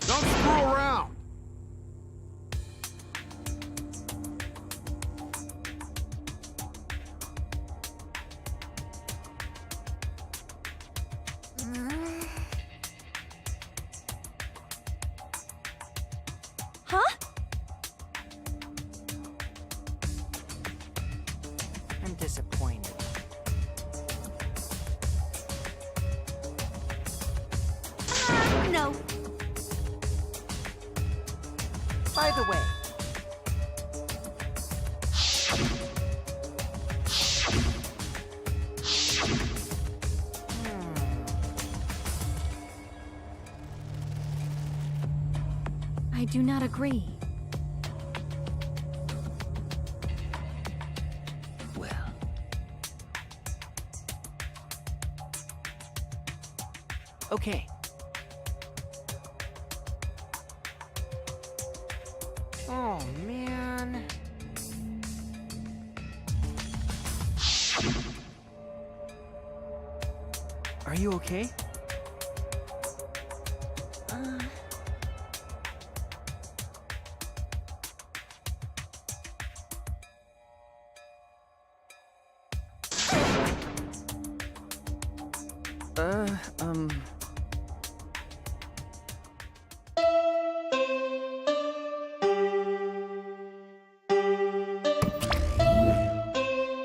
Don't screw around! Huh? I'm disappointed. No. By the way, I do not agree. well, okay. Oh, man. Are you okay? Uh...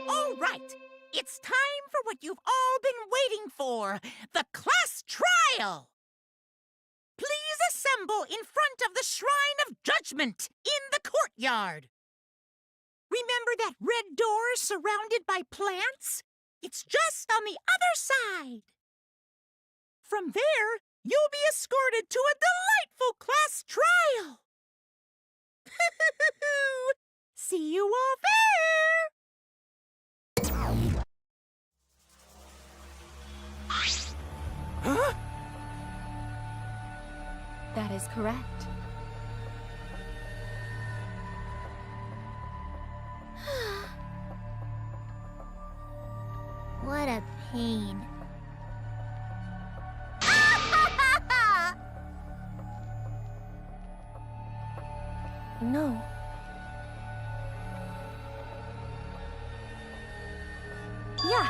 All right, it's time for what you've all been waiting for, the class trial. Please assemble in front of the Shrine of Judgment in the courtyard. Remember that red door surrounded by plants? It's just on the other side. From there, you'll be escorted to a delightful class trial. See you all there! Huh? That is correct. What a pain. No. Yeah.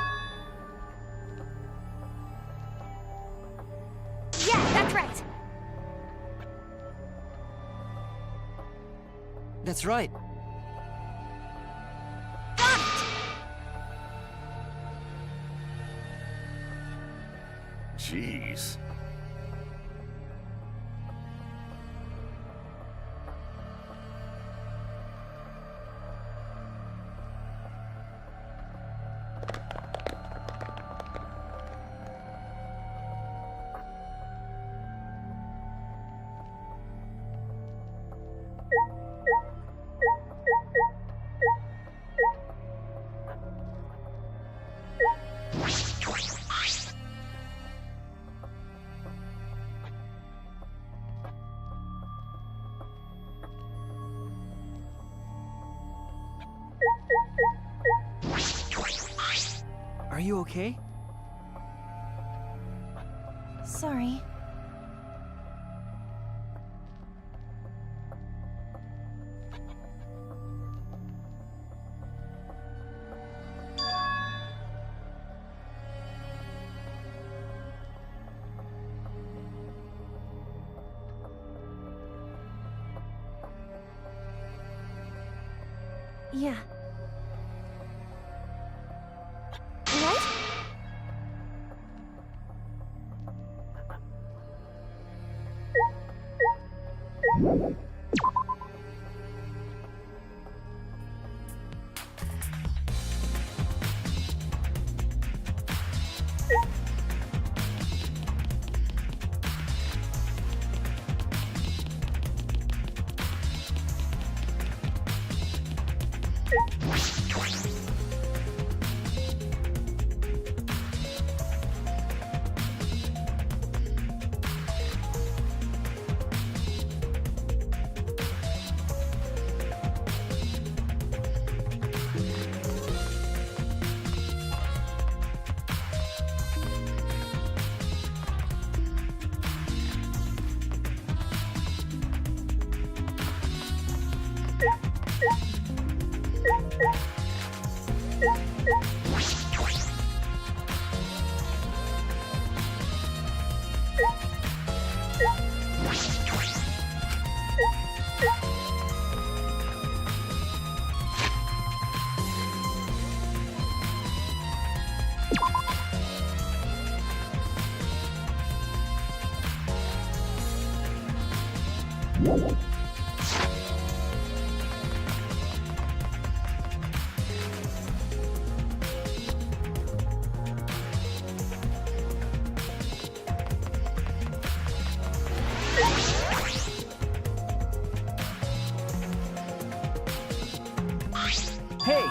Yeah, that's right. That's right. Got it. Jeez. Are you okay? Sorry. Yeah. Right? Hey!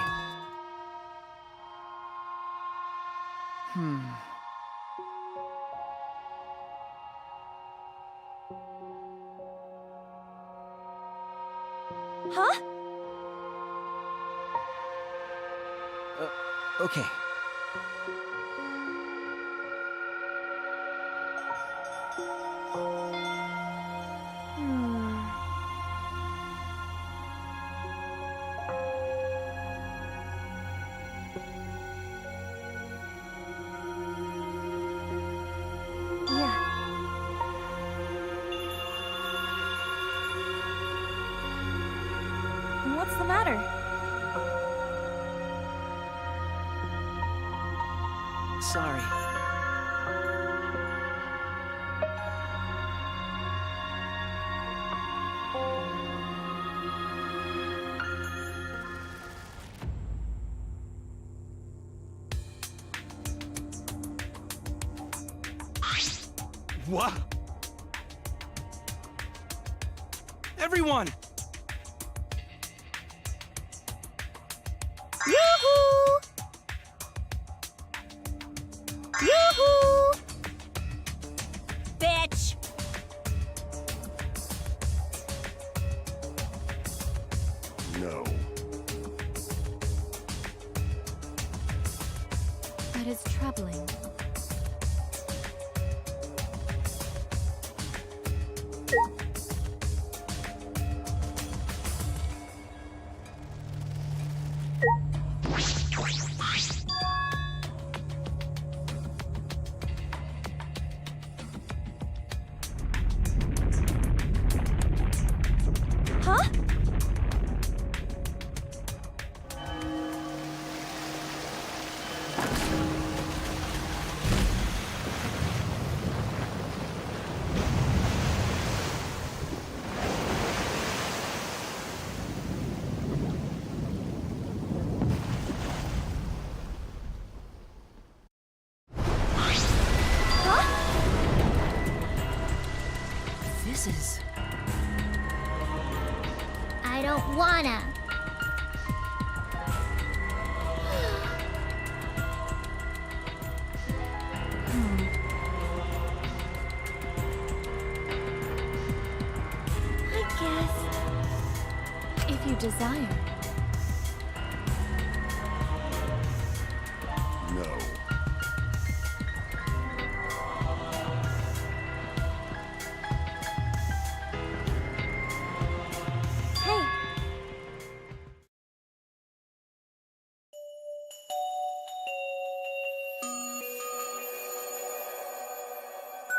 Huh? Okay. Hmm. Yeah. What's the matter? Sorry. What? Everyone! Yoo-hoo! Yoo-hoo! Bitch! No. That is troubling. Huh? This is... I don't wanna. I guess if you desire. No. Hey,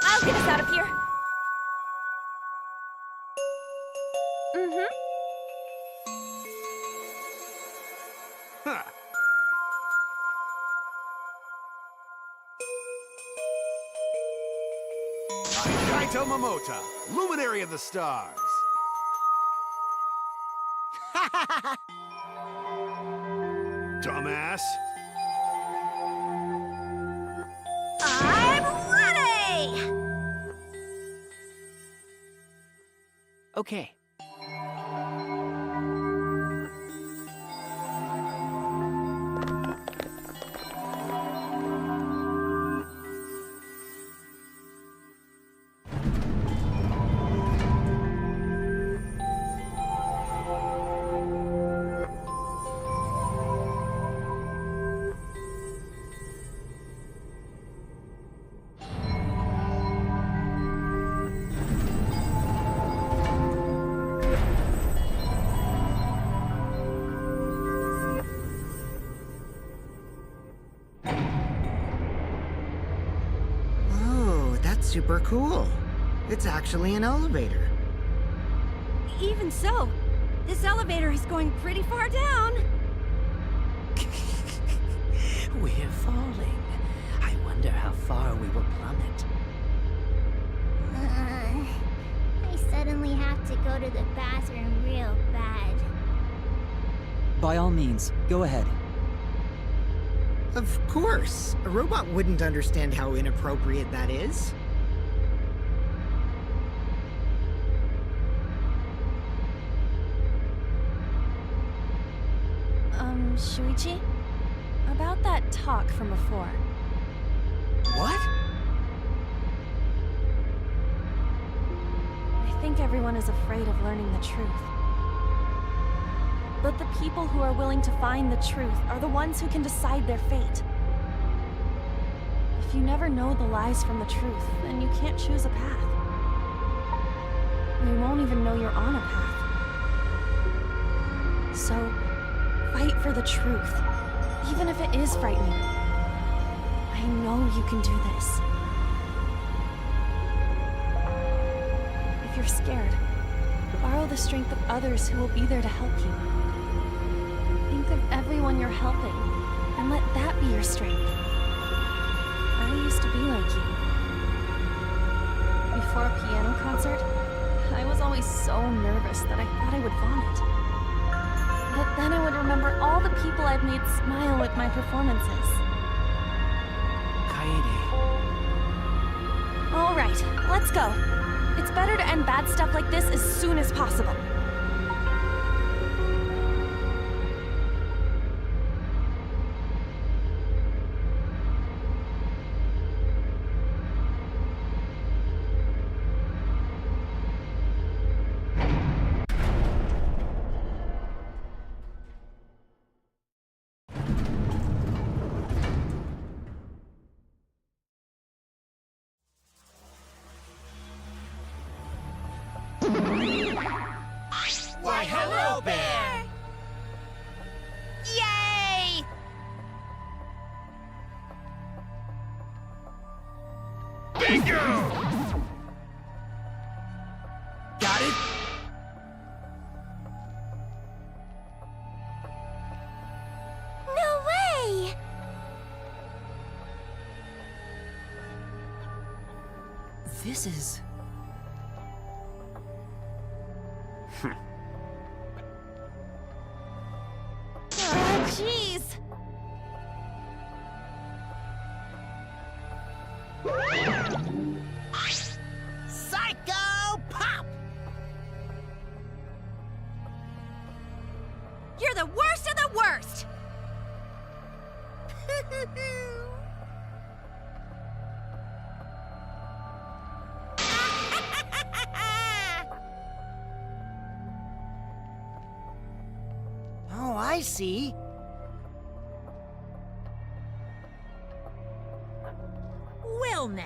I'll get us out of here. Mm-hmm. Huh. Kaito Momota, luminary of the stars. Dumbass. I'm ready! Okay. Oh, that's super cool. It's actually an elevator. Even so, this elevator is going pretty far down. We're falling. I wonder how far we will plummet. I I suddenly have to go to the bathroom real bad. By all means, go ahead. Of course. A robot wouldn't understand how inappropriate that is. Shuichi? About that talk from before. What? I think everyone is afraid of learning the truth. But the people who are willing to find the truth are the ones who can decide their fate. If you never know the lies from the truth, then you can't choose a path. You won't even know you're on a path. So, fight for the truth, even if it is frightening. I know you can do this. If you're scared, borrow the strength of others who will be there to help you. Think of everyone you're helping, and let that be your strength. I used to be like you. Before a piano concert, I was always so nervous that I thought I would vomit. But then I would remember all the people I've made smile with my performances. Kaede. All right, let's go. It's better to end bad stuff like this as soon as possible. Why, hello, Bear! Yay! Bingo! Got it? No way! This is... Jeez! Psycho Pop! You're the worst of the worst! Oh, I see. Well now.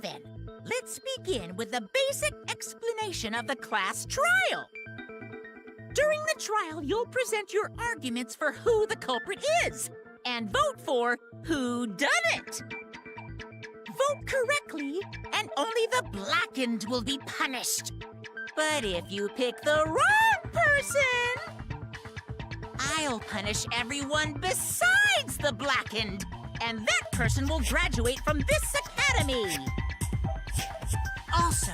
then, let's begin with the basic explanation of the class trial. During the trial, you'll present your arguments for who the culprit is, and vote for who done it. Vote correctly, and only the blackened will be punished. But if you pick the wrong person, I'll punish everyone besides the blackened, and that person will graduate from this academy. Also,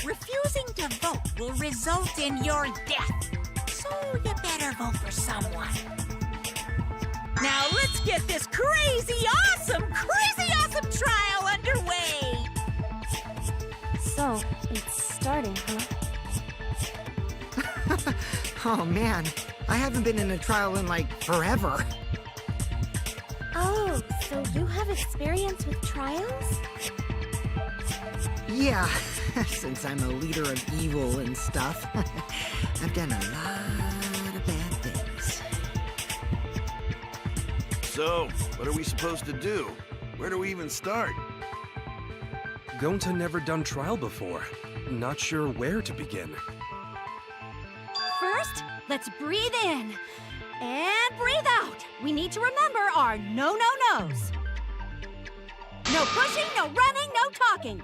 refusing to vote will result in your death, so you better vote for someone. Now let's get this crazy awesome trial underway! So, it's starting, huh? Oh man, I haven't been in a trial in like forever. Oh, so you have experience with trials? Yeah, since I'm a leader of evil and stuff, I've done a lot of bad things. So, what are we supposed to do? Where do we even start? Gonta never done trial before. Not sure where to begin. First, let's breathe in. And breathe out. We need to remember our no-no-nos. No pushing, no running, no talking.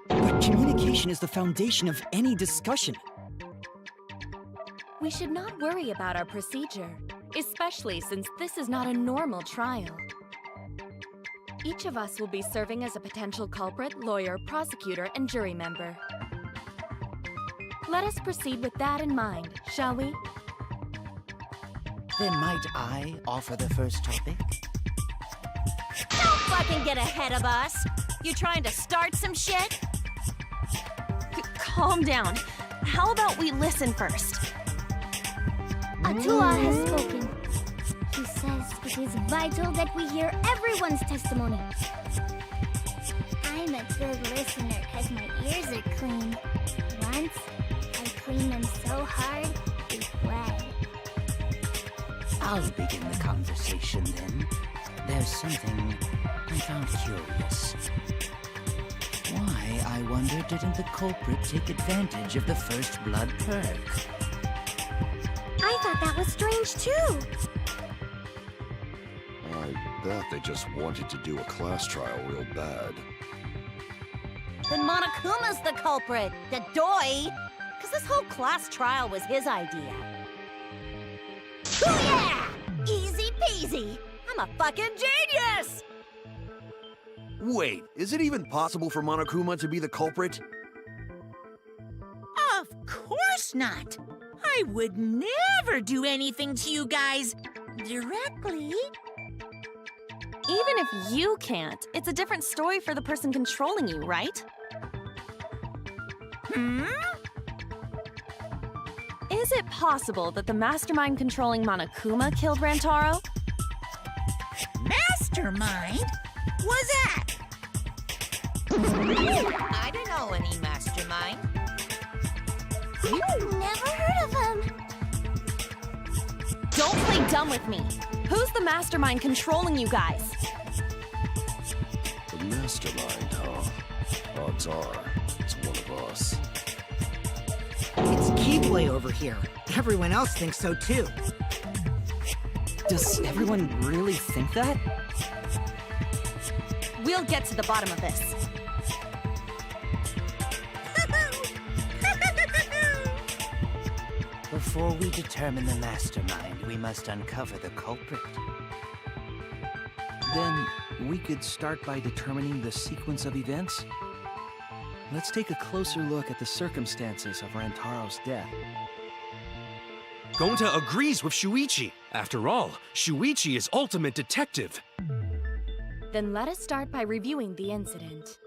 But communication is the foundation of any discussion. We should not worry about our procedure, especially since this is not a normal trial. Each of us will be serving as a potential culprit, lawyer, prosecutor, and jury member. Let us proceed with that in mind, shall we? Then might I offer the first topic? Don't fucking get ahead of us. You trying to start some shit? Calm down. How about we listen first? Atua has spoken. He says it is vital that we hear everyone's testimony. I'm a good listener because my ears are clean. Once, I cleaned them so hard, they bled. I'll begin the conversation then. There's something I found curious. Why, I wonder, didn't the culprit take advantage of the first blood perk? I thought that was strange too. I bet they just wanted to do a class trial real bad. Then Monokuma's the culprit, the doi. Because this whole class trial was his idea. Oh yeah! Easy peasy. I'm a fucking genius! Wait, is it even possible for Monokuma to be the culprit? Of course not! I would never do anything to you guys directly. Even if you can't, it's a different story for the person controlling you, right? Is it possible that the mastermind controlling Monokuma killed Rantaro? Mastermind? What's that? I don't know any mastermind. Never heard of him. Don't play dumb with me. Who's the mastermind controlling you guys? The mastermind, huh? Odds are, it's one of us. It's Keyblade over here. Everyone else thinks so too. Does everyone really think that? We'll get to the bottom of this. Before we determine the mastermind, we must uncover the culprit. Then we could start by determining the sequence of events. Let's take a closer look at the circumstances of Rantaro's death. Gonta agrees with Shuichi. After all, Shuichi is ultimate detective. Then let us start by reviewing the incident.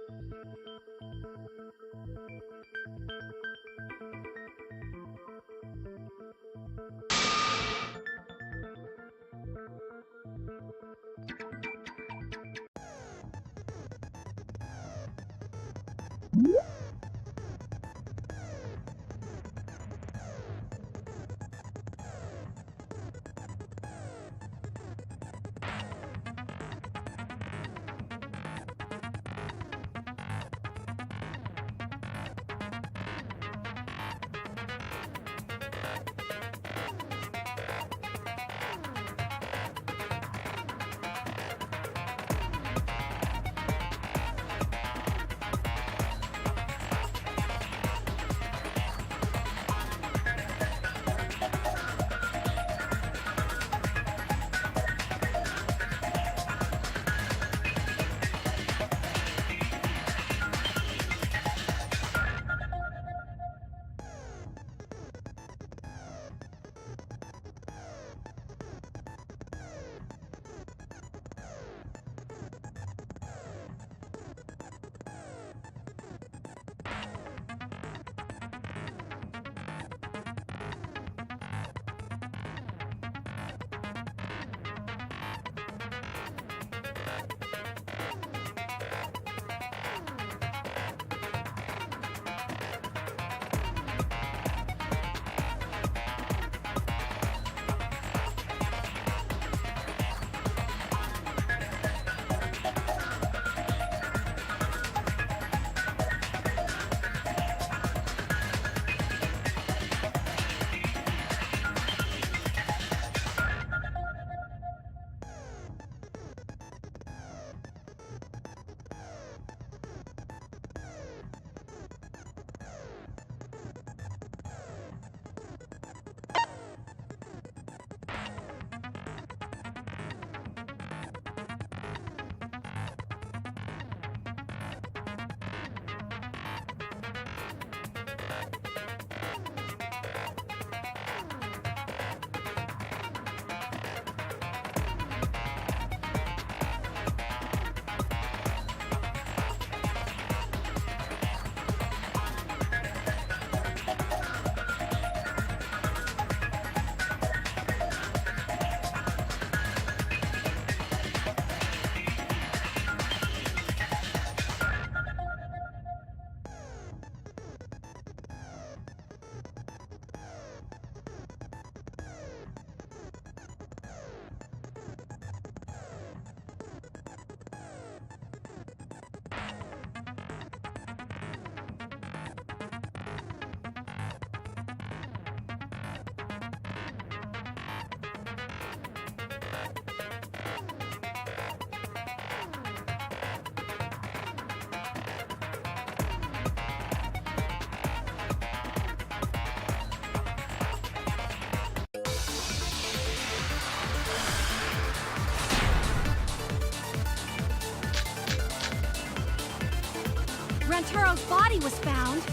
Rantaro's body was found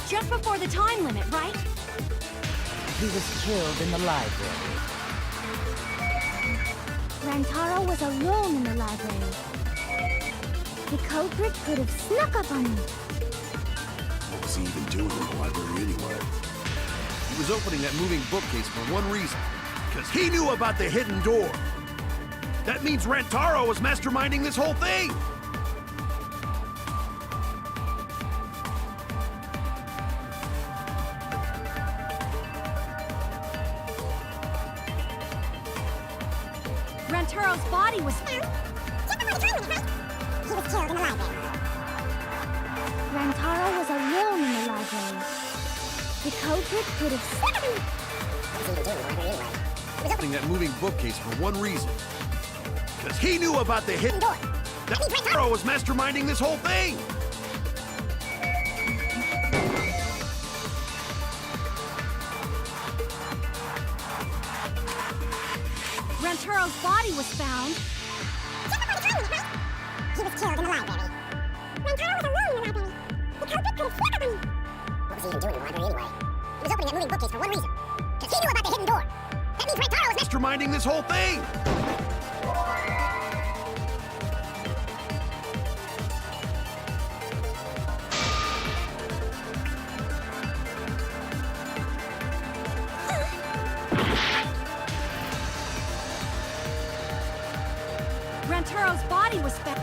just before the time limit, right? He was killed in the library. Rantaro was alone in the library. The culprit could have snuck up on me. What was he even doing in the library anyway? He was opening that moving bookcase for one reason. Because he knew about the hidden door. That means Rantaro was masterminding this whole thing! Rantaro's body was found. He was killed in the library. Rantaro was alone in the library. The culprit could have snuck up on me. What was he even doing in the library anyway? He was Opening that moving bookcase for one reason. Because he knew about the hidden door. That means Rantaro was masterminding this whole thing! Rantaro's body was found. He was killed in the library. Rantaro was alone in the library. The culprit could have snuck up on me. What was he even doing in the library anyway? He was opening that moving bookcase for one reason. Because he knew about the hidden door. That means Rantaro was Masterminding this whole thing! Rantaro's body was found.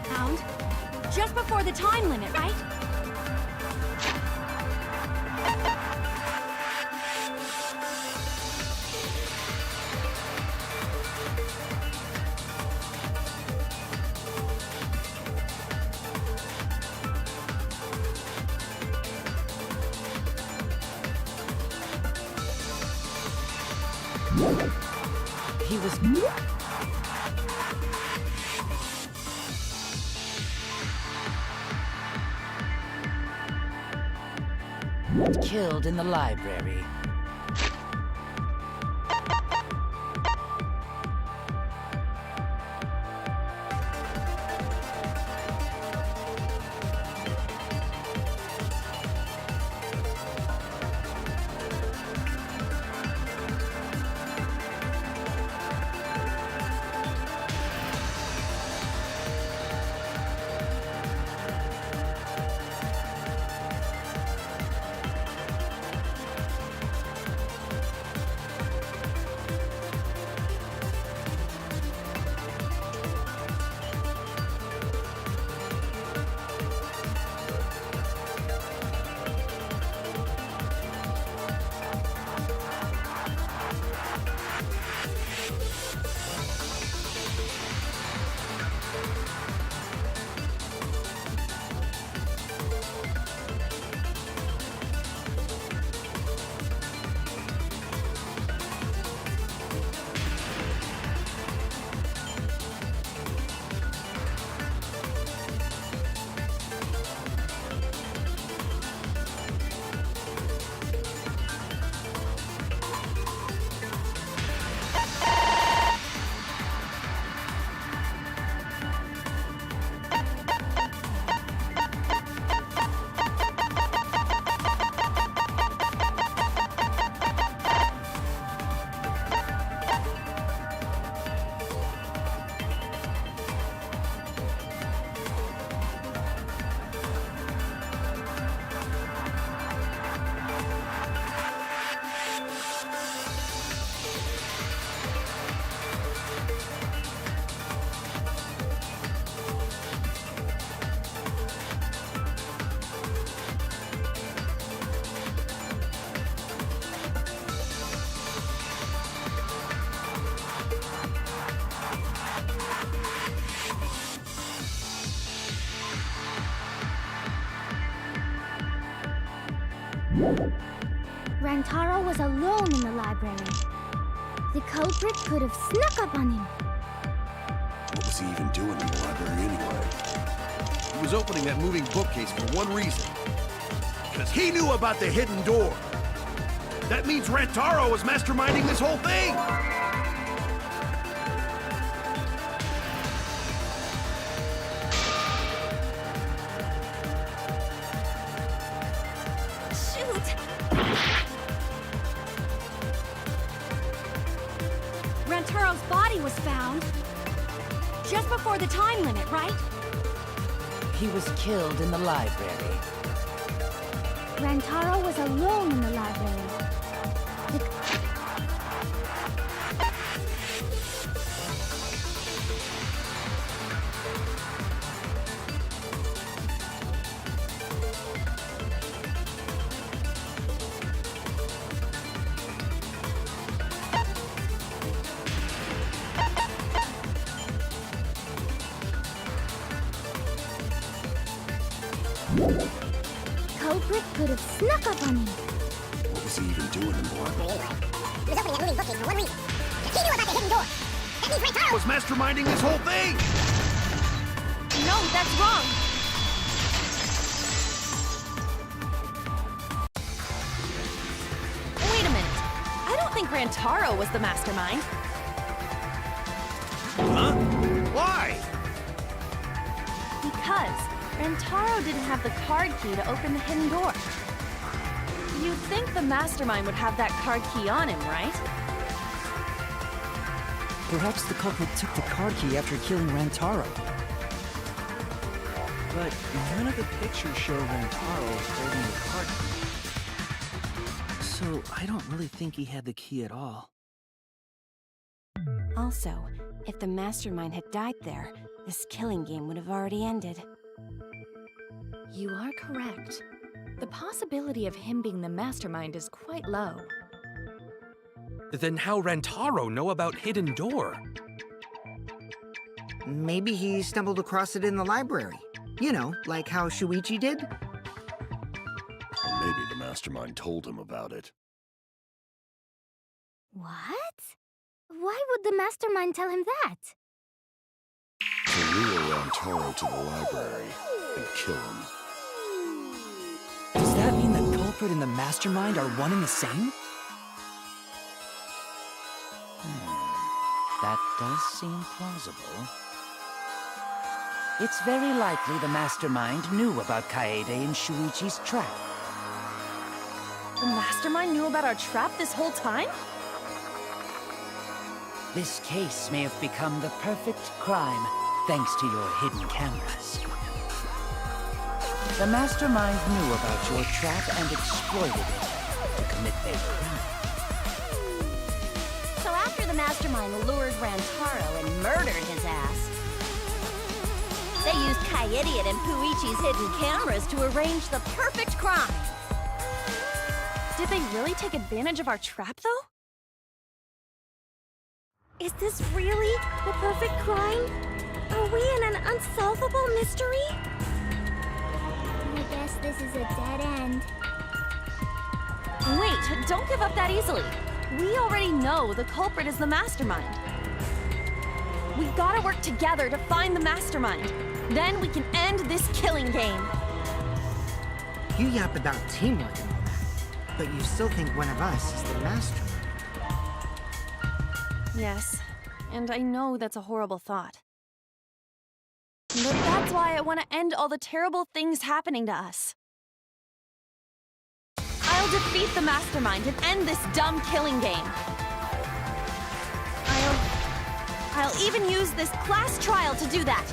Found just before the time limit, right? He was... killed in the library. Rantaro was alone in the library. The culprit could have snuck up on him. What was he even doing in the library anyway? He was opening that moving bookcase for one reason. Because he knew about the hidden door. That means Rantaro was masterminding this whole thing! Shoot! Rantaro's body was found just before the time limit, right? He was killed in the library. Rantaro was alone in the library. Culprit could have snuck up on him. What was he even doing in the library? He was opening that moving bookcase for one reason. Because he knew about the hidden door. That means Rantaro Was masterminding this whole thing! No, that's wrong. Wait a minute. I don't think Rantaro was the mastermind. Huh? Why? Because Rantaro didn't have the card key to open the hidden door. You'd think the mastermind would have that card key on him, right? Perhaps the culprit took the card key after killing Rantaro. But none of the pictures show Rantaro holding the card key. So I don't really think he had the key at all. Also, if the mastermind had died there, this killing game would have already ended. You are correct. The possibility of him being the mastermind is quite low. Then how Rantaro know about Hidden Door? Maybe he stumbled across it in the library. You know, like how Shuichi did? Or maybe the mastermind told him about it. What? Why would the mastermind tell him that? To lure Rantaro to the library and kill him. Does that mean the culprit and the mastermind are one and the same? That does seem plausible. It's very likely the mastermind knew about Kaede and Shuichi's trap. The mastermind knew about our trap this whole time? This case may have become the perfect crime thanks to your hidden cameras. The mastermind knew about your trap and exploited it to commit their crime. So after the mastermind lured Rantaro and murdered his ass, they used Kaidiot and Puichi's hidden cameras to arrange the perfect crime. Did they really take advantage of our trap, though? Is this really the perfect crime? Are we in an unsolvable mystery? I guess this is a dead end. Wait, don't give up that easily. We already know the culprit is the mastermind. We gotta work together to find the mastermind. Then we can end this killing game. You yap about teamwork and all that, but you still think one of us is the mastermind. Yes, and I know that's a horrible thought. But that's why I want to end all the terrible things happening to us. I'll defeat the mastermind and end this dumb killing game. I'll even use this class trial to do that.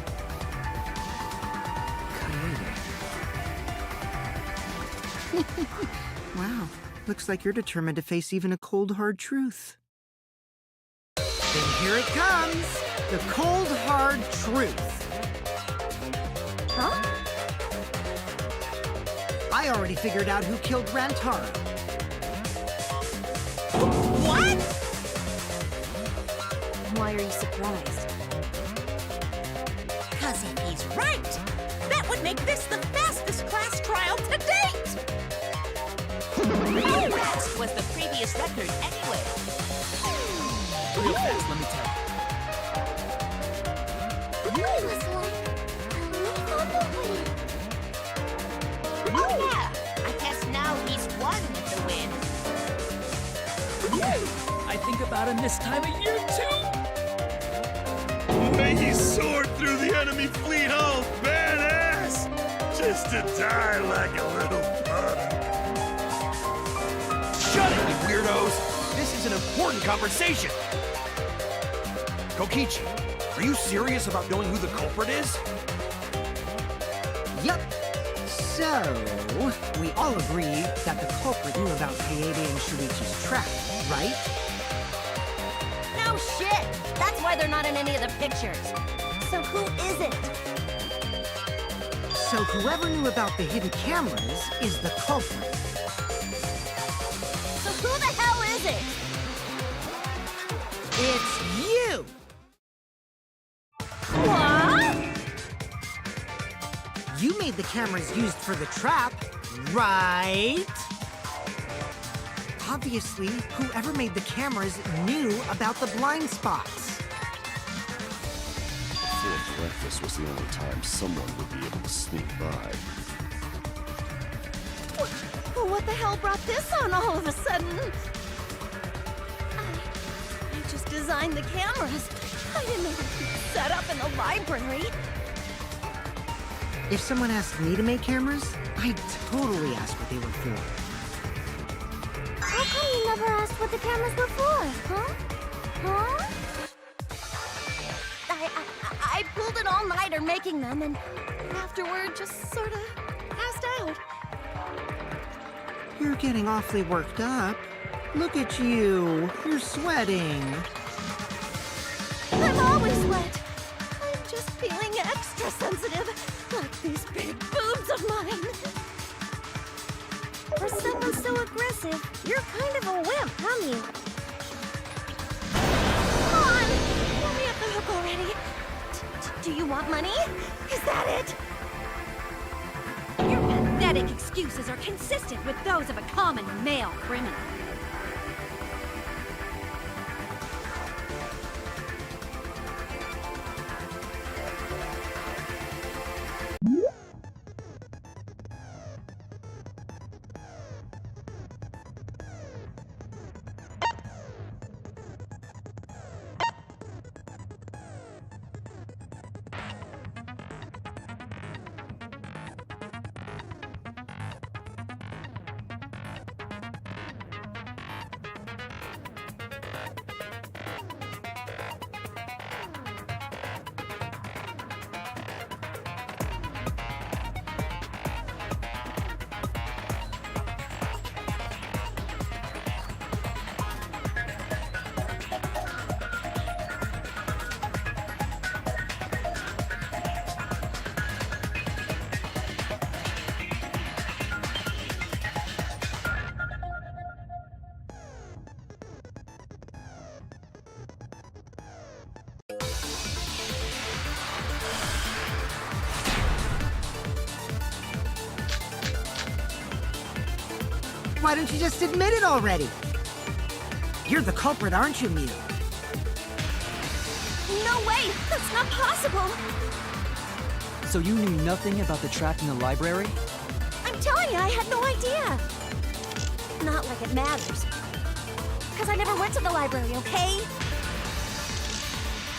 Wow, looks like you're determined to face even a cold, hard truth. Then here it comes! The cold, hard truth. Huh? I already figured out who killed Rantaro. What? Why are you surprised? Because if he's right, that would make this the fastest class trial to date! That was the previous record anyway. Real fast, let me tell. It was like a little Oh yeah, I guess now he's won with the win. I think about him this time of year too. May he soar through the enemy fleet, oh, badass! Just to die like a little punk. Shut it, you weirdos! This is an important conversation! Kokichi, are you serious about knowing who the culprit is? Yup. So, we all agree that the culprit knew about Kaede and Shuichi's trap, right? No shit! That's why they're not in any of the pictures. So who is it? So whoever knew about the hidden cameras is the culprit. So who the hell is it? It's you! What? You made the cameras used for the trap, right? Obviously, whoever made the cameras knew about the blind spots. Before breakfast was the only time someone would be able to sneak by. What the hell brought this on all of a sudden? I just designed the cameras. I didn't know they could be set up in the library. If someone asked me to make cameras, I'd totally ask what they were for. How come you never asked what the cameras were for, huh? Huh? I pulled an all-nighter making them, and afterward just sort of passed out. You're getting awfully worked up. Look at you. You're sweating. I'm always wet. I'm just feeling extra sensitive, like these big boobs of mine. For someone so aggressive, you're kind of a wimp, aren't you? Come on! Let me off the hook already. Do you want money? Is that it? Your pathetic excuses are consistent with those of a common male criminal. Why don't you just admit it already? You're the culprit, aren't you, Mew? No way! That's not possible! So you knew nothing about the trap in the library? I'm telling you, I had no idea! Not like it matters. Because I never went to the library, okay?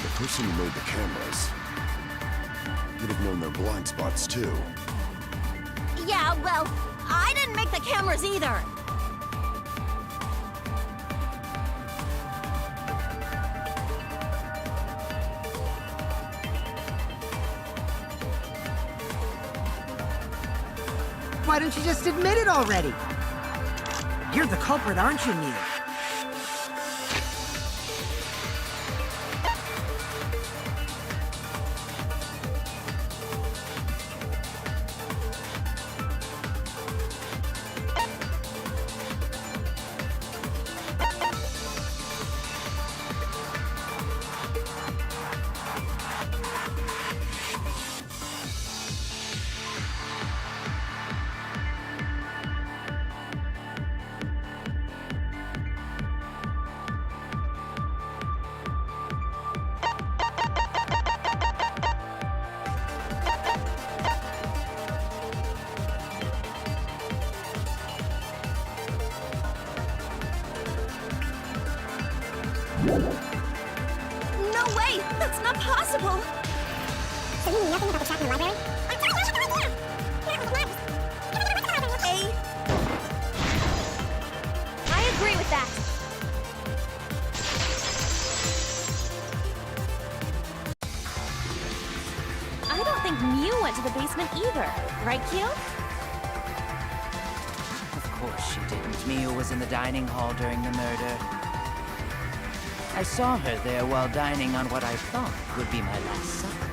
The person who made the cameras would have known their blind spots too. Yeah, well, I didn't make the cameras either! Why don't you just admit it already? You're the culprit, aren't you, Mew? impossible! So you knew nothing about the trap in the library? Hey! I agree with that. I don't think Mew went to the basement either. Right, Q? Of course she didn't. Mew was in the dining hall during the murder. I saw her there while dining on what I thought would be my last supper.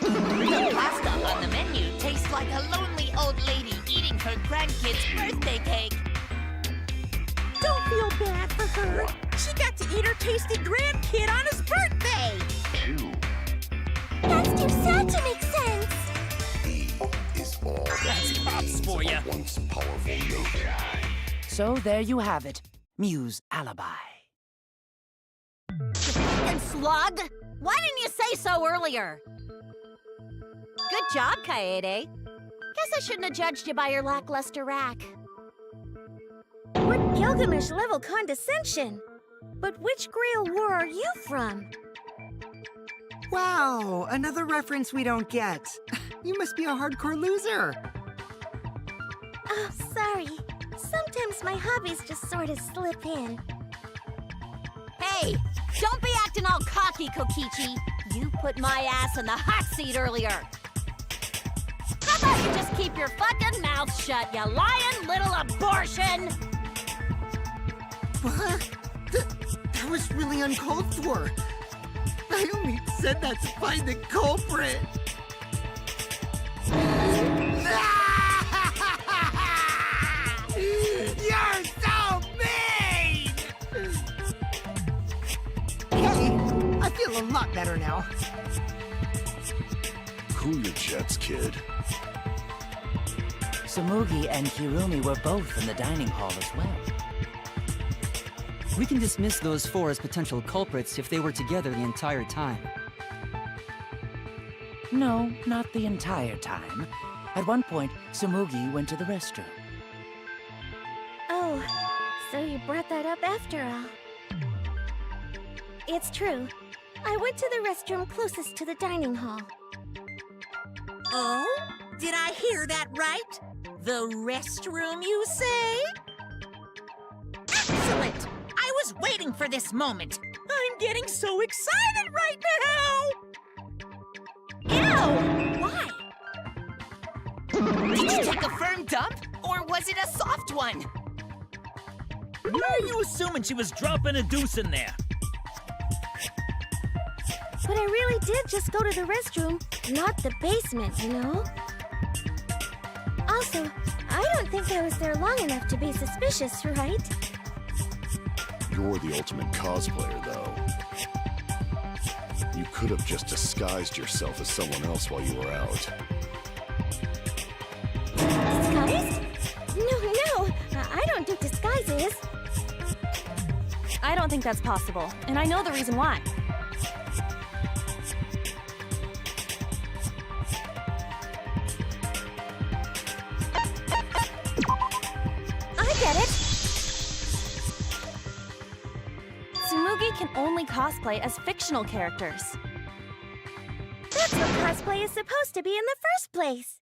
The pasta on the menu tastes like a lonely old lady eating her grandkid's birthday cake. Don't feel bad for her. She got to eat her tasty grandkid on his birthday. That's too sad to make sense! He is all That's pops for ya. once powerful note. So there you have it. Mew's alibi. And slug? Why didn't you say so earlier? Good job, Kaede. Guess I shouldn't have judged you by your lackluster rack. What Gilgamesh-level condescension? But which Grail War are you from? Wow, another reference we don't get. You must be a hardcore loser. Oh, sorry. Sometimes my hobbies just sort of slip in. Hey, don't be acting all cocky, Kokichi. You put my ass in the hot seat earlier. How about you just keep your fucking mouth shut, you lying little abortion? What? That was really uncalled for. I only said that to find the culprit. You're so mean! Hey, I feel a lot better now. Cool your jets, kid. Tsumugi and Kirumi were both in the dining hall as well. We can dismiss those four as potential culprits if they were together the entire time. No, not the entire time. At one point, Tsumugi went to the restroom. Oh, so you brought that up after all. It's true. I went to the restroom closest to the dining hall. Oh? Did I hear that right? The restroom, you say? Excellent! I was waiting for this moment. I'm getting so excited right now! Ew! Why? Did you take a firm dump? Or was it a soft one? Why are you assuming she was dropping a deuce in there? But I really did just go to the restroom, not the basement, you know? Also, I don't think I was there long enough to be suspicious, right? You're the ultimate cosplayer, though. You could have just disguised yourself as someone else while you were out. Disguised? No, I don't do disguises. I don't think that's possible, and I know the reason why. I get it! Tsumugi can only cosplay as fictional characters. That's what cosplay is supposed to be in the first place.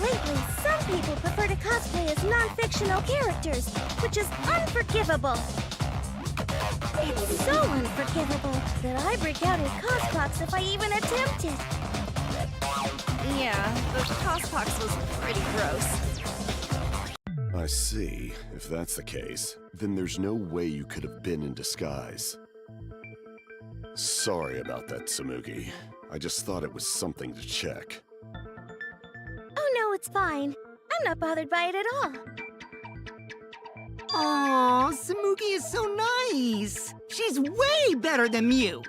Lately, some people prefer to cosplay as non-fictional characters, which is unforgivable. It's so unforgivable that I break out in cospox if I even attempt it. Yeah, the cospox was pretty gross. I see. If that's the case, then there's no way you could have been in disguise. Sorry about that, Tsumugi. I just thought it was something to check. Oh no, it's fine. I'm not bothered by it at all. Aw, Tsumugi is so nice. She's way better than Mew.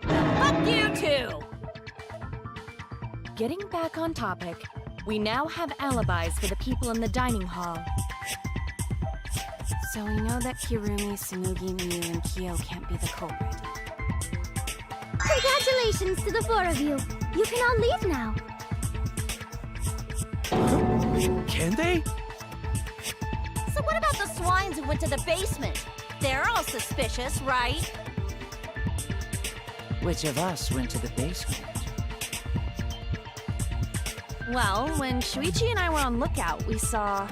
Fuck you too! Getting back on topic, we now have alibis for the people in the dining hall. So we know that Kirumi, Tsumugi, Mew, and Kyo can't be the culprit. Congratulations to the four of you. You can all leave now. Can they? So what about the swines who went to the basement? They're all suspicious, right? Which of us went to the basement? Well, when Shuichi and I were on lookout, we saw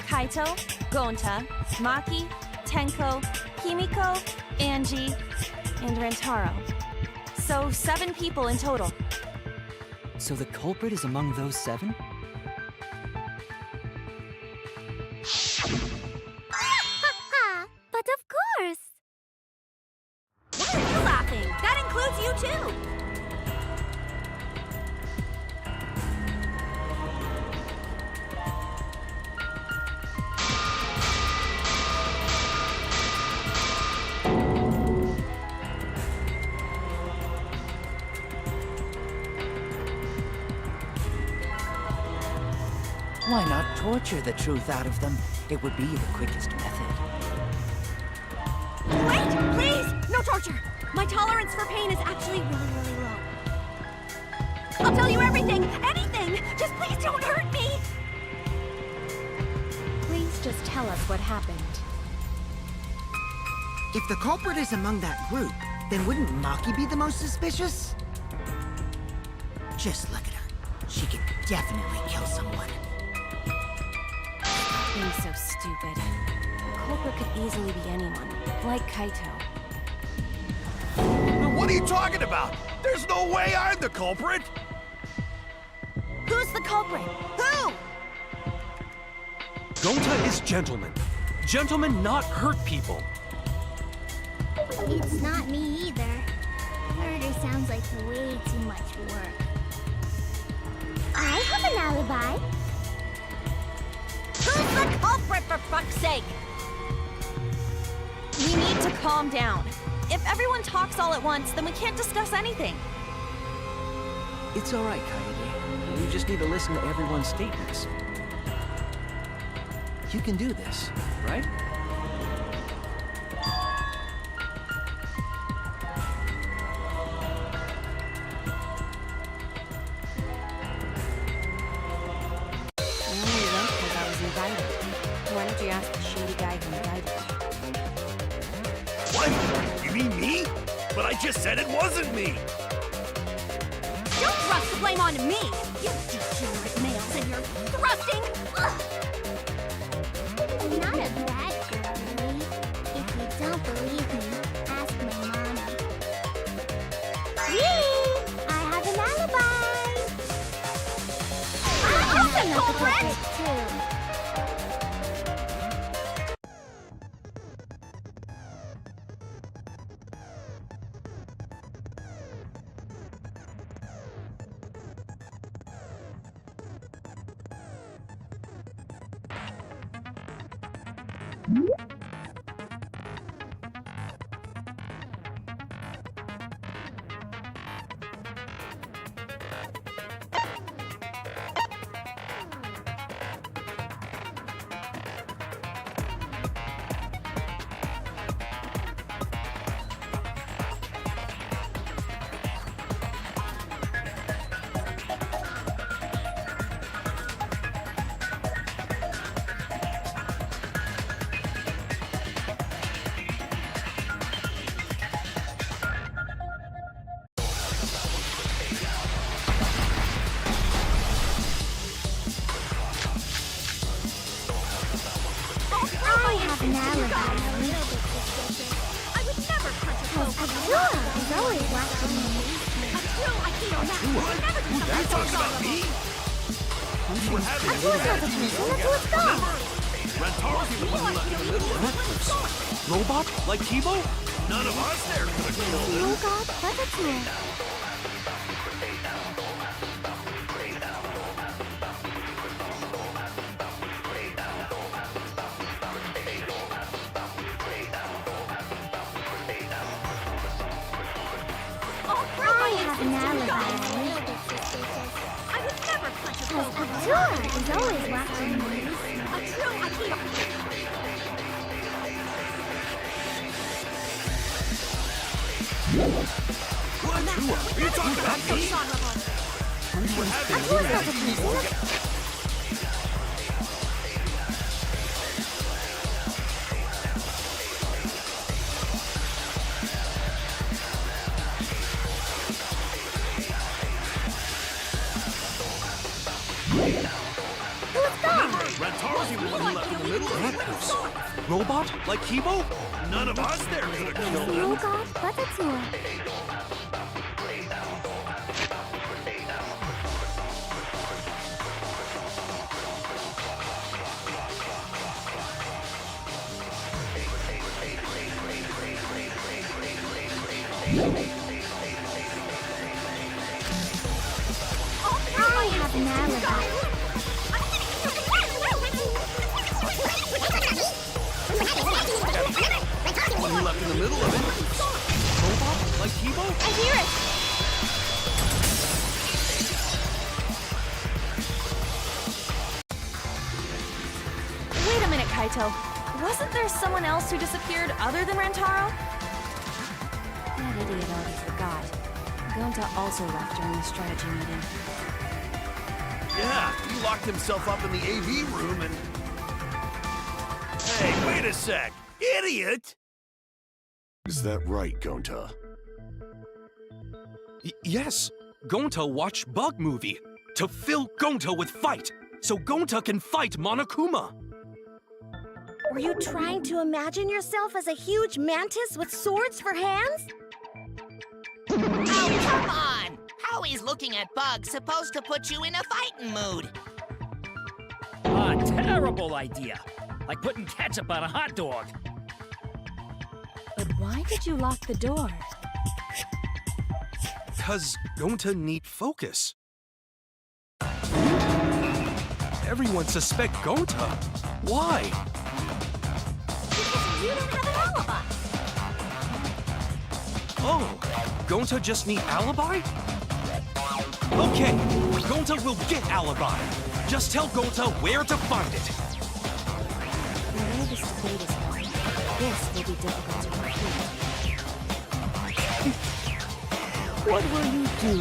Kaito, Gonta, Maki, Tenko, Himiko, Angie, and Rantaro. So 7 people in total. So the culprit is among those 7? But of course! Why are you laughing? That includes you too! Why not torture the truth out of them? It would be the quickest method. Wait, please! No torture! My tolerance for pain is actually really, really low. I'll tell you everything! Anything! Just please don't hurt me! Please just tell us what happened. If the culprit is among that group, then wouldn't Maki be the most suspicious? Just look at her. She could definitely kill someone. Being so stupid. The culprit could easily be anyone, like Kaito. What are you talking about? There's no way I'm the culprit! Who's the culprit? Who? Gonta is gentleman. Gentlemen not hurt people. It's not me either. Murder sounds like way too much work. I have an alibi. Who's the culprit, for fuck's sake? We need to calm down. If everyone talks all at once, then we can't discuss anything. It's all right, Kaede. You just need to listen to everyone's statements. You can do this, right? Why don't you ask the shady guy who invited you? What? You mean me? But I just said it wasn't me! Don't thrust the blame onto me! You degenerate males and you're thrusting! Ugh. I'm not a bad girl, Lily. If you don't believe me, ask my mommy. Really? I have an alibi! I'm the culprit too. I have an alibi. I would never punch a close Azura is always watching me. I feel that. Never do something That so talks about horrible. me? We were having a Azura's not the person. Let's go. Rentaro's the one who left in the middle of it. Robot? Like Kibo? None of us there could have killed him. Oh God, that's a tool. I have an alibi. I would never punch a close Azura is always watching me. I feel What? Are you talking about me? We were having a Azura's not the person. Who's gone? Remember, Rantaro's the one who left in the middle of it. Robot? Like Kibo? None of us there could have killed him. Robot Buttertour. I have an alibi. One who left in the middle of it. Robot? Like Kibo? I hear it! Wait a minute, Kaito. Wasn't there someone else who disappeared other than Rantaro? That idiot already forgot. Gonta also left during the strategy meeting. Yeah, he locked himself up in the AV room and... Hey, wait a sec! Idiot! Is that right, Gonta? Yes. Gonta watched Bug Movie to fill Gonta with fight, so Gonta can fight Monokuma. Were you trying to imagine yourself as a huge mantis with swords for hands? Oh, come on! How is looking at bugs supposed to put you in a fighting mood? A terrible idea. Like putting ketchup on a hot dog. But why did you lock the door? 'Cause Gonta need focus. Everyone suspect Gonta. Why? Because you don't have an alibi. Oh, Gonta just need alibi? Okay, Gonta will get alibi. Just tell Gonta where to find it. The way this debate is going, this will be difficult to complete. What will you do?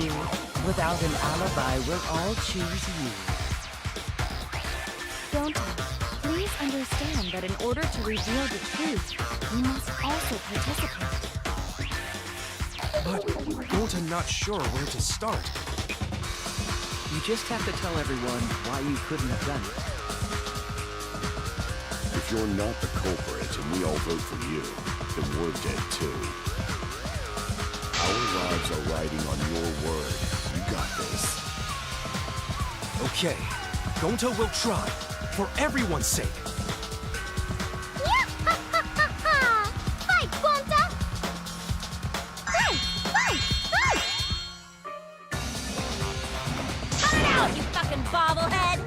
Without an alibi, we'll all choose you. Gonta, please understand that in order to reveal the truth, you must also participate. But Gonta not sure where to start. You just have to tell everyone why you couldn't have done it. If you're not the culprit and we all vote for you, then we're dead too. Our lives are riding on your word. You got this. Okay, Gonta will try, for everyone's sake. Fight, Gonta! Fight! Fight! Fight! Cut it out, you fucking bobblehead!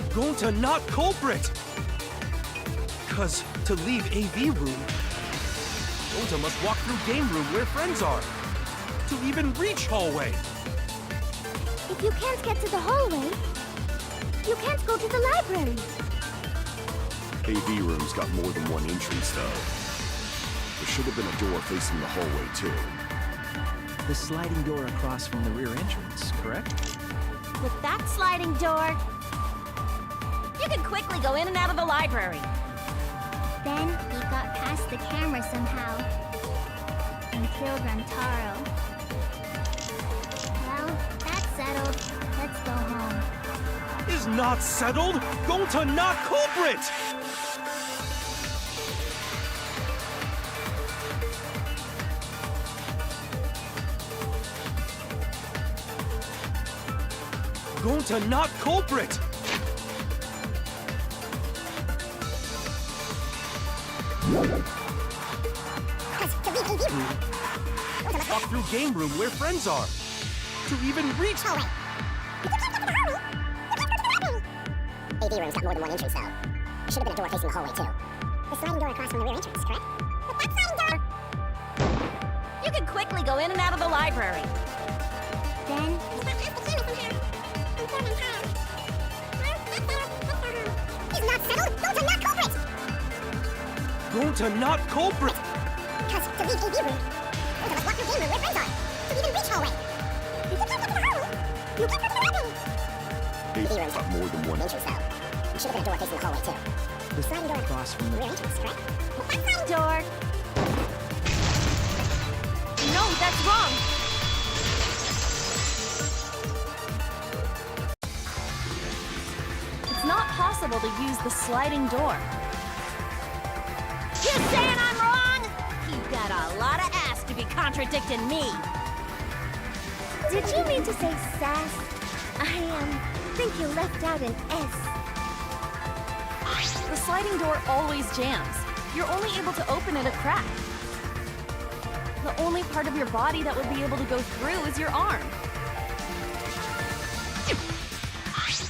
Gonta not culprit! 'Cause to leave AV room, Gonta must walk through game room where friends are. To even reach hallway. If you can't get to the hallway, you can't go to the library. AV room's got more than one entrance, though. There should have been a door facing the hallway, too. The sliding door across from the rear entrance, correct? With that sliding door, you can quickly go in and out of the library. Then he got past the camera somehow and killed Rantaro. Well, that's settled. Let's go home. Is not settled! Gonta not culprit! Gonta not culprit! Walk through game room where friends are. To even reach hallway. AV room's got more than one entrance, though. There should have been a door facing the hallway, too. The sliding door across from the rear entrance, correct? But that sliding door! You can quickly go in and out of the library. Then he got past the camera somehow and killed Rantaro. He's not settled! Gonta not culprit! Gonta not culprit! Because to leave AV room, Gonta must walk through game room where friends are. To even reach hallway. If you can't get to the hallway, you can't go to the library. AV rooms have more than one entrance, though. You should have got a door facing the hallway, too. The Sliding door across from the rear entrance, correct? That's sliding door. No, that's wrong! It's not possible to use the sliding door. You saying I'm wrong? You've got a lot of ass to be contradicting me. Did you mean to say sass? I think you left out an S. The sliding door always jams. You're only able to open it a crack. The only part of your body that would be able to go through is your arm.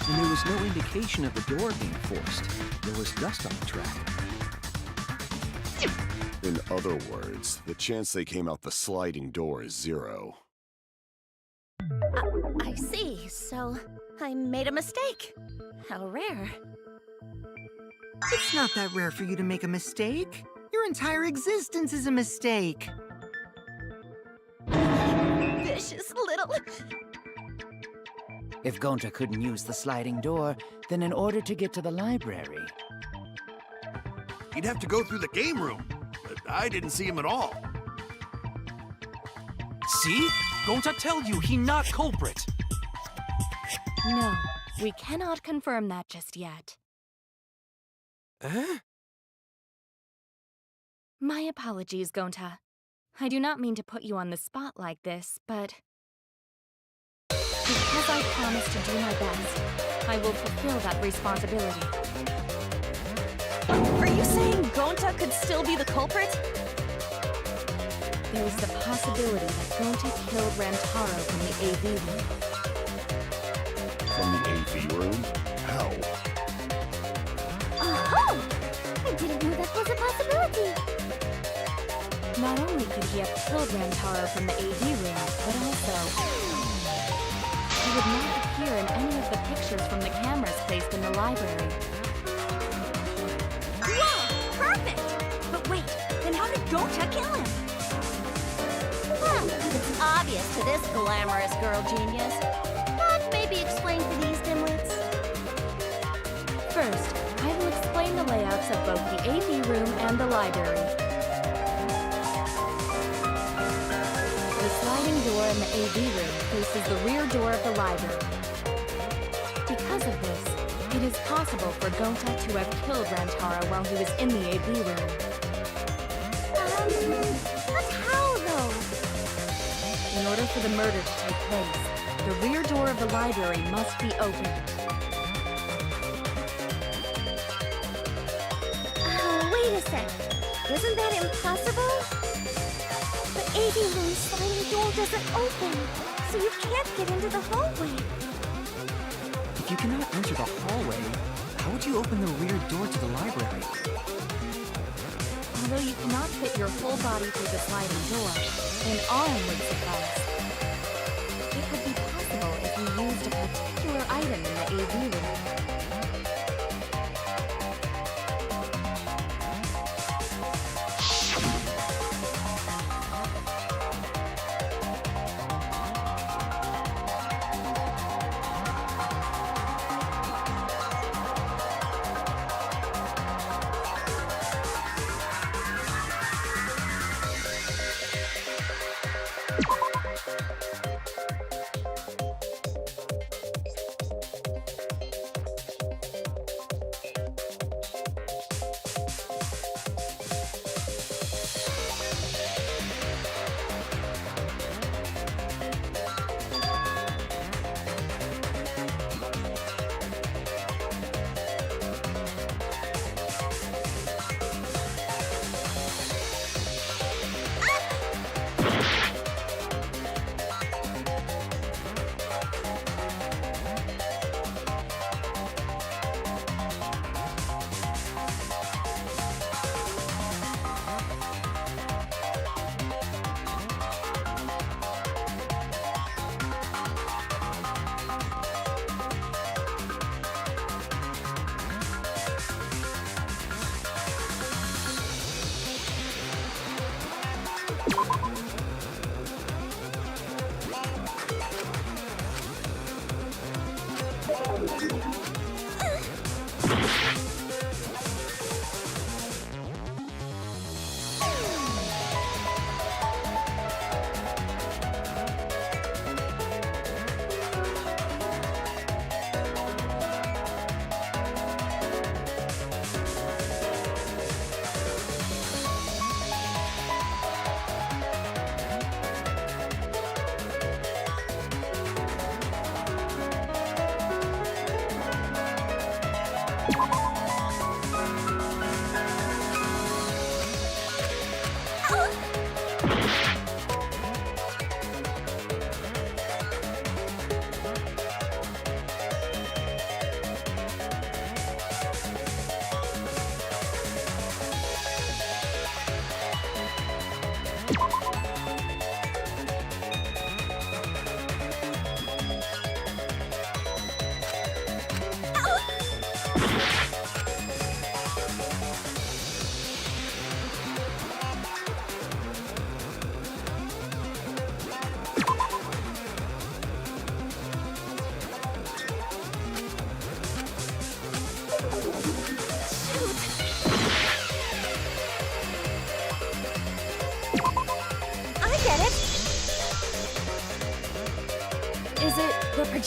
And there was no indication of the door being forced. There was dust on the track. In other words, the chance they came out the sliding door is 0. I see. So, I made a mistake. How rare. It's not that rare for you to make a mistake. Your entire existence is a mistake. Vicious little... If Gonta couldn't use the sliding door, then in order to get to the library... He'd have to go through the game room. But I didn't see him at all. See? Gonta tell you he not culprit. No, we cannot confirm that just yet. Huh? My apologies, Gonta. I do not mean to put you on the spot like this, but... because I promised to do my best, I will fulfill that responsibility. Are you saying Gonta could still be the culprit? There is the possibility that Gonta killed Rantaro from the AV room. From the AV room? How? Oh! I didn't know that was a possibility. Not only could he have killed Rantaro from the AV room, but also... he would not appear in any of the pictures from the cameras placed in the library. Whoa! Perfect! But wait, then how did Gonta kill him? It's obvious to this glamorous girl genius. But maybe explain for these dimwits. First, I will explain the layouts of both the AV room and the library. The sliding door in the AV room faces the rear door of the library. Because of this, it is possible for Gonta to have killed Rantaro while he was in the AV room. But how, though? In order for the murder to take place, the rear door of the library must be opened. Wait a sec. Isn't that impossible? The AV room sliding door doesn't open, so you can't get into the hallway. If you cannot enter the hallway, how would you open the rear door to the library? Although you cannot fit your whole body through the sliding door, an arm would suffice. It would be possible if you used a particular item in the AV room.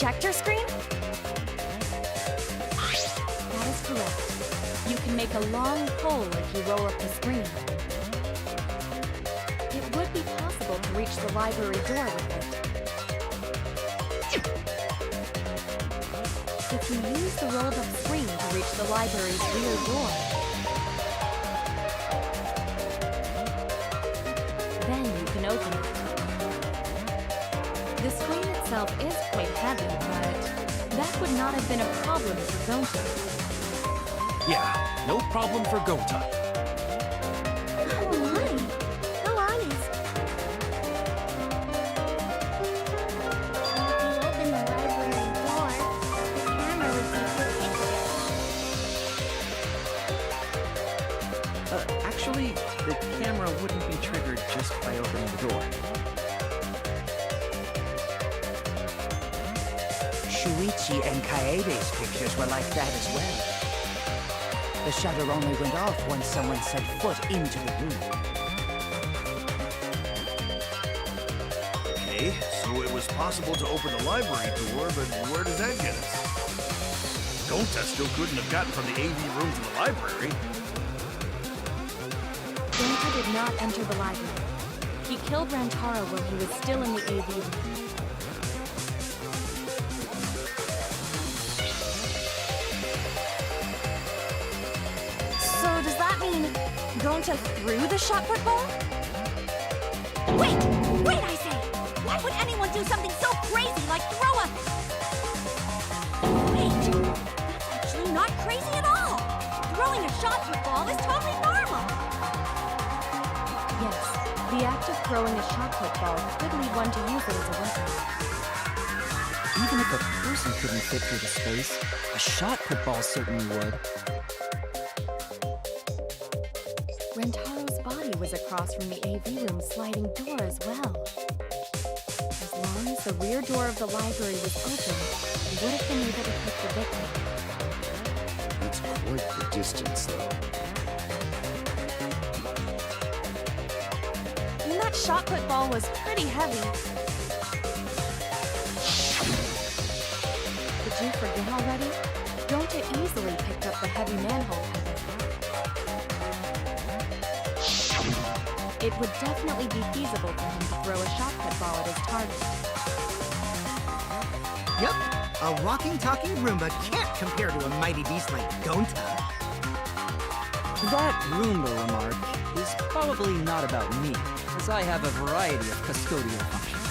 projector screen? That is correct. You can make a long pole if you roll up the screen. It would be possible to reach the library door with it. If you use the rolled up screen to reach the library's rear door, then you can open it. The screen itself is quite heavy, but that would not have been a problem for Gonta. Yeah, no problem for Gonta. Oh my! How honest! If you open the library door, the camera would be protected. Actually, the camera wouldn't be triggered just by opening the door. Shuichi and Kaede's pictures were like that as well. The shutter only went off once someone set foot into the room. Okay, so it was possible to open the library door, but where does that get us? Gonta still couldn't have gotten from the AV room to the library. Gonta did not enter the library. He killed Rantaro while he was still in the AV room. So does that mean Gonta threw the shot put ball? Wait! Wait, I say! Why would anyone do something so crazy like throw a... Wait! That's actually not crazy at all! Throwing a shot put ball is totally normal! Yes, the act of throwing a shot put ball could lead one to use it as a weapon. Even if a person couldn't fit through the space, a shot put ball certainly would. Rantaro's body was across from the AV room sliding door as well. As long as the rear door of the library was open, he would have been able to pick the victim. That's quite the distance, though. And that shot put ball was pretty heavy. Did you forget already? Gonta easily picked up the heavy manhole cover. It would definitely be feasible for him to throw a shot put ball at his target. Yep, a walking, talking Roomba can't compare to a mighty beast like Gonta. That Roomba remark is probably not about me, as I have a variety of custodial functions.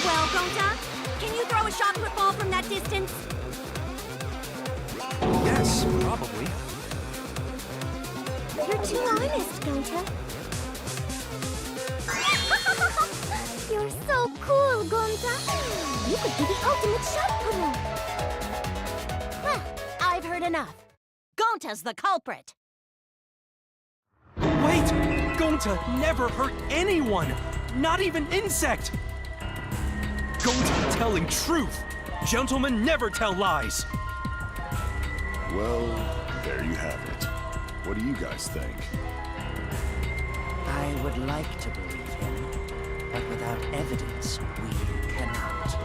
Well, Gonta, can you throw a shot put ball from that distance? Yes, probably. You're too honest, Gonta. You're so cool, Gonta. You could be the ultimate shot putter. Well, I've heard enough. Gonta's the culprit. Wait! Gonta never hurt anyone! Not even insect! Gonta telling truth! Gentlemen never tell lies! Well, there you have it. What do you guys think? I would like to believe him, but without evidence, we cannot.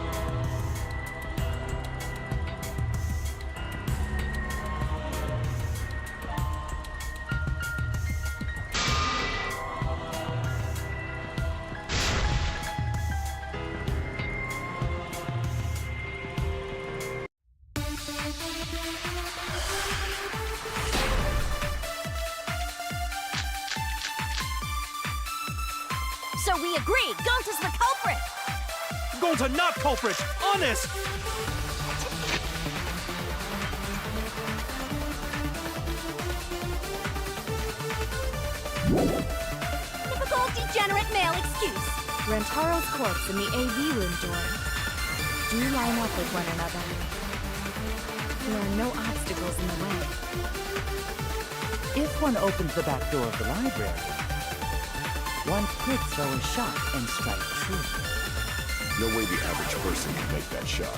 So we agree, Gonta's the culprit! Gonta not culprit! Honest! Typical degenerate male excuse. Rantaro's corpse in the AV room door. Do line up with one another. There are no obstacles in the way. If one opens the back door of the library, one could throw a shot and strike true. No way the average person can make that shot.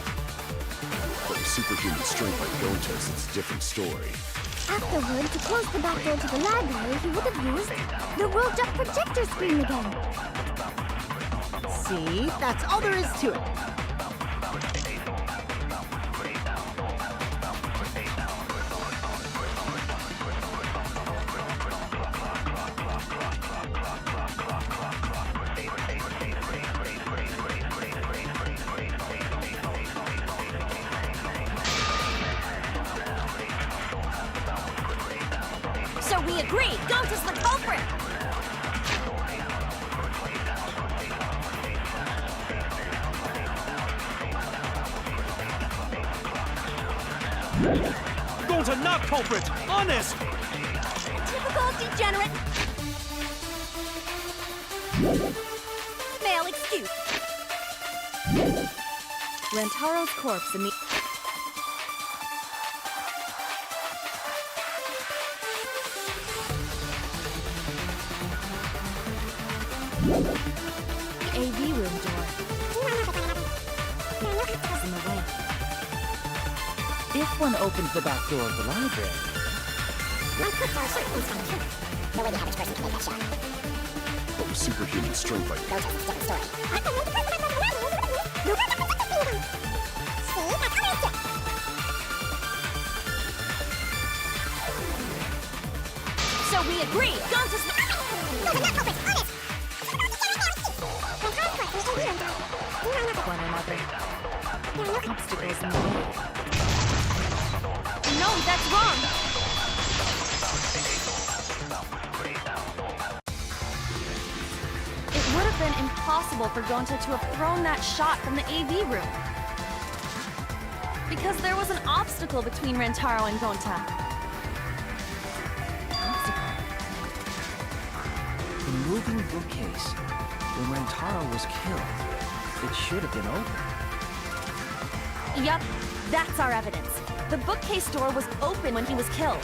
But with superhuman strength like Gonta's, it's a different story. Afterward, to close the back door to the library, he would have used the rolled-up projector screen again. See, that's all there is to it. So we agree, Gonta's the culprit! Gonta not culprit! Honest! Typical degenerate! Male excuse. Rantaro's corpse in the... AV room door. Is in the way. If one opens the back door of the library, One quick door shot means finding truth. No way the average person can make that shot. But with superhuman strength like Go tell us a different story. See, that's how it is. So we agree, Gonta's the... No, they're not culprits, honest! One another. Obstacles in the way. No, that's wrong! It would have been impossible for Gonta to have thrown that shot from the AV room. Because there was an obstacle between Rantaro and Gonta. The moving bookcase. When Rantaro was killed, it should have been open. Yup, that's our evidence. The bookcase door was open when he was killed.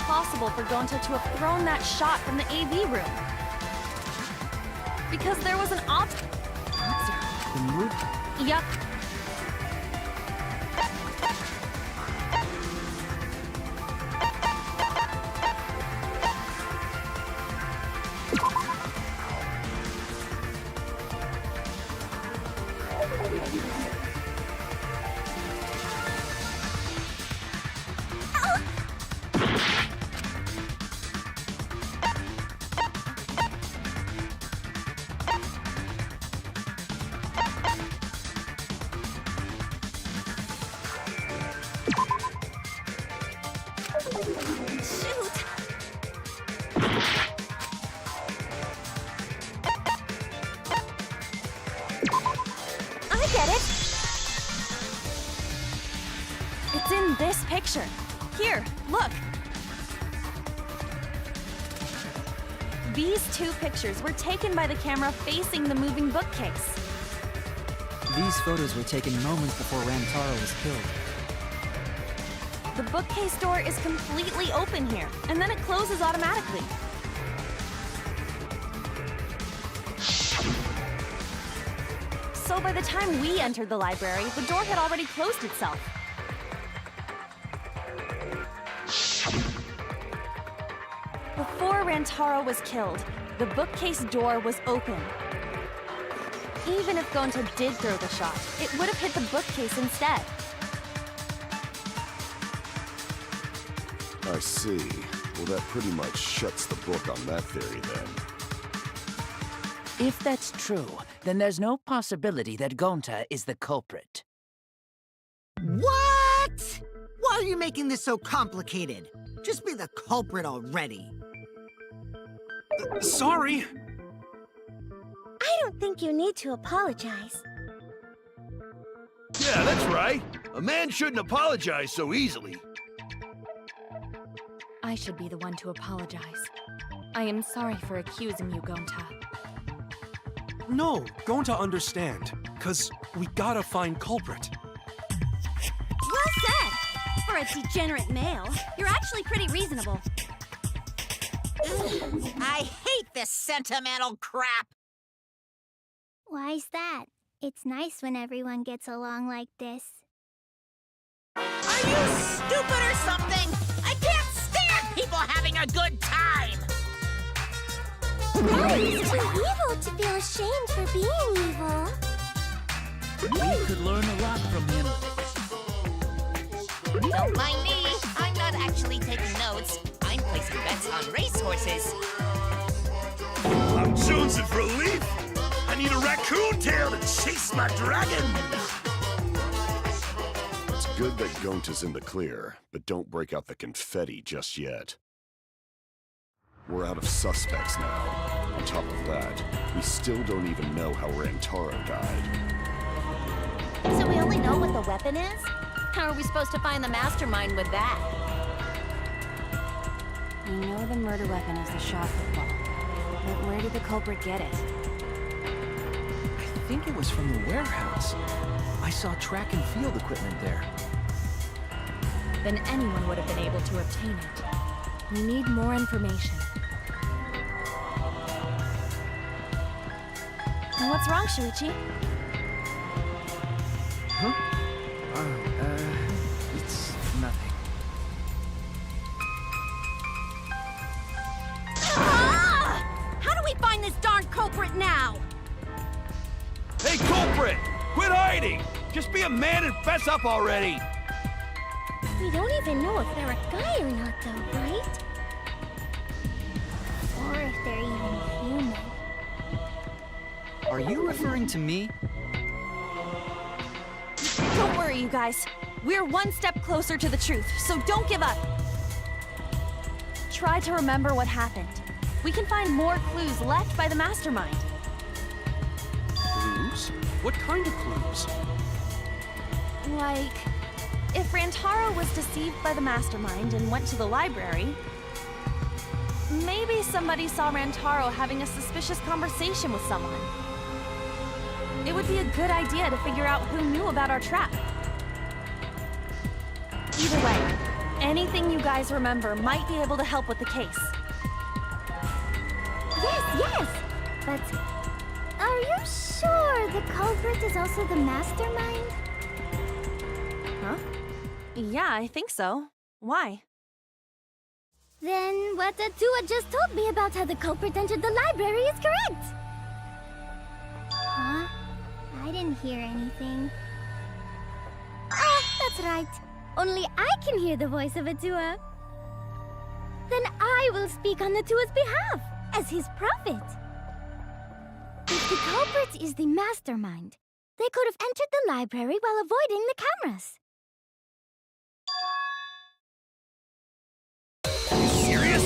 impossible for Gonta to have thrown that shot from the AV room. Because there was an obstacle. The move? Yup. It's in this picture. Here, look. These two pictures were taken by the camera facing the moving bookcase. These photos were taken moments before Rantaro was killed. The bookcase door is completely open here, and then it closes automatically. So by the time we entered the library, the door had already closed itself. Before Rantaro was killed, the bookcase door was open. Even if Gonta did throw the shot, it would have hit the bookcase instead. I see. Well, that pretty much shuts the book on that theory, then. If that's true, then there's no possibility that Gonta is the culprit. What? Why are you making this so complicated? Just be the culprit already. Sorry. I don't think you need to apologize. Yeah, that's right. A man shouldn't apologize so easily. I should be the one to apologize. I am sorry for accusing you, Gonta. No, going to understand. 'Cause we gotta find culprit. Well said! For a degenerate male, you're actually pretty reasonable. I hate this sentimental crap. Why's that? It's nice when everyone gets along like this. Are you stupid or something? I can't stand people having a good time. He's too evil to feel ashamed for being evil. We could learn a lot from him. Don't mind me. I'm not actually taking notes. I'm placing bets on racehorses. I'm jonesing for a leaf. I need a raccoon tail to chase my dragon. It's good that Gonta's in the clear, but don't break out the confetti just yet. We're out of suspects now. On top of that, we still don't even know how Rantaro died. So we only know what the weapon is? How are we supposed to find the mastermind with that? I know the murder weapon is the shot football, but where did the culprit get it? I think it was from the warehouse. I saw track and field equipment there. Then anyone would have been able to obtain it. We need more information. What's wrong, Shuichi? Huh? It's nothing. Ah! How do we find this darn culprit now? Hey, culprit! Quit hiding! Just be a man and fess up already! We don't even know if they're a guy or not, though, right? Or if they're even human. Are you referring to me? Don't worry, you guys. We're one step closer to the truth, so don't give up. Try to remember what happened. We can find more clues left by the mastermind. Clues? What kind of clues? Like, if Rantaro was deceived by the mastermind and went to the library, maybe somebody saw Rantaro having a suspicious conversation with someone. It would be a good idea to figure out who knew about our trap. Either way, anything you guys remember might be able to help with the case. Yes! But are you sure the culprit is also the mastermind? Huh? Yeah, I think so. Why? Then what Atua just told me about how the culprit entered the library is correct! Huh? I didn't hear anything. Oh, that's right. Only I can hear the voice of Atua. Then I will speak on Atua's behalf, as his prophet. If the culprit is the mastermind, they could have entered the library while avoiding the cameras. Are you serious?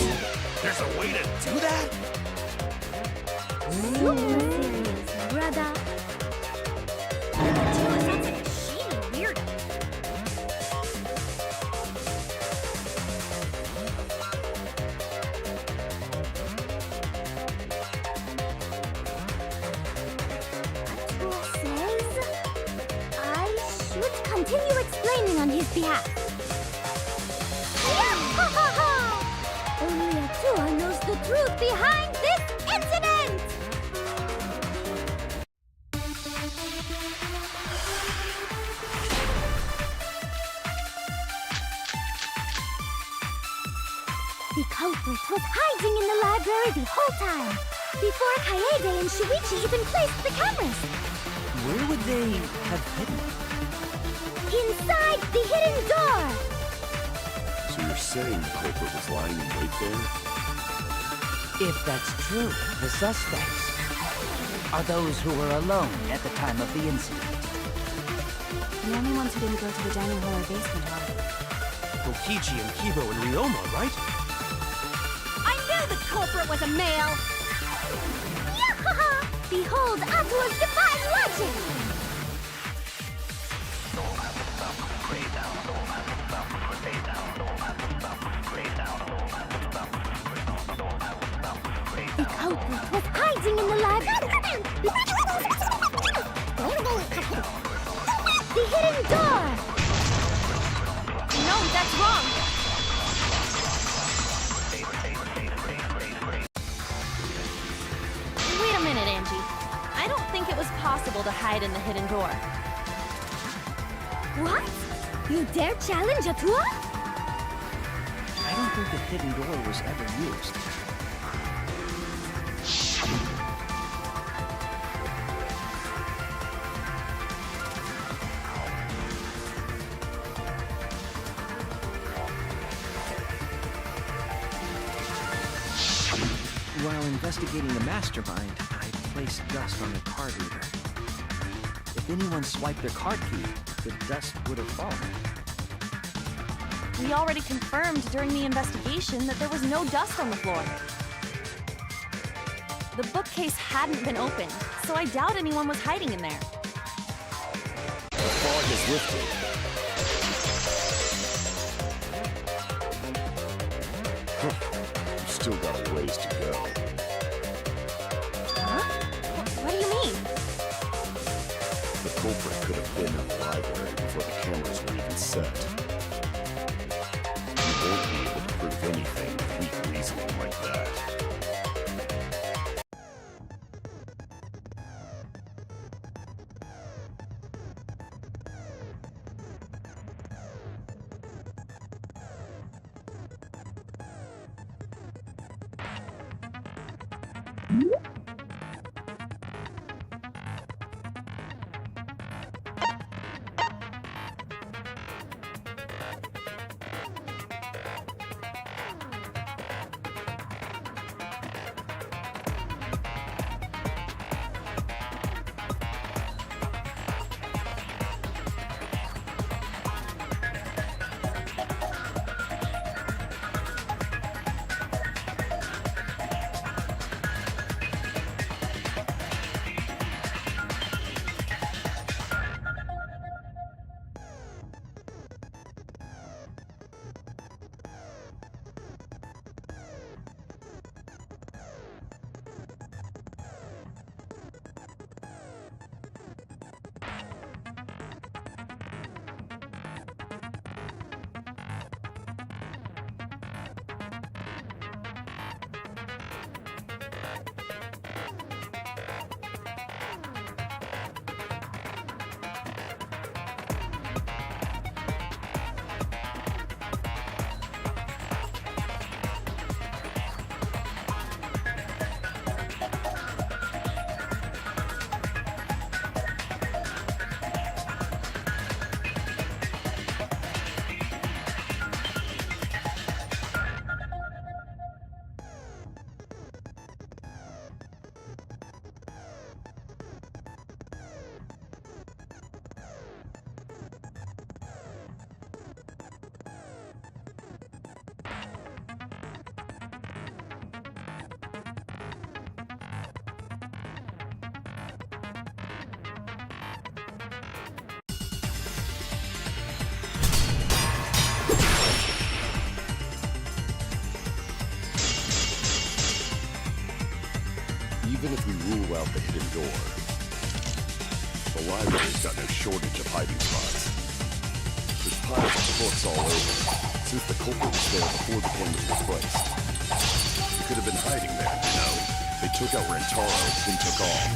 There's a way to do that? Super serious, brother. Atua sounds like a shady weirdo. continue explaining on his behalf. Only Atua knows the truth behind this incident! The culprit was hiding in the library the whole time, before Kaede and Shuichi even placed the cameras. Where would they have hidden? Inside the hidden door! So you're saying the culprit was lying in wait there? If that's true, the suspects are those who were alone at the time of the incident. The only ones who didn't go to the dining hall or basement are Kokichi and Kibo and Ryoma, right? I knew the culprit was a male! Yahaha! Behold Atua's divine logic! The culprit was hiding in the library. The hidden door! No, that's wrong! Wait a minute, Angie. I don't think it was possible to hide in the hidden door. What? You dare challenge Atua? I don't think the hidden door was ever used. While investigating the mastermind, I placed dust on the card reader. If anyone swiped their card key, the dust would have fallen. We already confirmed during the investigation that there was no dust on the floor. The bookcase hadn't been opened, so I doubt anyone was hiding in there. The fog has lifted. You've still got a ways to go. Huh? What do you mean? The culprit could have been in the library before the cameras were even set. You won't be able to prove anything with weak reasoning like that. Even if we rule out the hidden door, the library's got no shortage of hiding spots. piles of books all over, since the culprit was there before the coin was replaced. He could have been hiding there, you know. They took out Rantaro, then took off.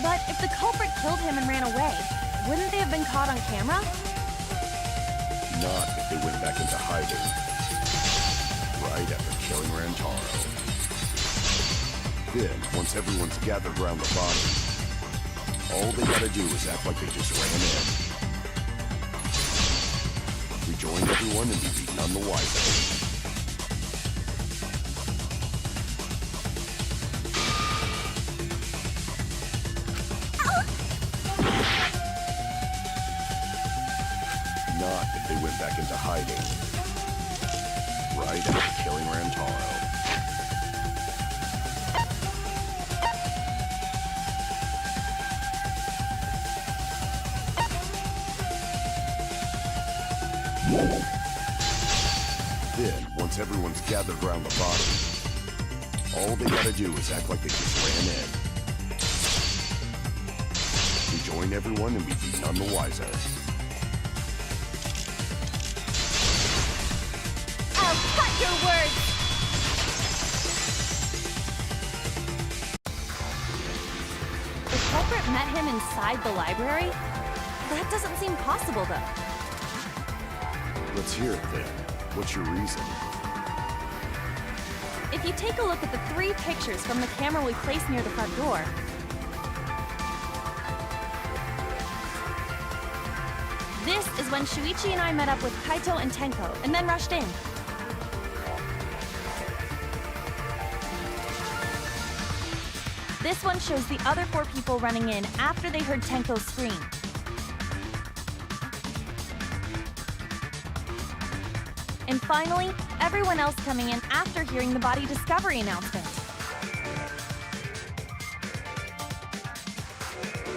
But if the culprit killed him and ran away, wouldn't they have been caught on camera? Not if they went back into hiding. Right after killing Rantaro. Then, once everyone's gathered around the body, all they gotta do is act like they just ran in. Rejoin everyone and be none the wiser. Not if they went back into hiding. Right after killing Rantaro. Then, once everyone's gathered around the body, all they gotta do is act like they just ran in. Rejoin everyone and be none the wiser. Cut your words! The culprit met him inside the library? That doesn't seem possible, though. Let's hear it then. What's your reason? If you take a look at the 3 pictures from the camera we placed near the front door, this is when Shuichi and I met up with Kaito and Tenko, and then rushed in. This one shows the other 4 people running in after they heard Tenko scream. And finally, everyone else coming in after hearing the body discovery announcement.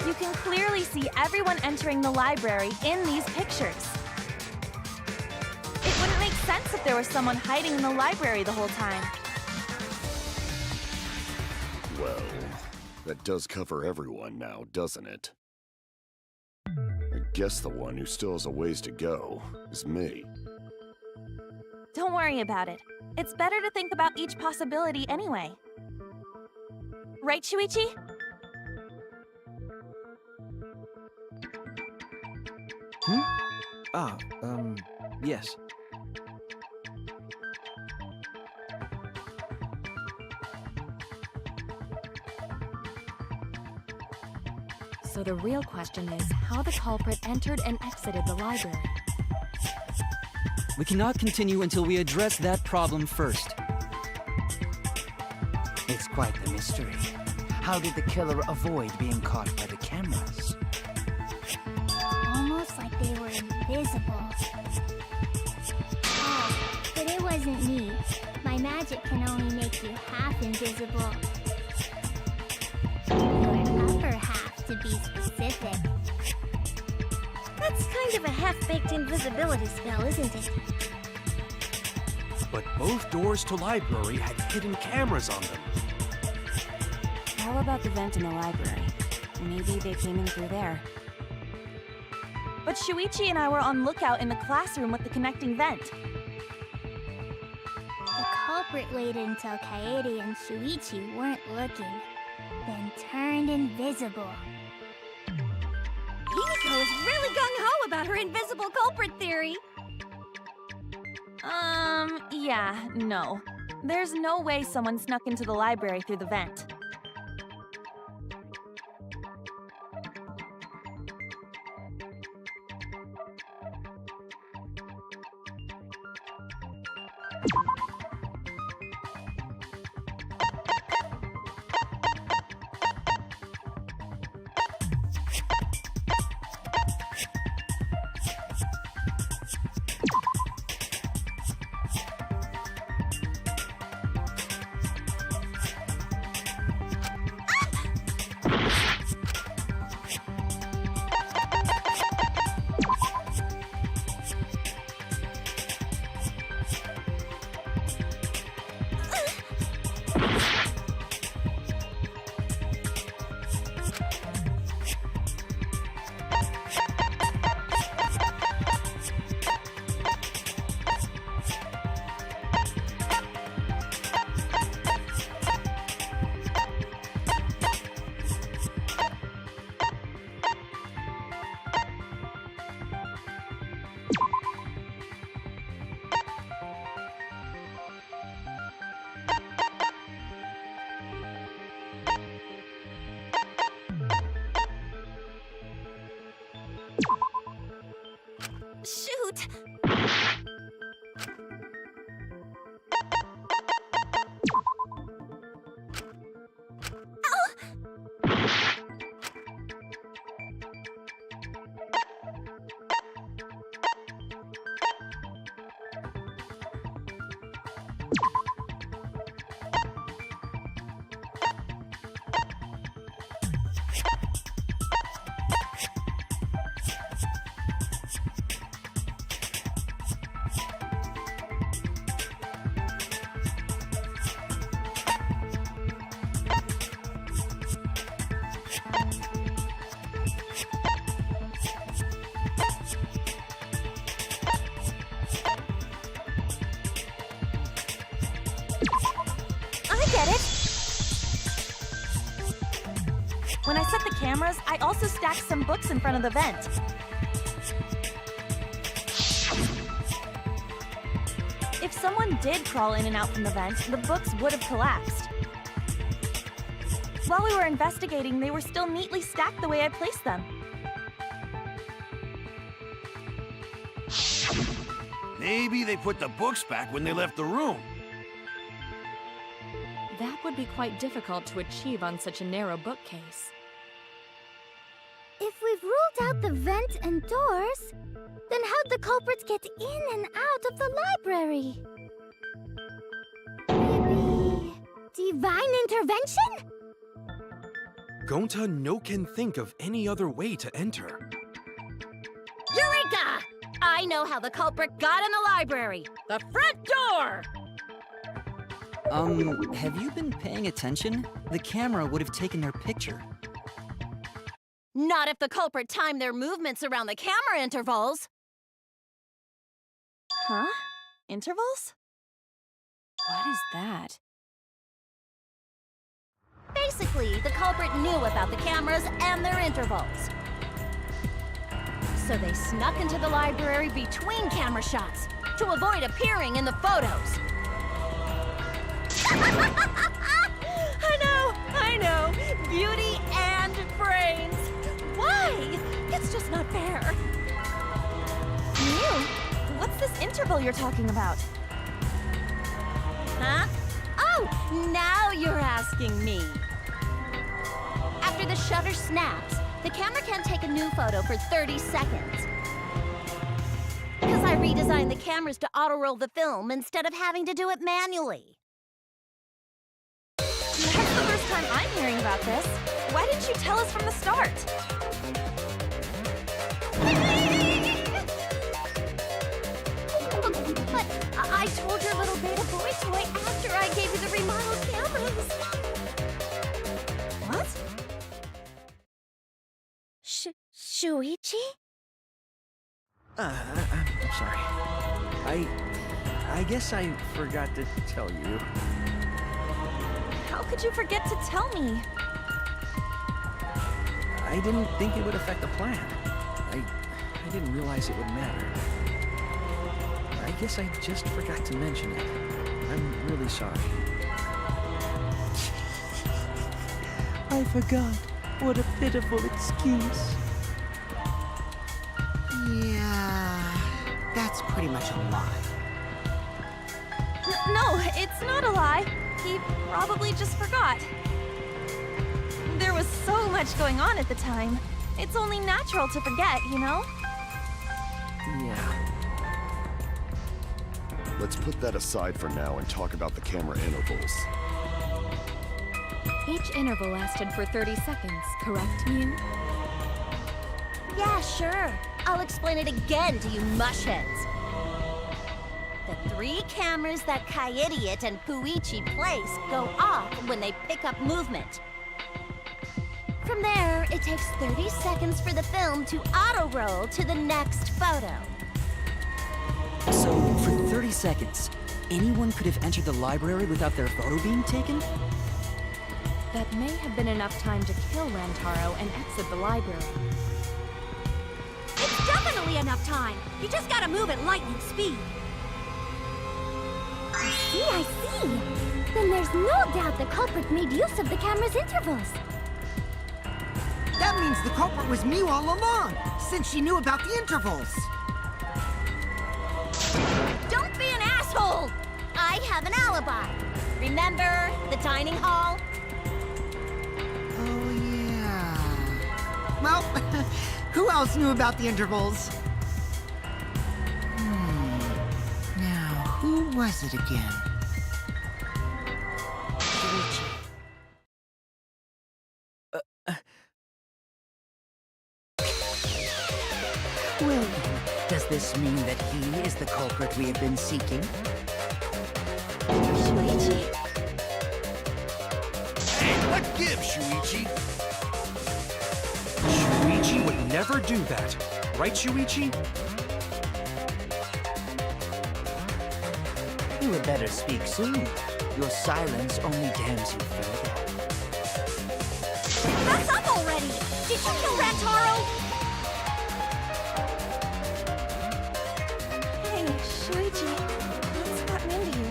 You can clearly see everyone entering the library in these pictures. It wouldn't make sense if there was someone hiding in the library the whole time. Well, that does cover everyone now, doesn't it? I guess the one who still has a ways to go is me. Don't worry about it. It's better to think about each possibility anyway. Right, Shuichi? Yes. So the real question is how the culprit entered and exited the library. We cannot continue until we address that problem first. It's quite the mystery. How did the killer avoid being caught by the cameras? Almost like they were invisible. Oh, but it wasn't me. My magic can only make you half invisible. Your upper half, to be specific. That's kind of a half-baked invisibility spell, isn't it? But both doors to library had hidden cameras on them. How about the vent in the library? Maybe they came in through there. But Shuichi and I were on lookout in the classroom with the connecting vent. The culprit waited until Kaede and Shuichi weren't looking, then turned invisible. Himiko is really gung-ho about her invisible culprit theory. Yeah, no. There's no way someone snuck into the library through the vent. out! I get it! When I set the cameras, I also stacked some books in front of the vent. If someone did crawl in and out from the vent, the books would have collapsed. While we were investigating, they were still neatly stacked the way I placed them. Maybe they put the books back when they left the room. That would be quite difficult to achieve on such a narrow bookcase. If we've ruled out the vent and doors, then how'd the culprits get in and out of the library? Maybe divine intervention? Gonta no can think of any other way to enter. Eureka! I know how the culprit got in the library. The front door! Have you been paying attention? The camera would have taken their picture. Not if the culprit timed their movements around the camera intervals. Huh? Intervals? What is that? Basically, the culprit knew about the cameras and their intervals. So they snuck into the library between camera shots to avoid appearing in the photos. I know. Beauty and brains. Why? It's just not fair. Mew, what's this interval you're talking about? Huh? Oh, now you're asking me. After the shutter snaps, the camera can't take a new photo for 30 seconds. Because I redesigned the cameras to auto-roll the film instead of having to do it manually. That's the first time I'm hearing about this. Why didn't you tell us from the start? But I told your little beta boy toy after I gave you the remodeled cameras. What? Shuichi? I'm sorry. I guess I forgot to tell you. How could you forget to tell me? I didn't think it would affect the plan. I didn't realize it would matter. I guess I just forgot to mention it. I'm really sorry. I forgot. What a pitiful excuse. Yeah, that's pretty much a lie. No, it's not a lie. He probably just forgot. There was so much going on at the time. It's only natural to forget, you know? Yeah. Let's put that aside for now and talk about the camera intervals. Each interval lasted for 30 seconds, correct, Mew? Yeah, sure. I'll explain it again to you mushheads. The 3 cameras that Kaidiot and Puichi place go off when they pick up movement. From there, it takes 30 seconds for the film to auto-roll to the next photo. So, for 30 seconds, anyone could have entered the library without their photo being taken? That may have been enough time to kill Rantaro and exit the library. It's definitely enough time. You just gotta move at lightning speed. I see. Then there's no doubt the culprit made use of the camera's intervals. That means the culprit was Mew all along, since she knew about the intervals. asshole! I have an alibi. Remember the dining hall? Oh, yeah. Well, who else knew about the intervals? Now, who was it again? Well, does this mean that he is the culprit we have been seeking? Shuichi. Hey, what gives, Shuichi? Shuichi would never do that. Right, Shuichi? You had better speak soon. Your silence only damns you further. That's up already! Did you kill Rantaro? Hey, Shuichi. What's happening to you?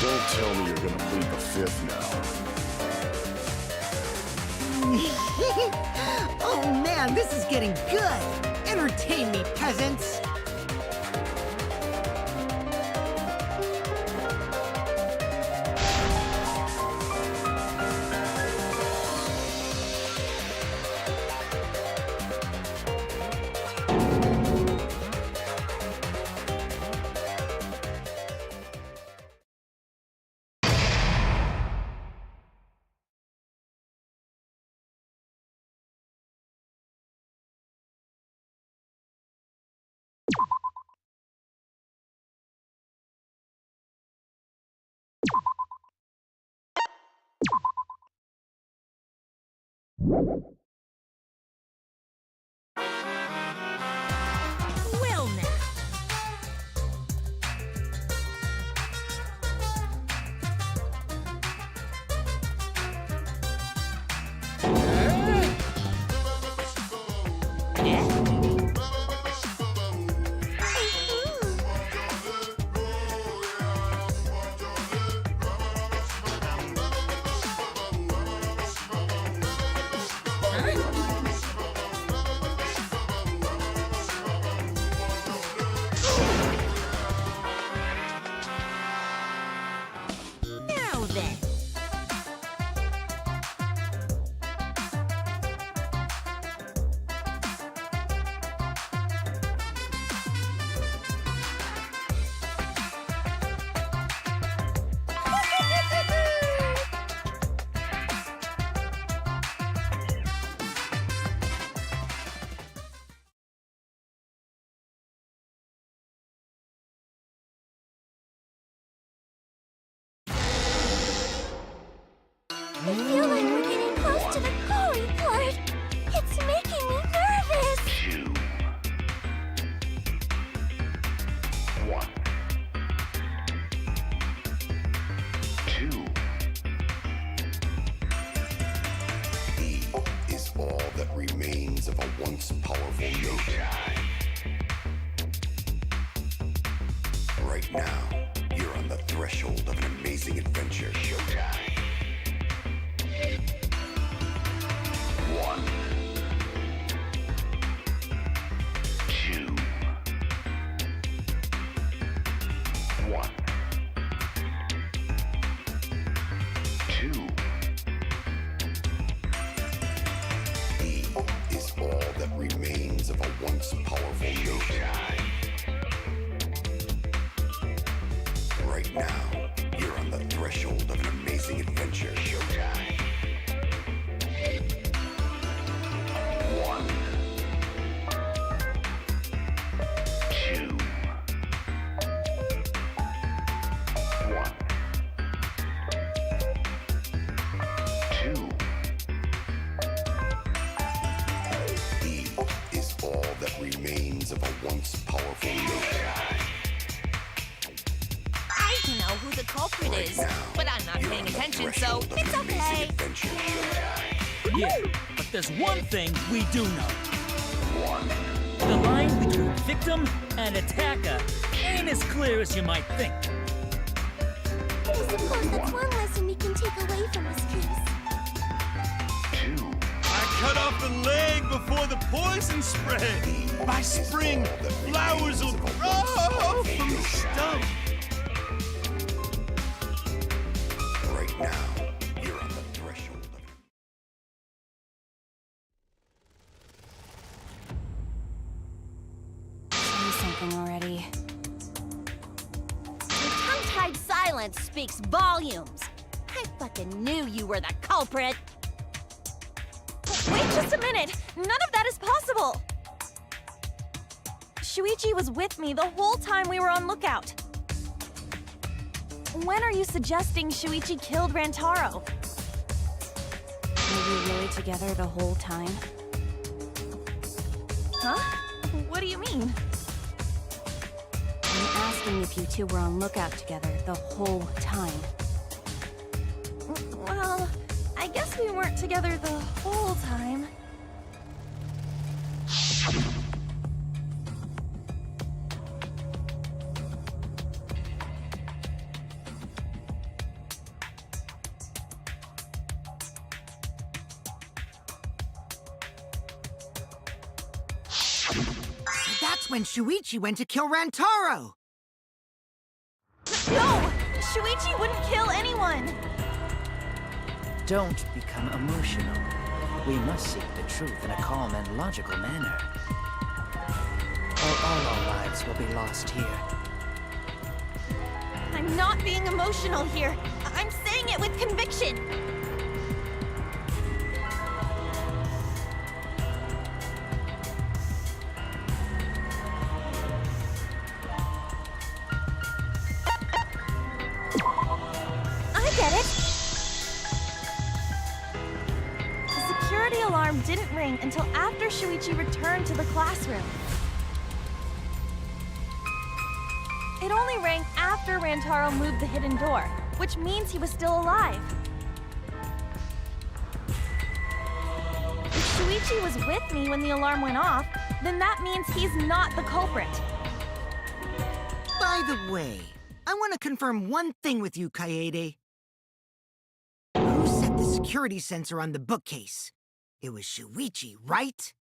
Don't tell me you're gonna plead the fifth now. Oh man, this is getting good! Entertain me, peasants! Well now. Now then. I feel like we're getting close to the calling part. It's making me nervous. 1. 2. E is all that remains of a once powerful nation. Right now, you're on the threshold of an amazing adventure. Showtime. 1. 2. 1. 2. E is all that remains of a once powerful nation. Right now, you're on the threshold of an amazing adventure. Showtime. 1. 2. 1. 2. E is all that remains of a once powerful nation. I don't know who the culprit is, but I'm not paying attention, so it's okay. Yeah, but there's one thing we do know. The line between victim and attacker ain't as clear as you might think. I suppose that's one lesson we can take away from this case. 2. I cut off the leg before the poison. poison spread. By spring, flowers will grow from the stump. Right now, you're on the threshold of... Say something already. Your tongue-tied silence speaks volumes. I fucking knew you were the culprit. Wait just a minute! None of that is possible! Shuichi was with me the whole time we were on lookout. When are you suggesting Shuichi killed Rantaro? Were we really together the whole time? Huh? What do you mean? I'm asking if you two were on lookout together the whole time. Well, I guess we weren't together the whole time. So that's when Shuichi went to kill Rantaro! No! Shuichi wouldn't kill anyone! Don't become emotional. We must seek the truth in a calm and logical manner. Or all our lives will be lost here. I'm not being emotional here. I'm saying it with conviction. I get it. The security alarm didn't ring until after Shuichi returned to the classroom. It only rang after Rantaro moved the hidden door, which means he was still alive. If Shuichi was with me when the alarm went off, then that means he's not the culprit. By the way, I want to confirm one thing with you, Kaede. Who set the security sensor on the bookcase? It was Shuichi, right?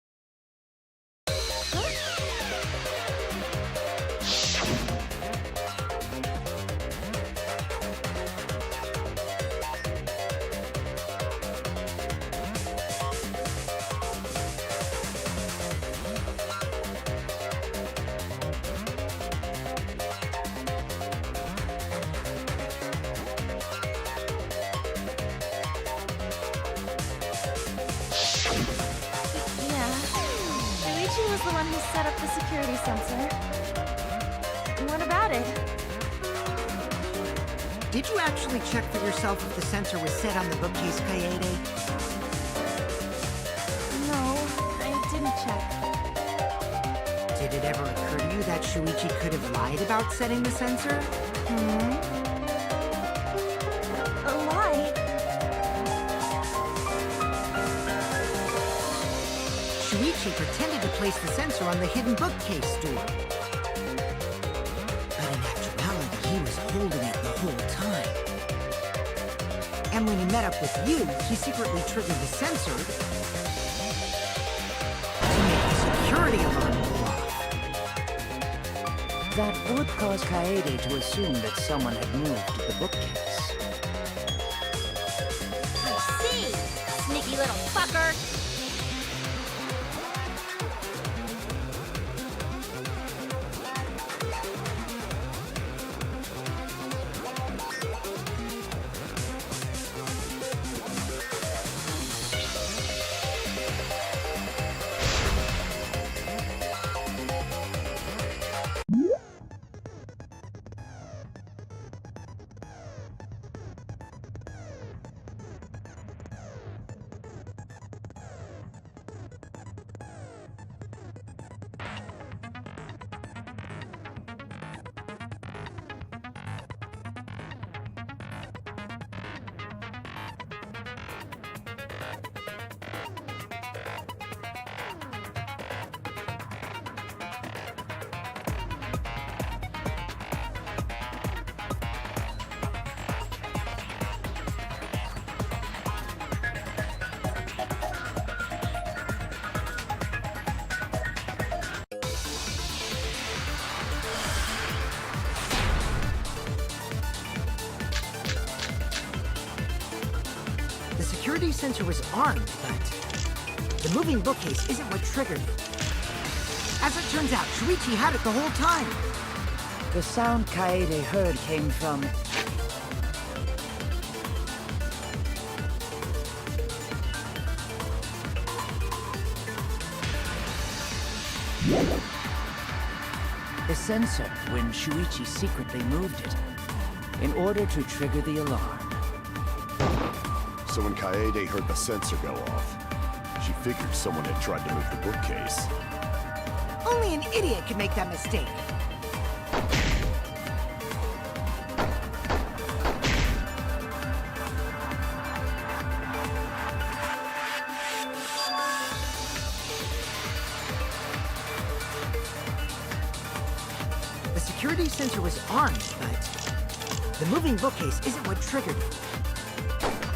Shuichi was the one who set up the security sensor. What about it? Did you actually check for yourself if the sensor was set on the bookcase, Kaede? No, I didn't check. Did it ever occur to you that Shuichi could have lied about setting the sensor? A lie? Shuichi pretended to place the sensor on the hidden bookcase door. But in actuality, he was holding it the whole time. And when he met up with you, he secretly triggered the sensor to make the security alarm go off. That would cause Kaede to assume that someone had moved the bookcase. I see, sneaky little fucker. security sensor was armed, but the moving bookcase isn't what triggered it. As it turns out, Shuichi had it the whole time. The sound Kaede heard came from... the sensor when Shuichi secretly moved it, in order to trigger the alarm. So when Kaede heard the sensor go off, she figured someone had tried to move the bookcase. Only an idiot could make that mistake. The security sensor was armed, but the moving bookcase isn't what triggered it.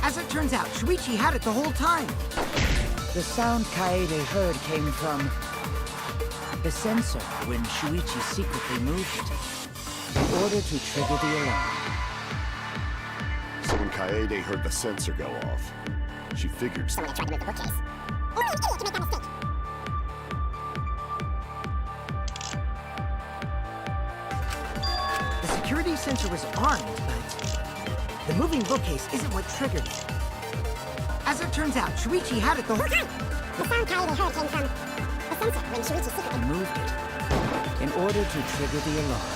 As it turns out, Shuichi had it the whole time. The sound Kaede heard came from... the sensor when Shuichi secretly moved it, in order to trigger the alarm. So when Kaede heard the sensor go off, she figured someone had tried to move the bookcase. Only an idiot can make that mistake. The security sensor was armed, but the moving bookcase isn't what triggered it. As it turns out, Shuichi had it the whole time. The sound Kaede heard came from the sensor when Shuichi secretly Moved it, in order to trigger the alarm.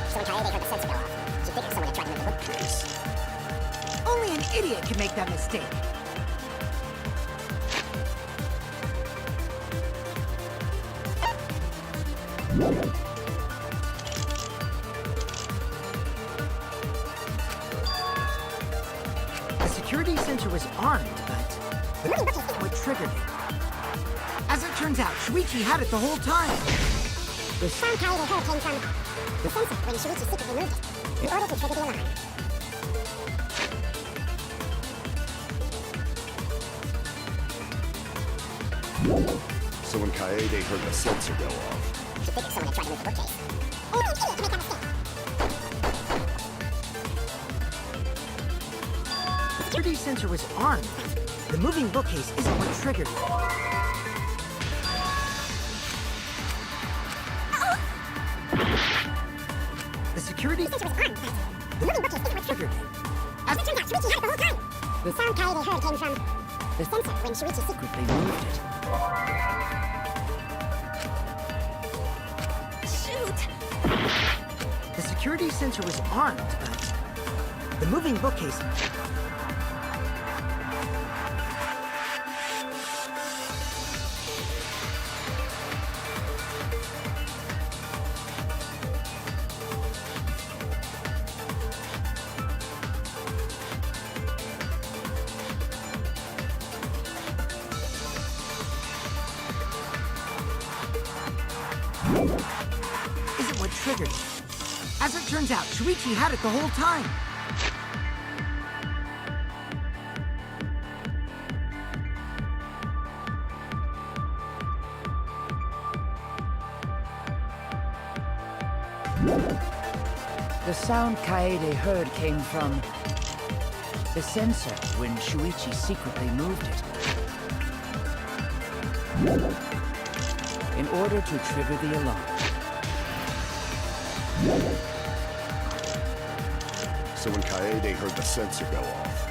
So when Kaede heard the sensor go off, she figured someone had tried to move the bookcase. Only an idiot can make that mistake. The security sensor was armed, but the bookcase isn't what triggered it. As it turns out, Shuichi had it the whole time. The sound Kaede heard came from the sensor when Shuichi secretly moved it, in order to trigger the alarm. So when Kaede heard the sensor go off, she figured someone had tried to move the bookcase. Only an idiot can make that mistake. The security sensor was armed. The moving bookcase isn't what triggered it. The security sensor was armed, but the moving bookcase isn't what triggered it. As it turns out, Shuichi had it the whole time. The sound Kaede heard came from the sensor when Shuichi secretly moved it. Shoot! The security sensor was armed, but the moving bookcase... isn't what triggered it. As it turns out, Shuichi had it the whole time. The sound Kaede heard came from the sensor when Shuichi secretly moved it, in order to trigger the alarm. so when Kaede heard the sensor go off,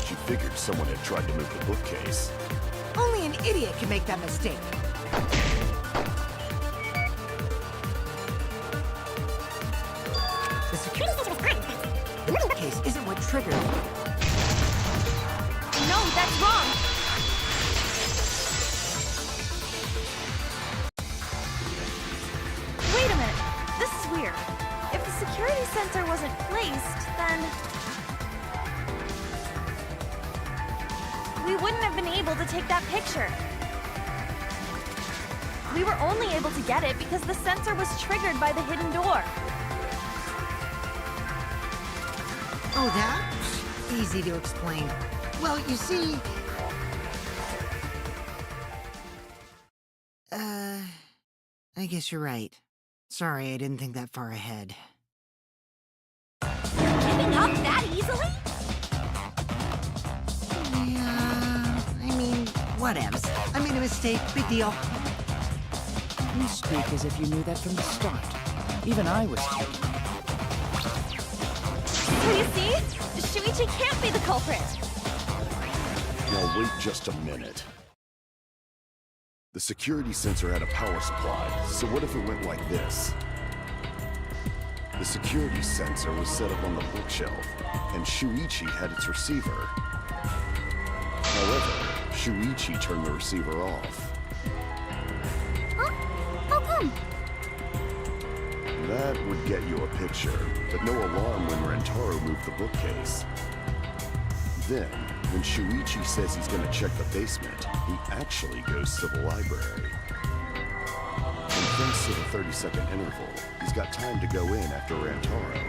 she figured someone had tried to move the bookcase. Only an idiot can make that mistake. The security sensor was armed, but the moving bookcase isn't what triggered it. No, that's wrong! Wait a minute. This is weird. If the security sensor wasn't placed, then... we wouldn't have been able to take that picture. We were only able to get it because the sensor was triggered by the hidden door. Oh, that? Easy to explain. Well, you see... I guess you're right. Sorry, I didn't think that far ahead. Giving up that Whatevs. I made a mistake. Big deal. You speak as if you knew that from the start. Even I was taken. So you see? Shuichi can't be the culprit. Now wait just a minute. The security sensor had a power supply, so what if it went like this? The security sensor was set up on the bookshelf, and Shuichi had its receiver. However, Shuichi turned the receiver off. Huh? How come? That would get you a picture, but no alarm when Rentaro moved the bookcase. Then, when Shuichi says he's gonna check the basement, he actually goes to the library. And thanks to the 30-second interval, he's got time to go in after Rantaro.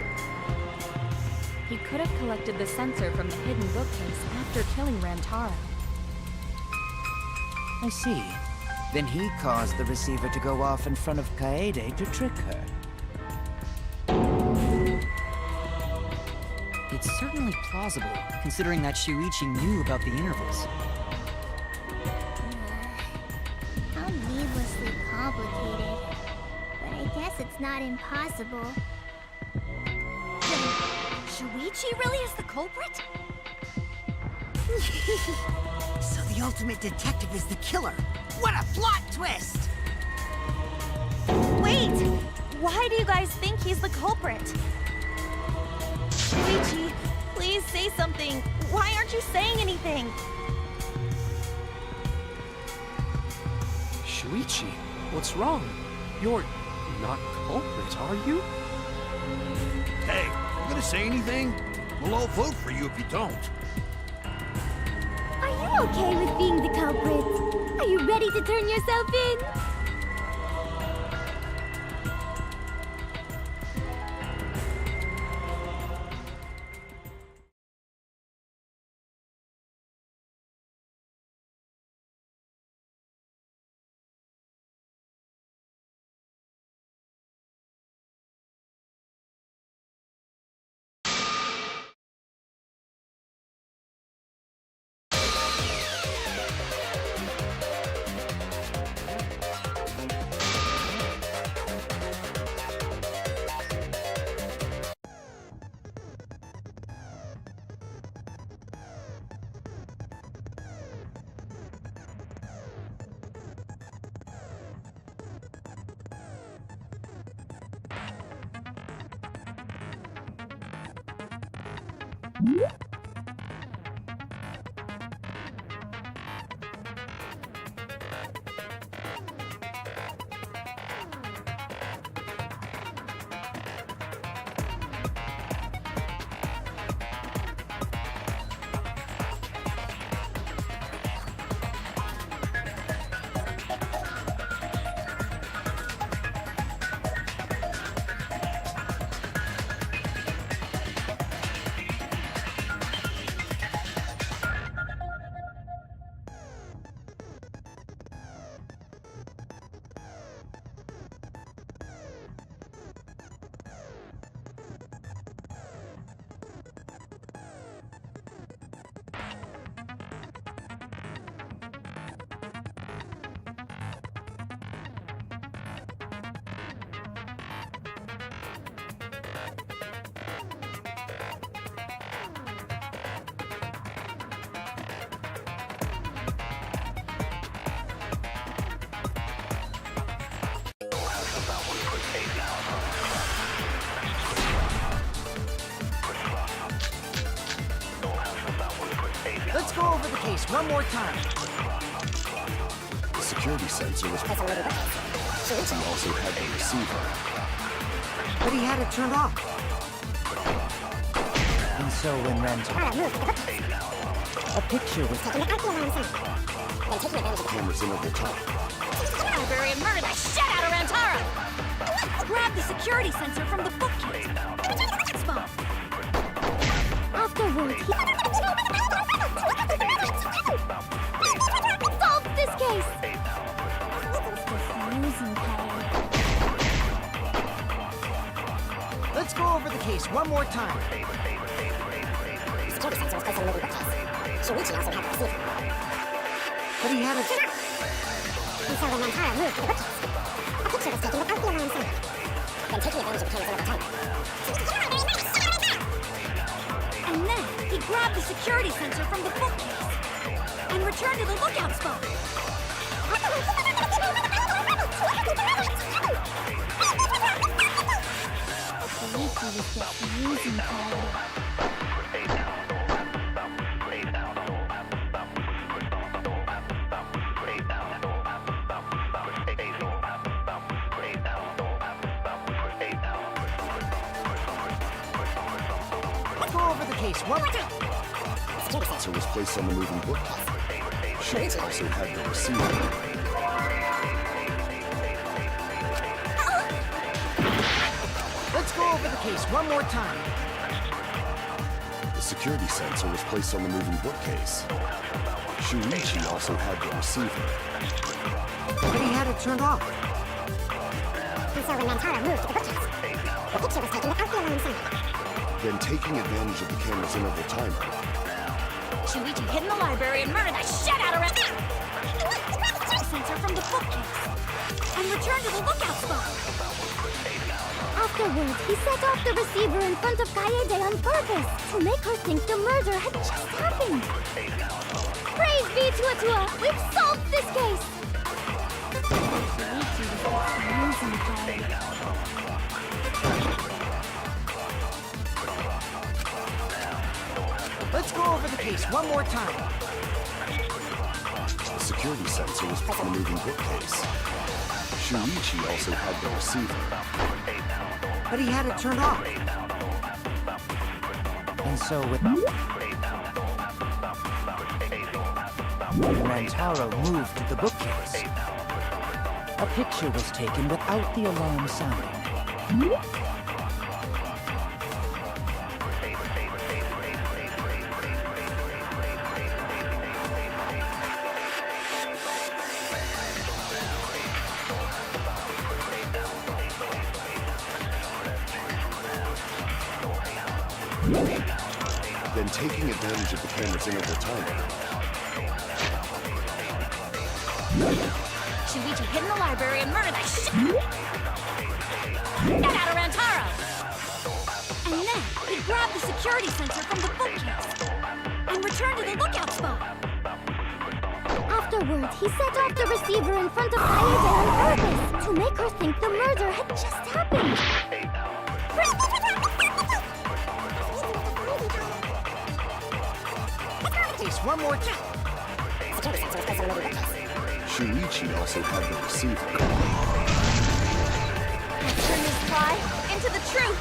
He could have collected the sensor from the hidden bookcase after killing Rantaro. I see. Then he caused the receiver to go off in front of Kaede to trick her. It's certainly plausible, considering that Shuichi knew about the intervals. How needlessly complicated. But I guess it's not impossible. Shuichi really is the culprit? So the ultimate detective is the killer. What a plot twist! Wait! Why do you guys think he's the culprit? Shuichi, please say something. Why aren't you saying anything? Shuichi, what's wrong? You're not culprit, are you? Hey, you gonna say anything? We'll all vote for you if you don't. Are you okay with being the culprit? Are you ready to turn yourself in? Let's go over the case one more time. The security sensor was present. He also had the receiver. But he had it turned off. And so when Rantaro... A picture was taken. Camera's in over top. Library and murder the shit out of Rantaro! Grab the security sensor from the bookcase. Spot. Afterwards, solve this case! Confusing, Let's go over the case one more time. security sensor was placed on the moving bookcase. Shuichi also had the receiver. But he had a... And so when Rantaro moved to the bookcase, a picture was taken without the alarm sounding. Then taking advantage of the camera's integral timer. And then he grabbed the security sensor from the bookcase and returned to the lookout spot. Let's go over the case one more time. The security sensor was placed on the moving bookcase. Shuichi also had the receiver. Let's go over the case one more time. The security sensor was placed on the moving bookcase. Shuichi also had the receiver. But he had it turned off. And so when Rantaro moved to the bookcase, the picture was taken without the alarm sounding. Then taking advantage of the camera's interval timer, Shuichi hid in the library and murdered the shit out of Rantaro. Sensor from the bookcase and returned to the lookout spot. Afterwards, he set off the receiver in front of Kaede on purpose to make her think the murder had just happened. Praise be to Atua! We've solved this case! Let's go over the case one more time. the security sensor was put on the moving bookcase. Shuichi also had the receiver. But he had it turned off. And so with... Rantaro moved to the bookcase. A picture was taken without the alarm sounding. Then taking advantage of the camera's interval timer, Shuichi hid in the library and murdered the shit out of Rantaro. And then he grabbed the security sensor from the bookcase and returned to the lookout spot. Afterwards, he set off the receiver in front of Kaede on purpose to make her think the murder had just happened. Case one more time. Shuichi also had the receiver. Let's turn this lie into the truth.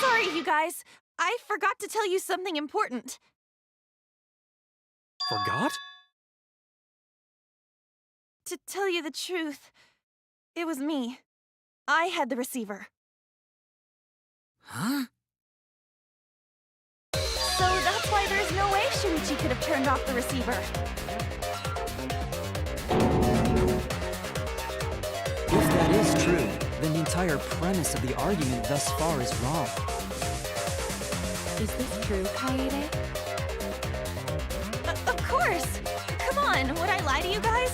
Sorry, you guys. I forgot to tell you something important. Forgot? To tell you the truth, it was me. I had the receiver. Huh? So that's why there's no way Shuichi could have turned off the receiver. If that is true, then the entire premise of the argument thus far is wrong. Is this true, Kaede? Of course! Come on, would I lie to you guys?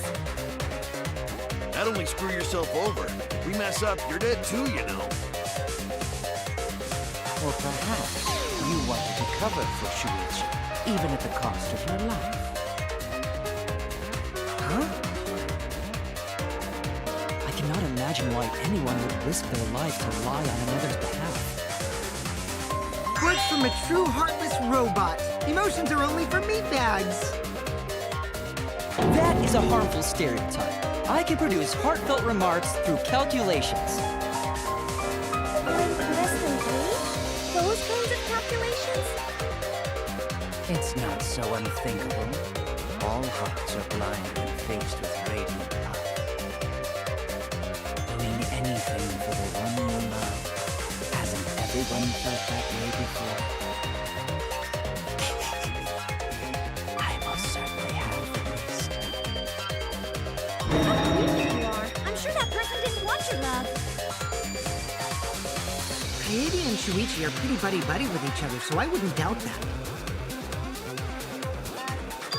That'd only screw yourself over. If we mess up, you're dead too, you know. Or perhaps you wanted to cover for Shuichi, even at the cost of your life. Huh? I cannot imagine why anyone would risk their life to lie on another's behalf. Words from a true heartless robot. Emotions are only for meatbags. That is a harmful stereotype. I can produce heartfelt remarks through calculations. Less than 3? Those kinds of calculations? It's not so unthinkable. All hearts are blind when faced with radiant love. Doing anything for the one you love. Hasn't everyone felt that way before? I most certainly have, at least. How creepy you are. I'm sure that person didn't want your love. Kaede and Shuichi are pretty buddy-buddy with each other, so I wouldn't doubt that.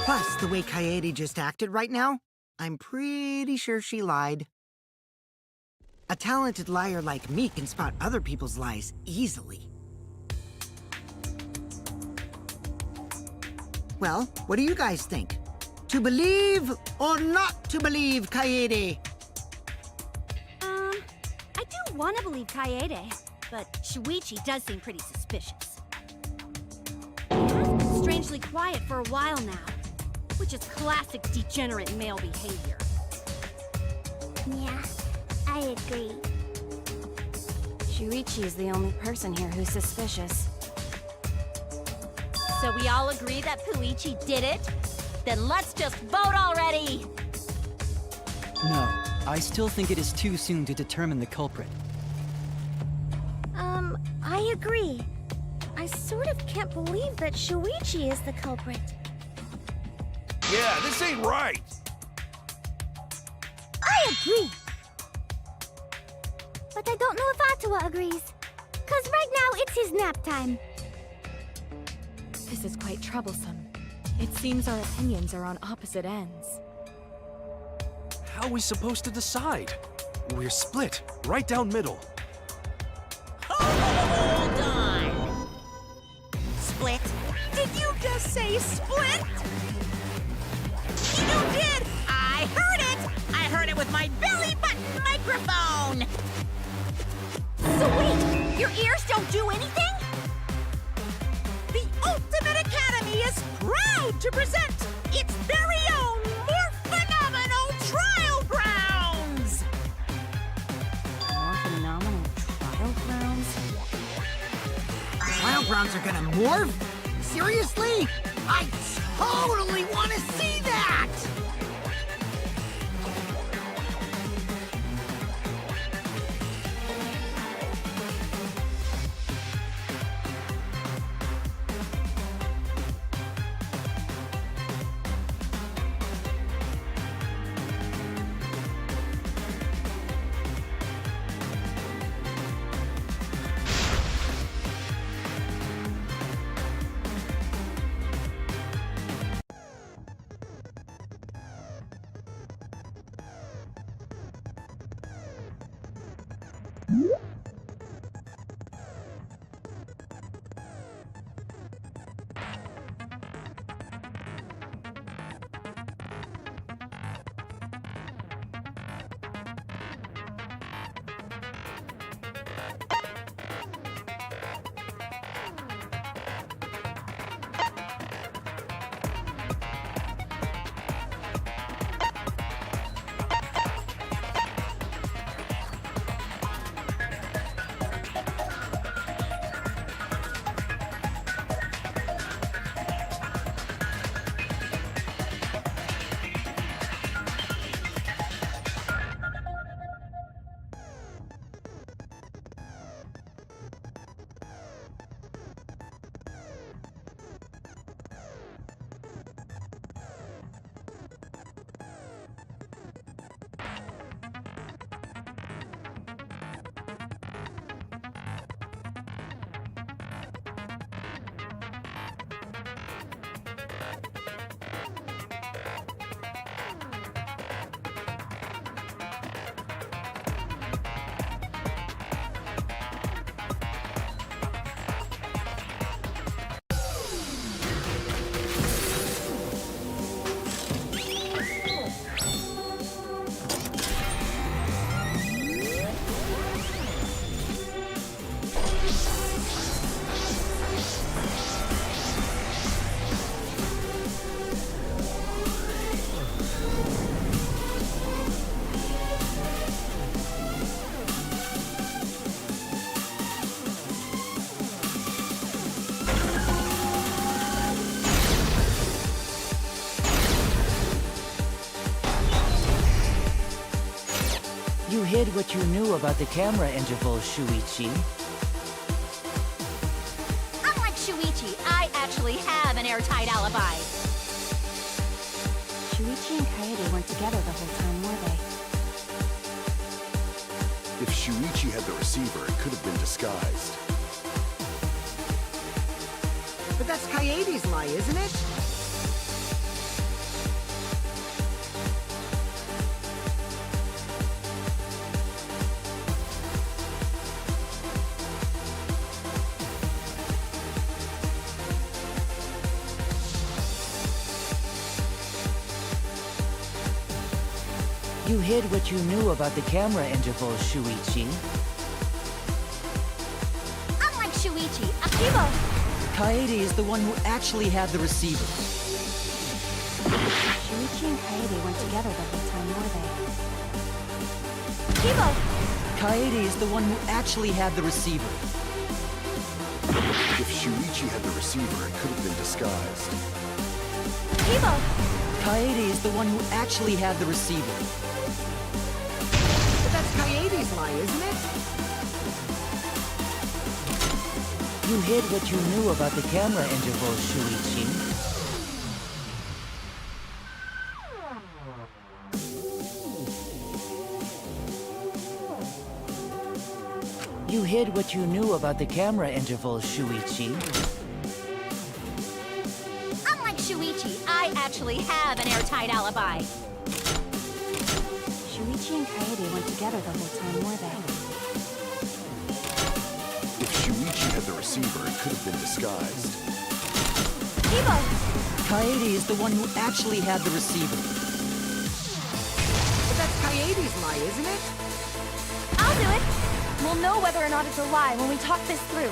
Plus, the way Kaede just acted right now, I'm pretty sure she lied. A talented liar like me can spot other people's lies easily. Well, what do you guys think? To believe or not to believe Kaede? I do want to believe Kaede, but Shuichi does seem pretty suspicious. He has been strangely quiet for a while now, which is classic degenerate male behavior. Yeah, I agree. Shuichi is the only person here who's suspicious. So we all agree that Puichi did it? Then let's just vote already! No, I still think it is too soon to determine the culprit. I agree. I sort of can't believe that Shuichi is the culprit. Yeah, this ain't right. I agree. But I don't know if Atua agrees. 'Cause right now it's his nap time. This is quite troublesome. It seems our opinions are on opposite ends. How are we supposed to decide? We're split, right down middle. Hold on! Split? Did you just say split? You did! I heard it! I heard it with my belly button microphone! So wait, your ears don't do anything? The Ultimate Academy is proud to present its very own more phenomenal trial grounds! More phenomenal trial grounds? Trial grounds are gonna morph? Seriously? I totally want to see that! You hid what you knew about the camera intervals, Shuichi. Unlike Shuichi, I actually have an airtight alibi. Shuichi and Kaede weren't together the whole time, were they? If Shuichi had the receiver, it could have been disguised. But that's Kaede's lie, isn't it? You hid what you knew about the camera intervals, Shuichi. Unlike Shuichi, Akibo! Kaede is the one who actually had the receiver. Shuichi and Kaede weren't together the whole time, were they? Akibo! Kaede is the one who actually had the receiver. If Shuichi had the receiver, it could have been disguised. Akibo! Kaede is the one who actually had the receiver. But that's Kaede's lie, isn't it? You hid what you knew about the camera intervals, Shuichi. You hid what you knew about the camera intervals, Shuichi. Unlike Shuichi, I actually have an airtight alibi. Shuichi and Kaede weren't together the whole time, were they? If Shuichi had the receiver, it could have been disguised. Akibo! Kaede is the one who actually had the receiver. But that's Kaede's lie, isn't it? I'll do it! We'll know whether or not it's a lie when we talk this through.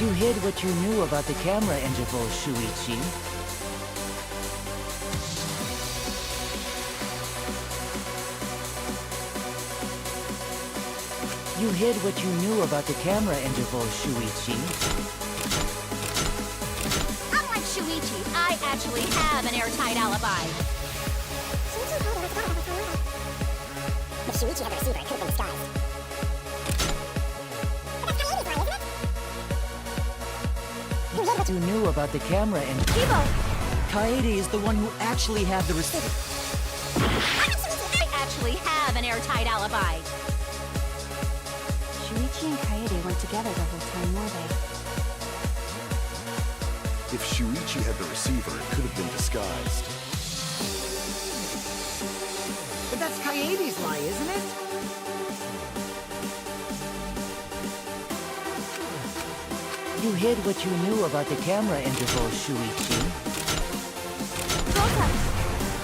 You hid what you knew about the camera intervals, Shuichi. You hid what you knew about the camera intervals, Shuichi. Unlike Shuichi, I actually have an airtight alibi. If Shuichi had the receiver, it could have been disguised. You knew about the camera and Akibo! Kaede is the one who actually had the receiver. I actually have an airtight alibi. Shuichi and Kaede weren't together the whole time, were they? If Shuichi had the receiver, it could have been disguised. But that's Kaede's lie, isn't it? you hid what you knew about the camera intervals, Shuichi.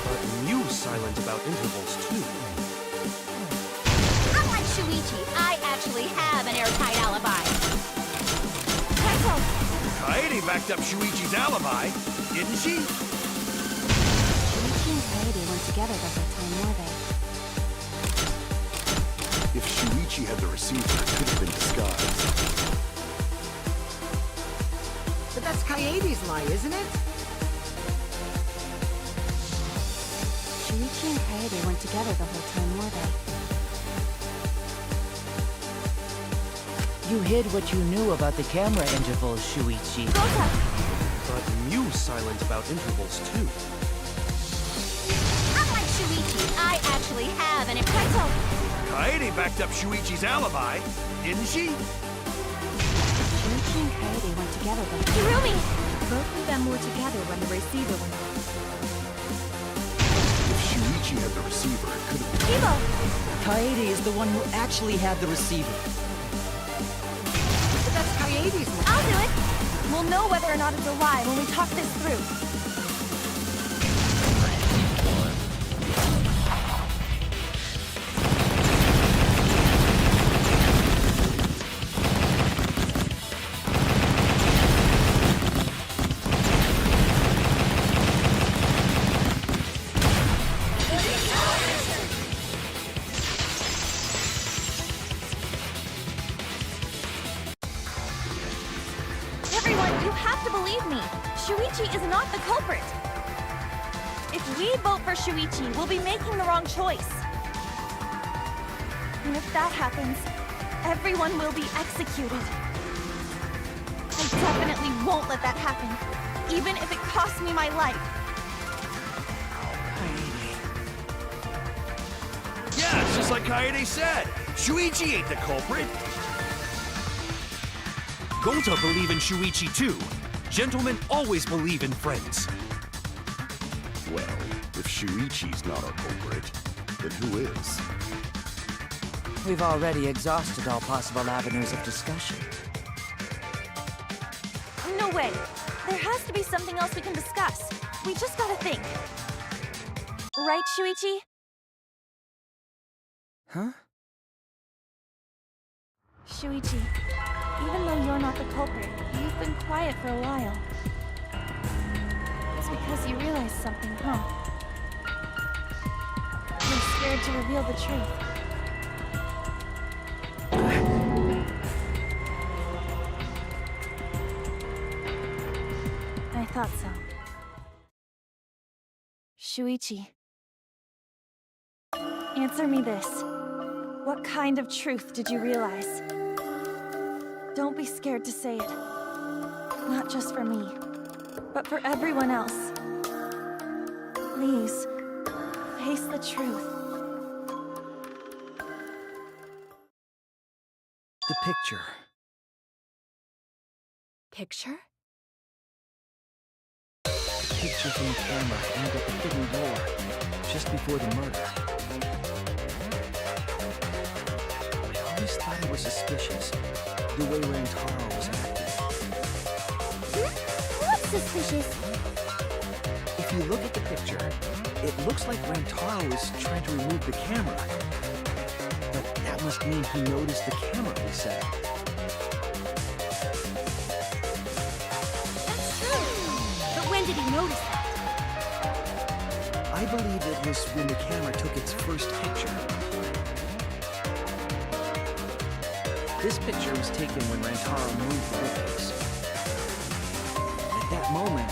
But you silent about intervals too. Unlike Shuichi, I actually have an airtight alibi. Kaede backed up Shuichi's alibi, didn't she? Shuichi and Kaede weren't together the whole time, were they? If Shuichi had the receiver, it could have been disguised. But that's Kaede's lie, isn't it? Shuichi and Kaede weren't together the whole time, were they? You hid what you knew about the camera intervals, Shuichi. But you silent about intervals too. Unlike Shuichi, I actually have an pretzel. Kaede backed up Shuichi's alibi, didn't she? Shuichi and Kaede weren't together the whole time. Kirumi! Both of them were together when the receiver went off. If Shuichi had the receiver, it could have been... Kibo! Kaede is the one who actually had the receiver. But that's Kaede's lie. I'll do it! We'll know whether or not it's a lie when we talk this through. Everyone, you have to believe me. Shuichi is not the culprit. If we vote for Shuichi, we'll be making the wrong choice. And if that happens, everyone will be executed. I definitely won't let that happen, even if it costs me my life. Yeah, it's just like Kaede said. Shuichi ain't the culprit. Gota believe in Shuichi too. Gentlemen always believe in friends. Well, if Shuichi's not our culprit, then who is? We've already exhausted all possible avenues of discussion. No way. There has to be something else we can discuss. We just gotta think. Right, Shuichi? Huh? Shuichi, even though you're not the culprit, you've been quiet for a while. It's because you realized something, huh? You're scared to reveal the truth. I thought so. Shuichi. Answer me this. What kind of truth did you realize? Don't be scared to say it. Not just for me, but for everyone else. Please, face the truth. The picture. Picture? The picture from the camera aimed at the hidden door, just before the murder. I always thought it was suspicious, the way Rantaro was acting. What's suspicious? If you look at the picture, it looks like Rantaro is trying to remove the camera. But that must mean he noticed the camera we set up. That's true. But when did he notice that? I believe it was when the camera took its first picture. This picture was taken when Rantaro moved the bookcase. At that moment,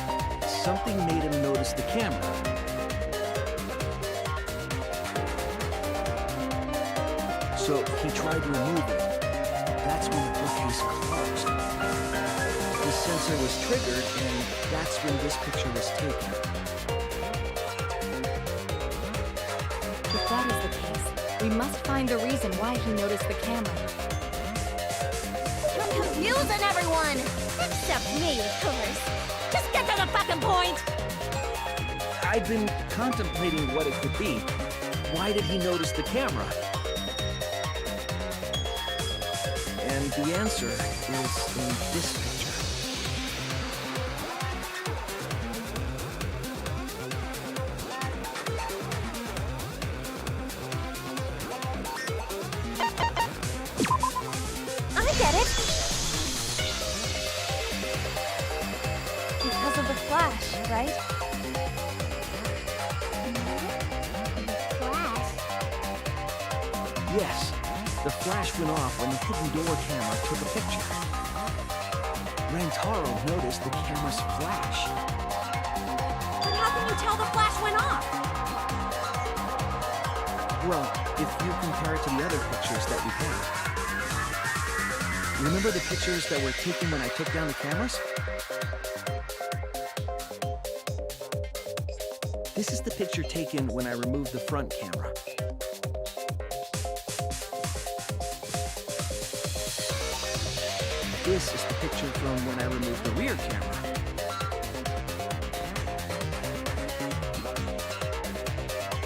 something made him notice the camera. So he tried to remove it. That's when the bookcase closed. The sensor was triggered, and that's when this picture was taken. If that is the case, we must find the reason why he noticed the camera. You're confusing everyone! Except me, of course. Just get to the fucking point! I've been contemplating what it could be. Why did he notice the camera? And the answer is in this picture. I get it! Because of the flash, right? Flash. Yes, the flash went off when the hidden door camera took a picture. Rantaro noticed the camera's flash. But how can you tell the flash went off? Well, if you compare it to the other pictures that we have. Remember the pictures that were taken when I took down the cameras? This is the picture taken when I removed the front camera. This is the picture from when I removed the rear camera.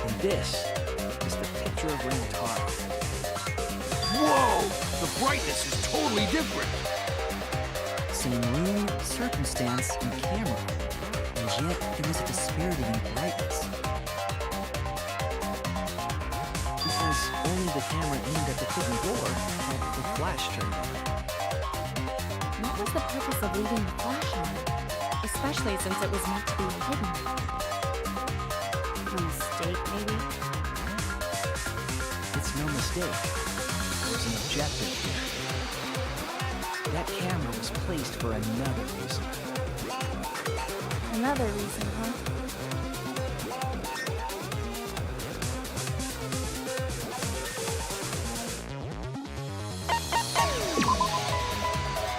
And this is the picture of Rantaro. Whoa! The brightness is totally different. Same room, circumstance, and camera. And yet, there was a disparity in brightness. Because only the camera aimed at the hidden door had the flash turned on. What was the purpose of leaving the flash on? Especially since it was meant to be hidden. A mistake, maybe? It's no mistake. There's an objective here. That camera was placed for another reason. Another reason, huh?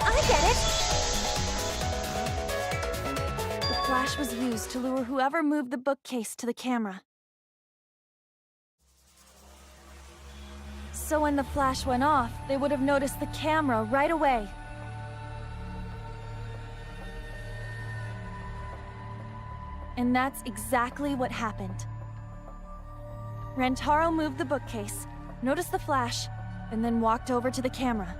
I get it! The flash was used to lure whoever moved the bookcase to the camera. So when the flash went off, they would have noticed the camera right away. And that's exactly what happened. Rantaro moved the bookcase, noticed the flash, and then walked over to the camera.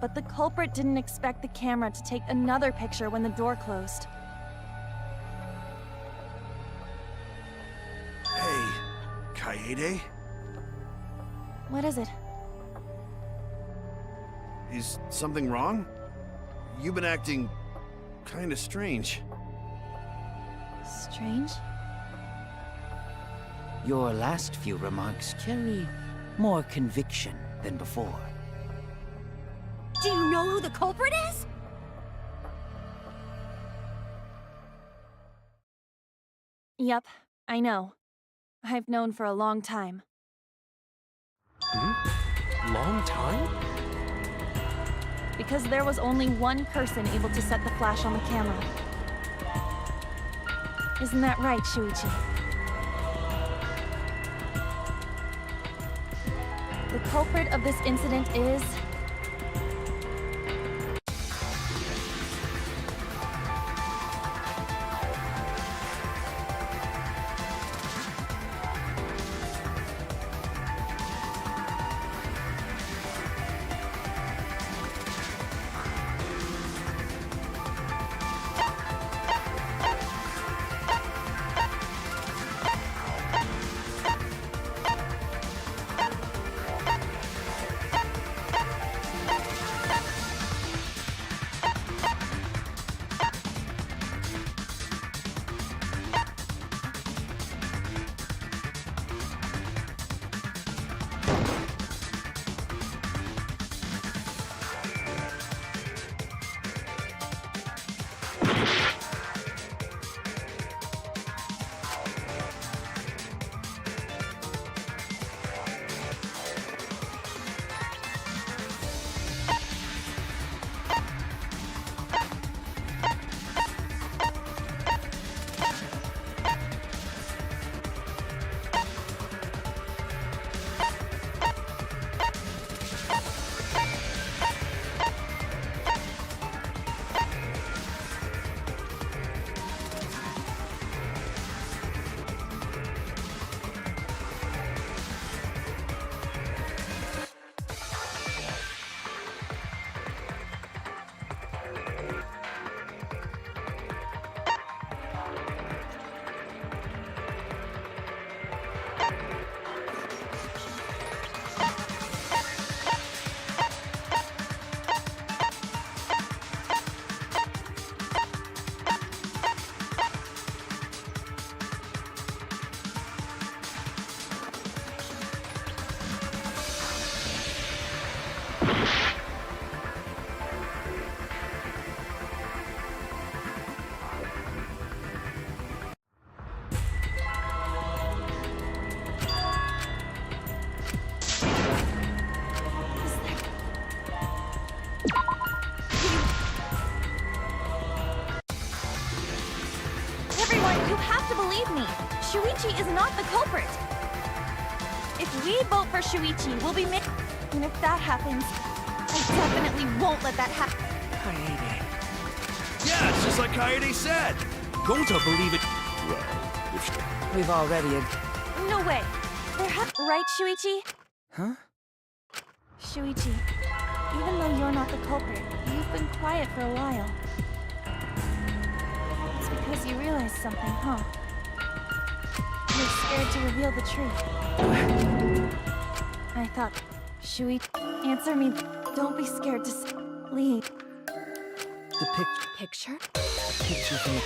But the culprit didn't expect the camera to take another picture when the door closed. Kaede? What is it? Is something wrong? You've been acting kinda strange. Strange? Your last few remarks carry more conviction than before. Do you know who the culprit is? Yep, I know. I've known for a long time. Long time? Because there was only one person able to set the flash on the camera. Isn't that right, Shuichi? The culprit of this incident is... Everyone, you have to believe me! Shuichi is not the culprit! If we vote for Shuichi, we'll be made... And if that happens, I definitely won't let that happen. Kaede. Yeah, it's just like Kaede said! Gonta believe it. Well, if We've already... No way! Right, Shuichi? Huh? Shuichi, even though you're not the culprit, you've been quiet for a while. It's because you realized something, huh? You're scared to reveal the truth. I thought, Shuichi, answer me. Don't be scared to leave. The Picture? picture from the...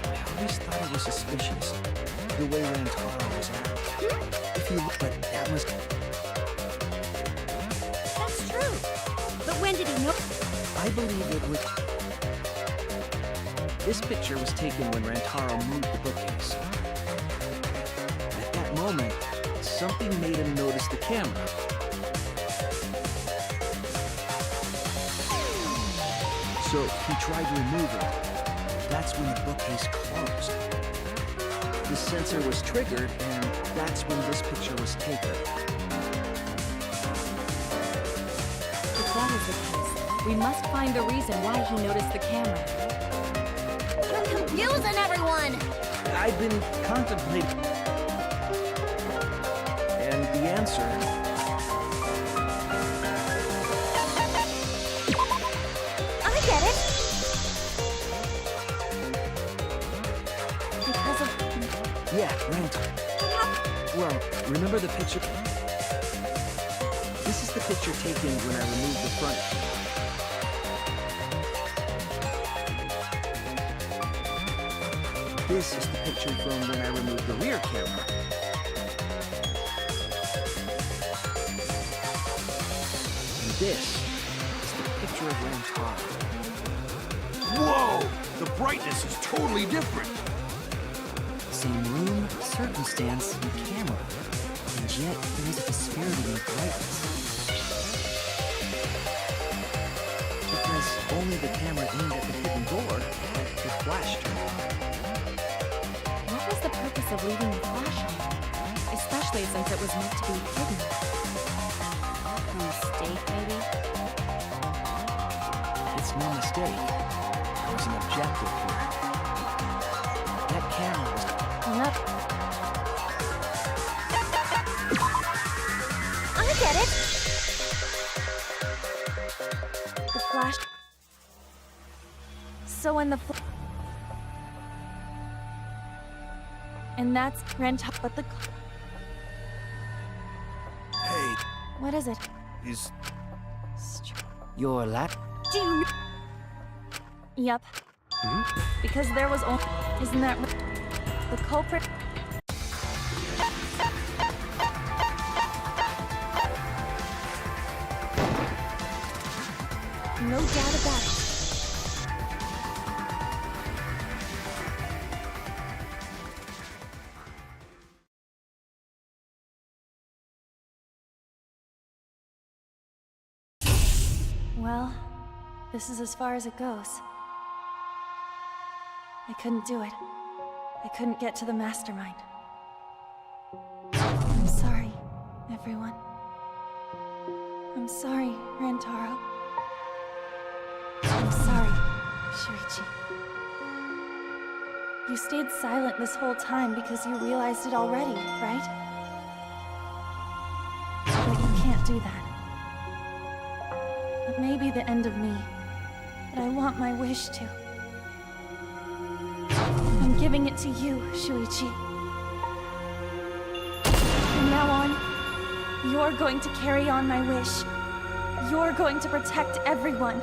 I always thought it was suspicious, the way Rantaro was acting. If you look, but that must... That's true. But when did he know? I believe it was... This picture was taken when Rantaro moved the bookcase. At that moment, something made him notice the camera. So he tried to remove it. That's when the bookcase closed. The sensor was triggered, and that's when this picture was taken. If that is the case, we must find the reason why he noticed the camera. You're confusing everyone! I've been contemplating... And the answer... I get it! Because of... Yeah, Rent. Well, remember the picture? This is the picture taken when I removed the front camera. This is the picture from when I removed the rear camera. And this is the picture of Rantaro. Whoa! The brightness is totally different. Same room, circumstance, and camera. And yet, there is a disparity in brightness. Because only the camera aimed at the hidden door had the flash turned on. What was the purpose of leaving the flash on? Especially since it was meant to be hidden. A mistake, maybe? It's no mistake. There was an objective here. That camera was... Enough. I get it! The flash. So when the and that's Rantaro, but the Hey, what is it? is... Your lap? Do you? Yep. Because there was only. Isn't that the culprit? No doubt about it. Well, this is as far as it goes. I couldn't do it. I couldn't get to the mastermind. I'm sorry, everyone. I'm sorry, Rantaro. I'm sorry, Shuichi. You stayed silent this whole time because you realized it already, right? But you can't do that. It may be the end of me, but I want my wish to. I'm giving it to you, Shuichi. From now on, you're going to carry on my wish. You're going to protect everyone.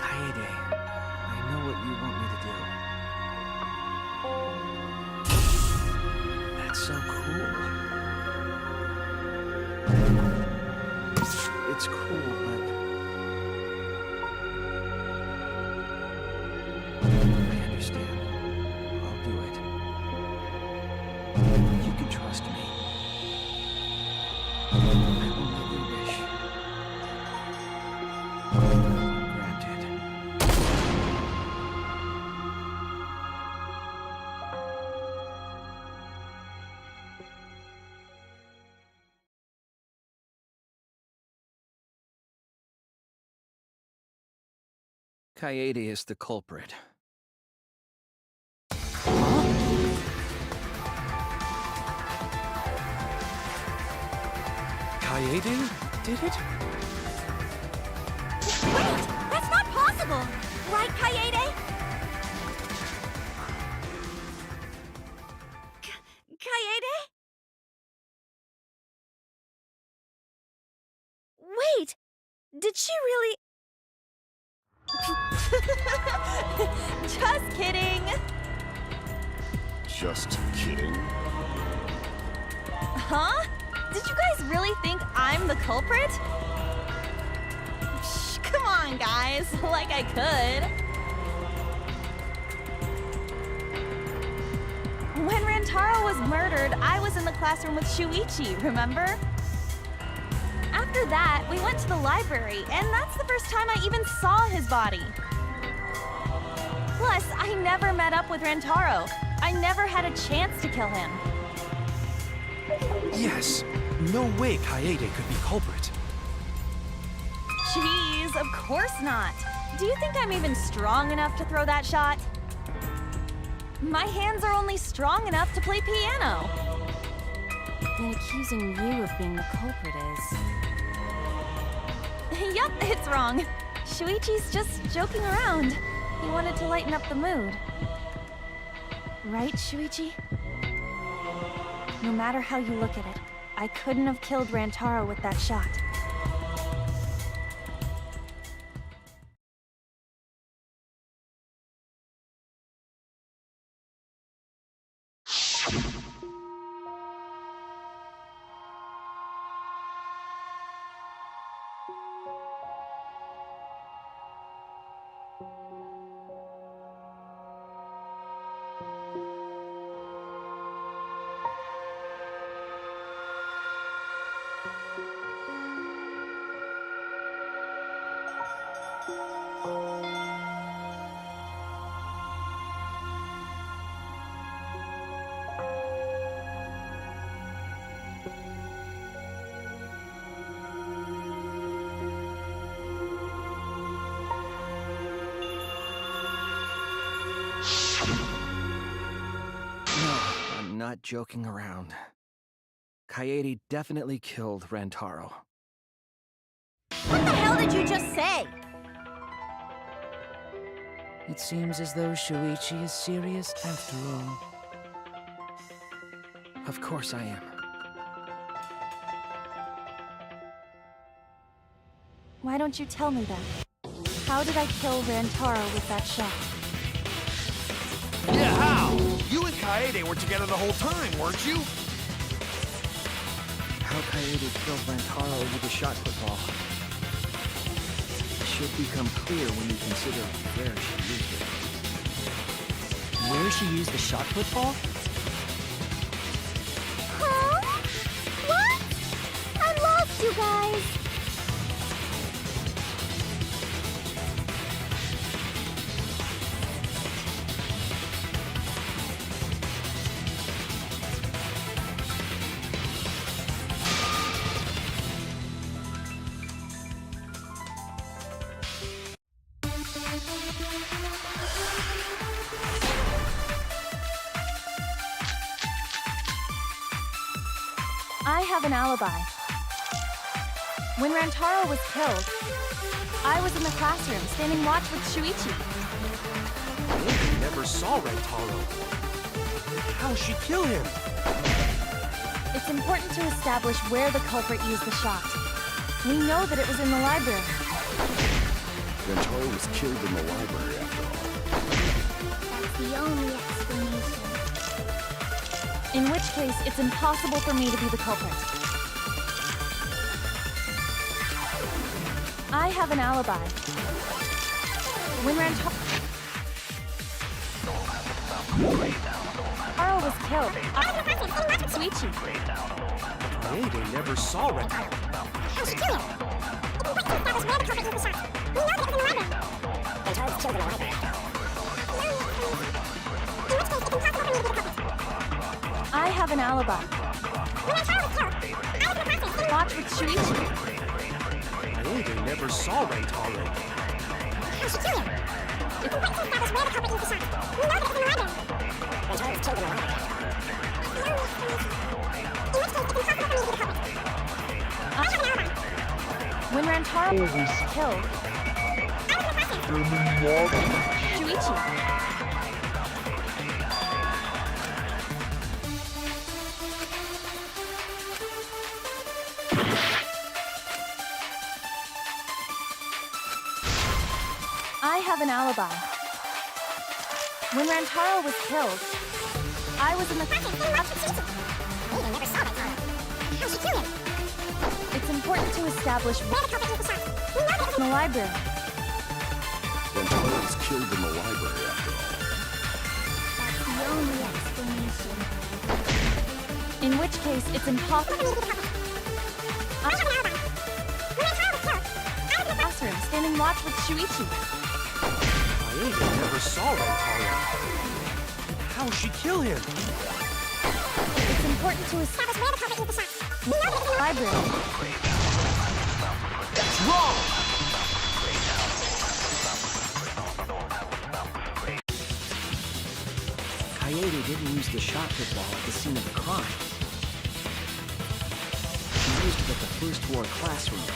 Kaede, I know what you want me to do. That's so cool. It's cool, but... I understand. I'll do it. You can trust me. I will let you wish. Granted. Kaede is the culprit. Kaede did it? Wait! That's not possible! Right, Kaede? Kaede? Wait! Did she really... Just kidding! Just kidding. Huh? Did you guys really think I'm the culprit? Shh, come on, guys. Like I could. When Rantaro was murdered, I was in the classroom with Shuichi, remember? After that, we went to the library, and that's the first time I even saw his body. Plus, I never met up with Rantaro. I never had a chance to kill him. Yes. No way Kaede could be culprit. Jeez, of course not. Do you think I'm even strong enough to throw that shot? My hands are only strong enough to play piano. Then accusing you of being the culprit is... Yup, it's wrong. Shuichi's just joking around. He wanted to lighten up the mood. Right, Shuichi? No matter how you look at it, I couldn't have killed Rantaro with that shot. No, I'm not joking around. Kaede definitely killed Rantaro. What the hell did you just say? It seems as though Shuichi is serious after all. Of course I am. Why don't you tell me then? How did I kill Rantaro with that shot? Yeah, how? You and Kaede were together the whole time, weren't you? How Kaede killed Rantaro with a shot put ball should become clear when you consider where she used it. Where she used the shot put ball? Huh? What? I'm lost, you guys. I have an alibi. When Rantaro was killed, I was in the classroom standing watch with Shuichi. Kaede never saw Rantaro. How'd she kill him? It's important to establish where the culprit used the shot. We know that it was in the library. Rantaro was killed in the library after all. That's the only explanation. In which case, it's impossible for me to be the culprit. I have an alibi. When Rantaro was killed, Shuichi. Kaede never saw Rantaro. How'd she kill him? That was where the culprit used the shot. We know that it was in the library. Rantaro was killed in the library. In which case, it's impossible for me to be the culprit. I have an alibi. When Rantaro was killed, I was in the classroom. Watch with Shuichi. Kaede never saw Rantaro. How'd she kill him? In which case, that was where the culprit used the shot. We know that it was in the library. Rantaro was killed in the library. In which case, it's impossible for me to be the culprit. I have an alibi. When Rantaro was killed, Shuichi. I have an alibi. When Rantaro was killed, I was in the We never saw Rantaro. How'd she kill him? It's important to establish Where the culprit used the shot. We know that it was in the library. Rantaro was killed in the library after all. That's the only explanation. In which case, it's impossible For me to be the culprit. I have an alibi. When Rantaro was killed, I was in the classroom standing watch with Shuichi. Kaede never saw Rantaro. How'd she kill him? It's important to establish where the culprit used the shot. We know that it was in the library. That's wrong! Kaede didn't use the shot put ball at the scene of the crime. She used it at the first floor classroom,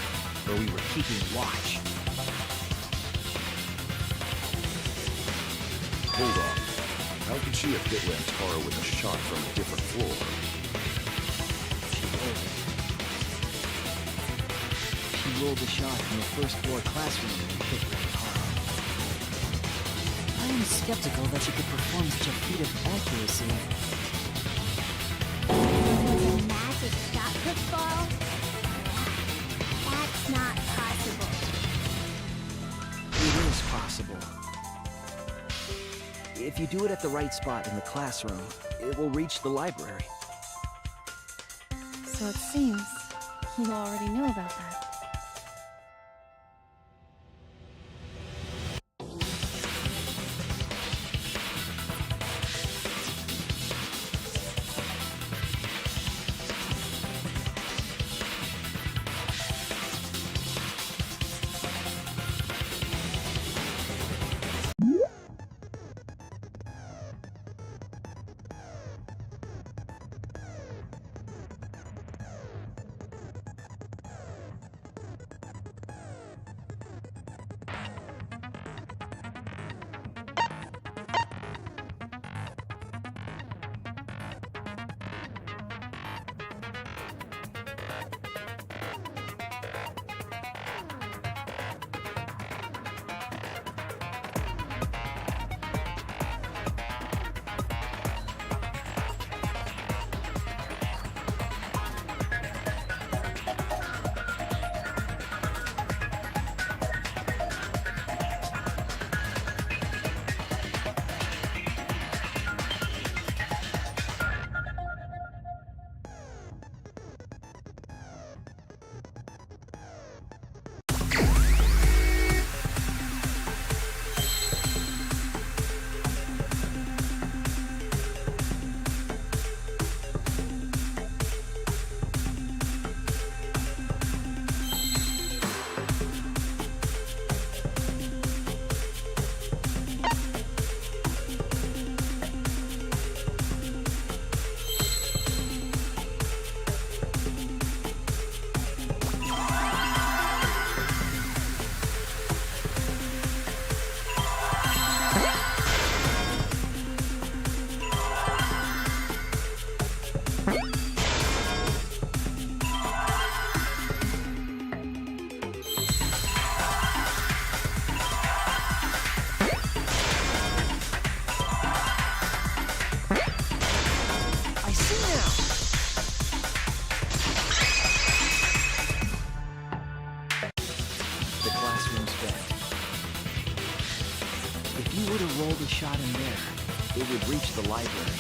where we were keeping watch. Hold on. How could she have hit Rantaro with a shot from a different floor? She rolled the shot from the first floor classroom and hit Rantaro. I am skeptical that she could perform such a feat of accuracy. The magic shot could fall? That's not possible. It is possible. If you do it at the right spot in the classroom, it will reach the library. So it seems you already knew about that. The shot in there, it would reach the library.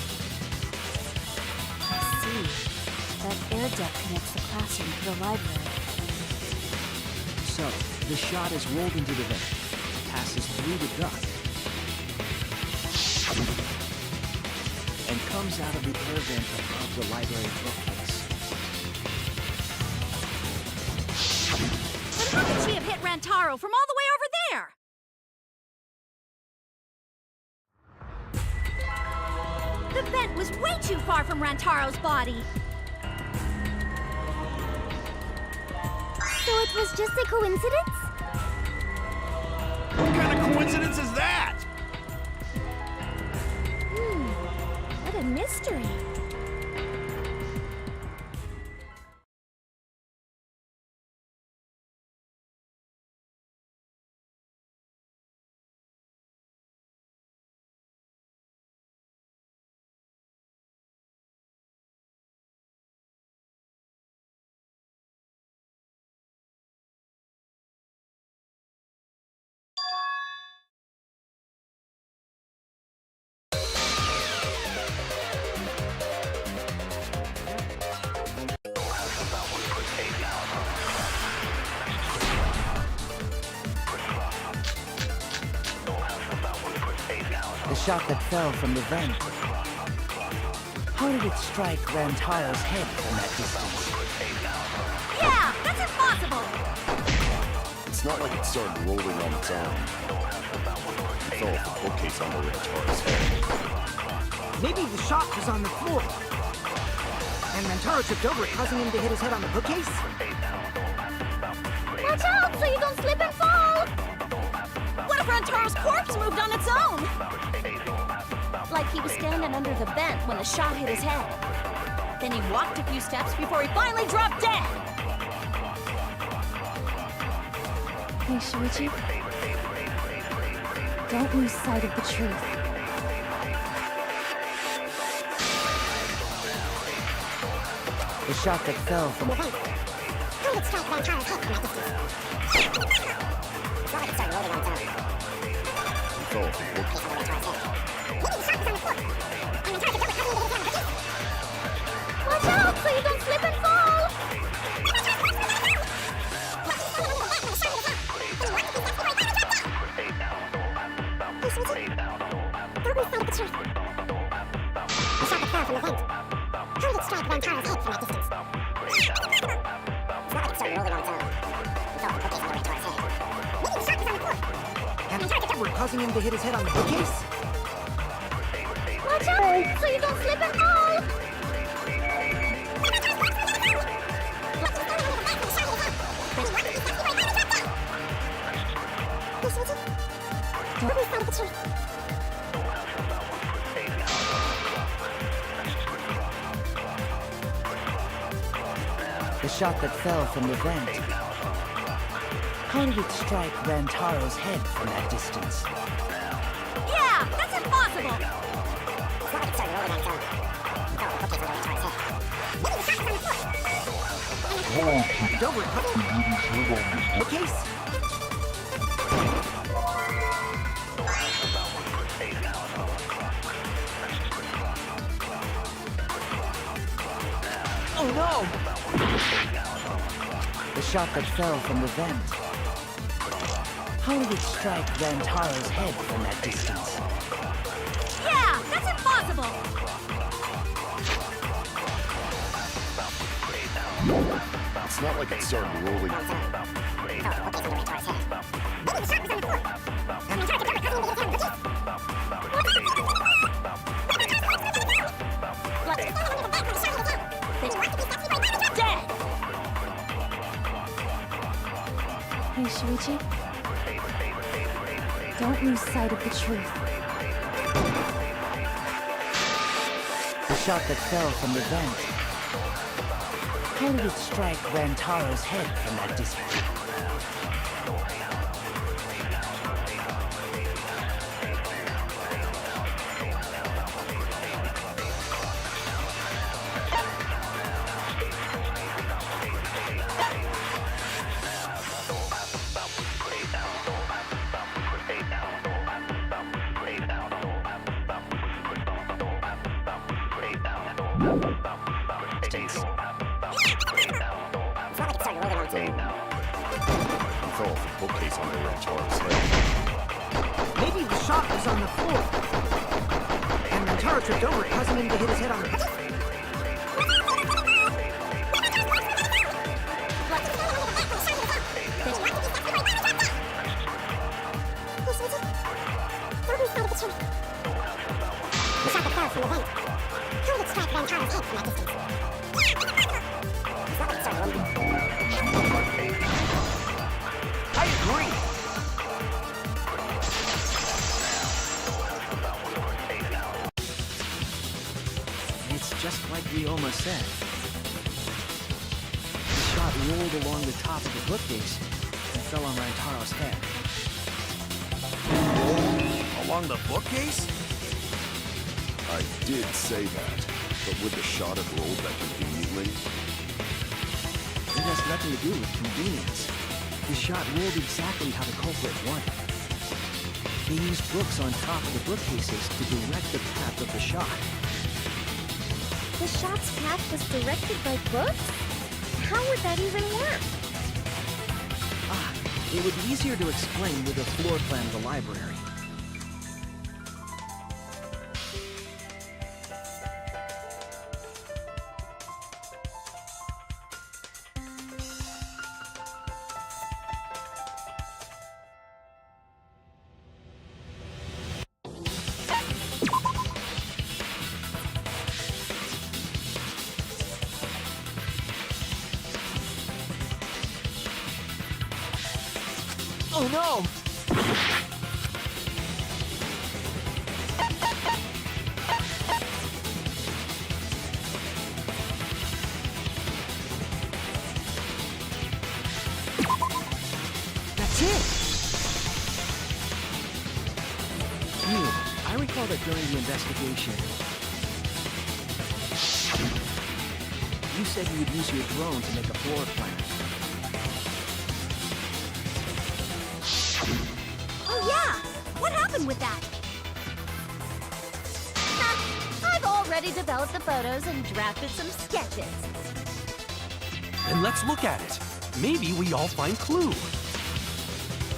I see. That air duct connects the classroom to the library. So, the shot is rolled into the vent, passes through the duct, and comes out of the air vent above the library bookcase. But how could she have hit Rantaro from all the way over there? The vent was way too far from Rantaro's body. So it was just a coincidence? What kind of coincidence is that? What a mystery. The shot that fell from the vent. How did it strike Rantaro's head from that distance? Yeah, that's impossible! It's not like it started rolling on its own. It fell off the bookcase onto Rantaro's head. Maybe the shot was on the floor. And Rantaro tripped over it, causing him to hit his head on the bookcase? Watch out so you don't slip and fall! What if Rantaro's corpse moved on its own? Like he was standing under the vent when the shot hit his head. Then he walked a few steps before he finally dropped dead. Hey, Shuichi. Don't lose sight of the truth. The shot that fell from the vent. How did it strike Rantaro's head from that distance? It's not like it started rolling on its own. It fell off the bookcase. Maybe the shot was on the floor. And Rantaro could never cut into his hand. Watch out so you don't slip and fall! Don't lose sight of the truth. The shot that fell from the vent. How did it strike Rantaro's head from that distance? It's not like it started rolling on its own. It fell off the bookcase on Rantaro's head. Maybe the shot was on the floor. And we're causing him to hit his head on the bookcase? Watch out so you don't slip and fall! Don't lose sight of the truth. The shot that fell from the vent. How did it strike Rantaro's head from that distance? Yeah, that's impossible! It's not like it started rolling on its own. It fell off the bookcase on Rantaro's head. Maybe the shot was on the floor. Don't recover. Bookcase? Oh no! The shot that fell from the vent. How did it strike Rantaro's head from that distance? Yeah, that's impossible! It's not like it started rolling. It fell off the bookcase on Rantaro's head. Maybe the shot was on the floor. And Rantaro could never cut into his hand with the Dead! Hey, Shuichi. Don't lose sight of the truth. The shot that fell from the vent. How did it strike Rantaro's head from that distance? It's not like it started rolling on its own. It fell off the bookcase onto Rantaro's head. Maybe the shot was on the floor. And Rantaro tripped over, causing him to hit his head on the bookcase. Don't lose sight of the truth. The shot that fell from the vent. How did it strike Rantaro's head from that distance? It's not like it started rolling. I agree! It's just like Ryoma said. The shot rolled along the top of the bookcase and fell on Rantaro's head. Along the bookcase? I did say that, but would the shot have rolled that conveniently? It has nothing to do with convenience. The shot rolled exactly how the culprit wanted. They used books on top of the bookcases to direct the path of the shot. The shot's path was directed by books? How would that even work? It would be easier to explain with a floor plan of the library. Oh no! that during the investigation, you said you would use your drone to make a floor plan. Oh yeah! What happened with that? I've already developed the photos and drafted some sketches. Then let's look at it. Maybe we all find clue.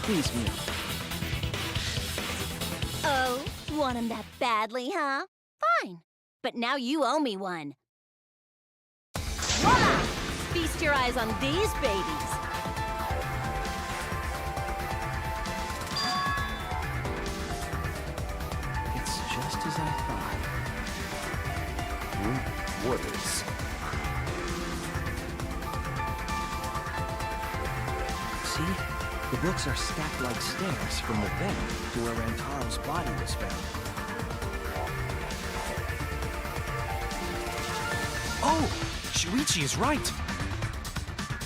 Please, Mia. Oh, want him that badly, huh? Fine. But now you owe me one. Voila! Feast your eyes on these babies. It's just as I thought. What is? See? The books are stacked like stairs from the vent to where Rantaro's body was found. Oh! Shuichi is right!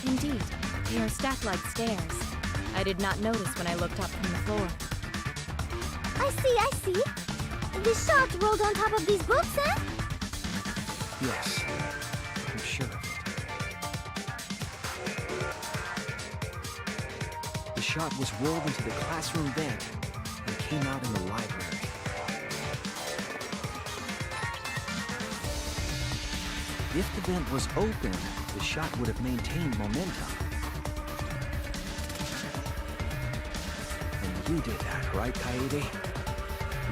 Indeed, they are stacked like stairs. I did not notice when I looked up from the floor. I see. The shots rolled on top of these books, eh? Yes, I'm sure of it. The shot was rolled into the classroom vent and came out in the library. If the vent was open, the shot would have maintained momentum. And you did that, right, Kaede?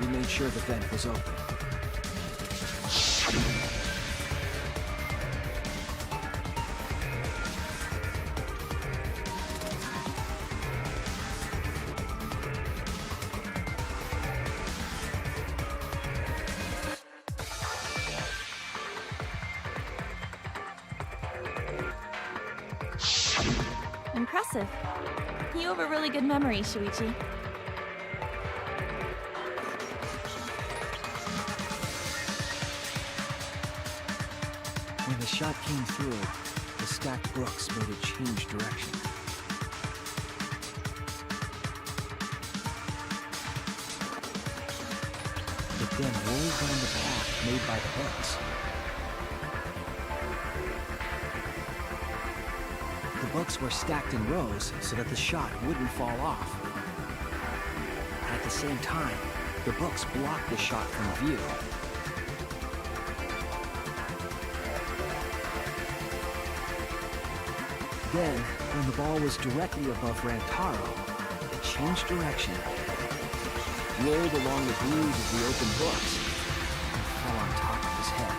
You made sure the vent was open. Impressive. You have a really good memory, Shuichi. When the shot came through, the stacked books made it change direction. It then rolled down the path made by the books. The books were stacked in rows so that the shot wouldn't fall off. At the same time, the books blocked the shot from view. Then, when the ball was directly above Rantaro, it changed direction, rolled along the grooves of the open books, and fell on top of his head.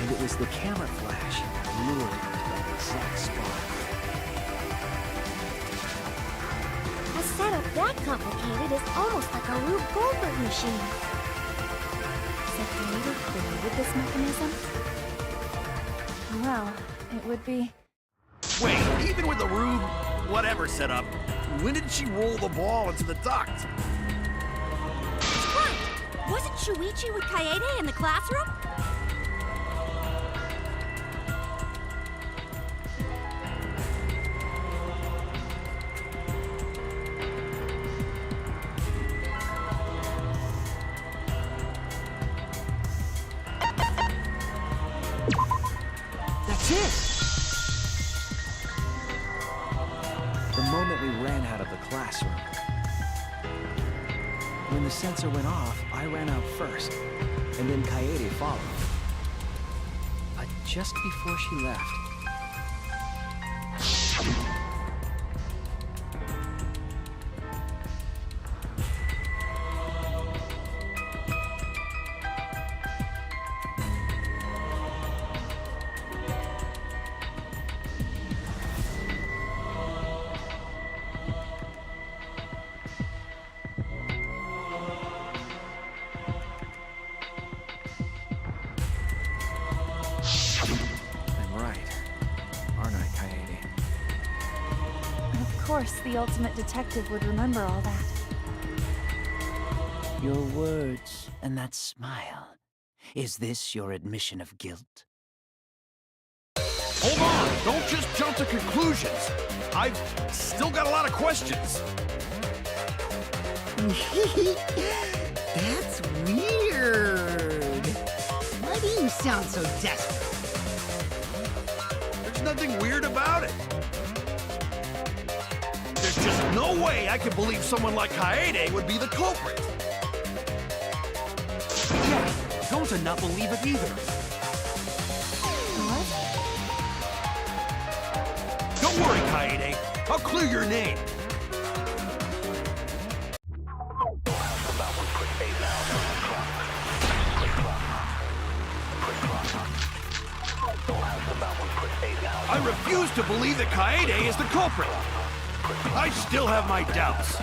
And it was the camera flash that lured him to that exact spot. A setup that complicated is almost like a Rube Goldberg machine. So Kaede created this mechanism? Well, it would be... Wait, even with the Rube whatever setup, when did she roll the ball into the duct? What? Wasn't Shuichi with Kaede in the classroom? That's it! The moment we ran out of the classroom. When the sensor went off, I ran out first, and then Kaede followed. But just before she left, I'm right, aren't I, Kaede? Of course, the ultimate detective would remember all that. Your words and that smile. Is this your admission of guilt? Hold on! Don't just jump to conclusions! I've still got a lot of questions. That's weird. Why do you sound so desperate? There's nothing weird about it. There's just no way I can believe someone like Kaede would be the culprit. Yeah, don't not believe it either. Don't worry, Kaede. I'll clear your name. I refuse to believe that Kaede is the culprit. I still have my doubts.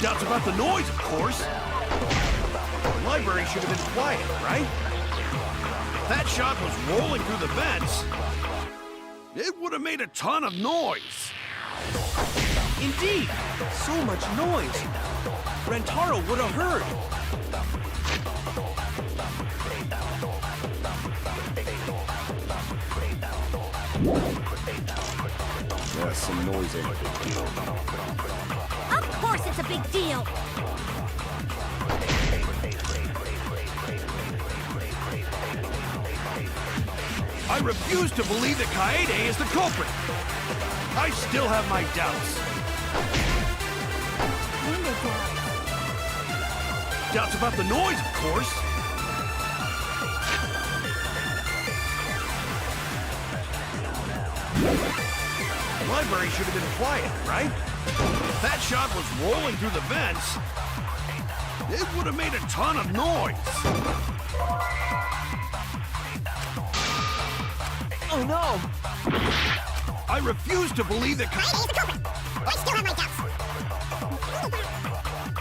Doubts about the noise, of course. The library should have been quiet, right? If that shot was rolling through the vents, it would have made a ton of noise. Indeed, so much noise. Rentaro would have heard. Yeah, some noise ain't a big deal. Of course it's a big deal. I refuse to believe that Kaede is the culprit. I still have my doubts. Doubts about the noise, of course. The library should have been quiet, right? If that shot was rolling through the vents, it would have made a ton of noise. Oh no! I refuse to believe that Kaede is the culprit. I still have my doubts.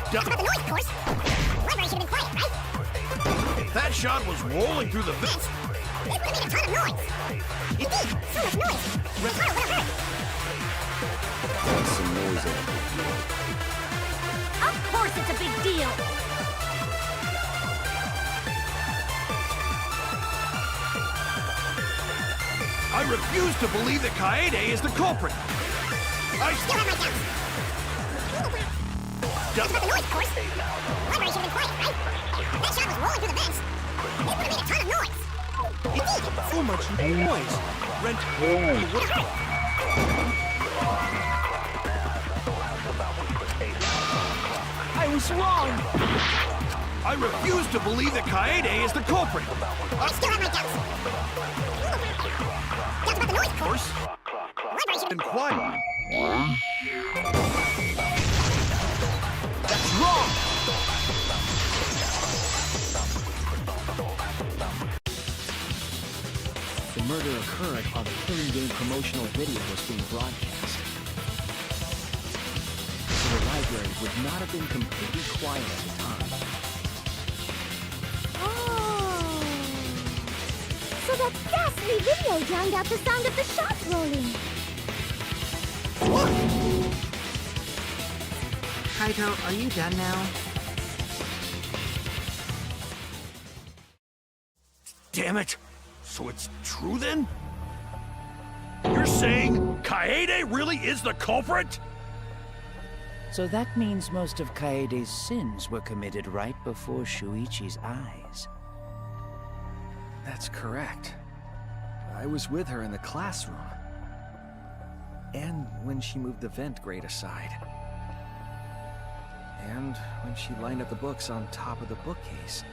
About the noise, of course. Library should have been quiet, right? If that shot was rolling through the vents, it would have made a ton of noise. Indeed, so much noise. Rentaro would have heard. Some noise ain't a big deal. Of course it's a big deal. I refuse to believe that Kaede is the culprit. I Still have my doubts. Doubts about the noise, of course. Library should have been quiet, right? That shot was rolling through the vents. It would have made a ton of noise. Indeed, So much noise. Rentaro would have heard. I was wrong. I refuse to believe that Kaede is the culprit. I still have my doubts. Doubts about the noise, of course. Library should have And quiet. That's wrong. The murder occurred while the Killing Game promotional video was being broadcast. So the library would not have been completely quiet at the time. Oh. So that ghastly video drowned out the sound of the shot rolling. Kaito, are you done now? Damn it. So it's true then? You're saying Kaede really is the culprit? So that means most of Kaede's sins were committed right before Shuichi's eyes. That's correct. I was with her in the classroom. And when she moved the vent grate aside. And when she lined up the books on top of the bookcase.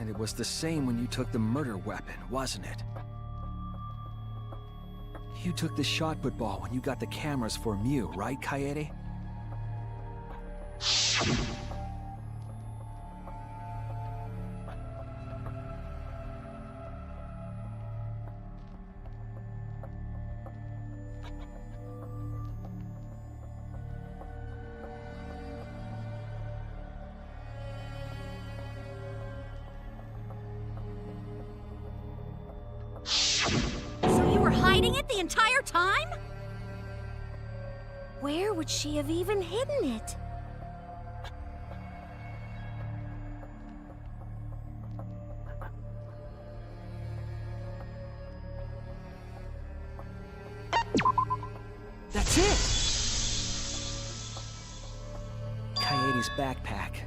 And it was the same when you took the murder weapon, wasn't it? You took the shot put ball when you got the cameras for Mew, right, Kaede? So you were hiding it the entire time? Where would she have even hidden it? That's it! Kaede's backpack.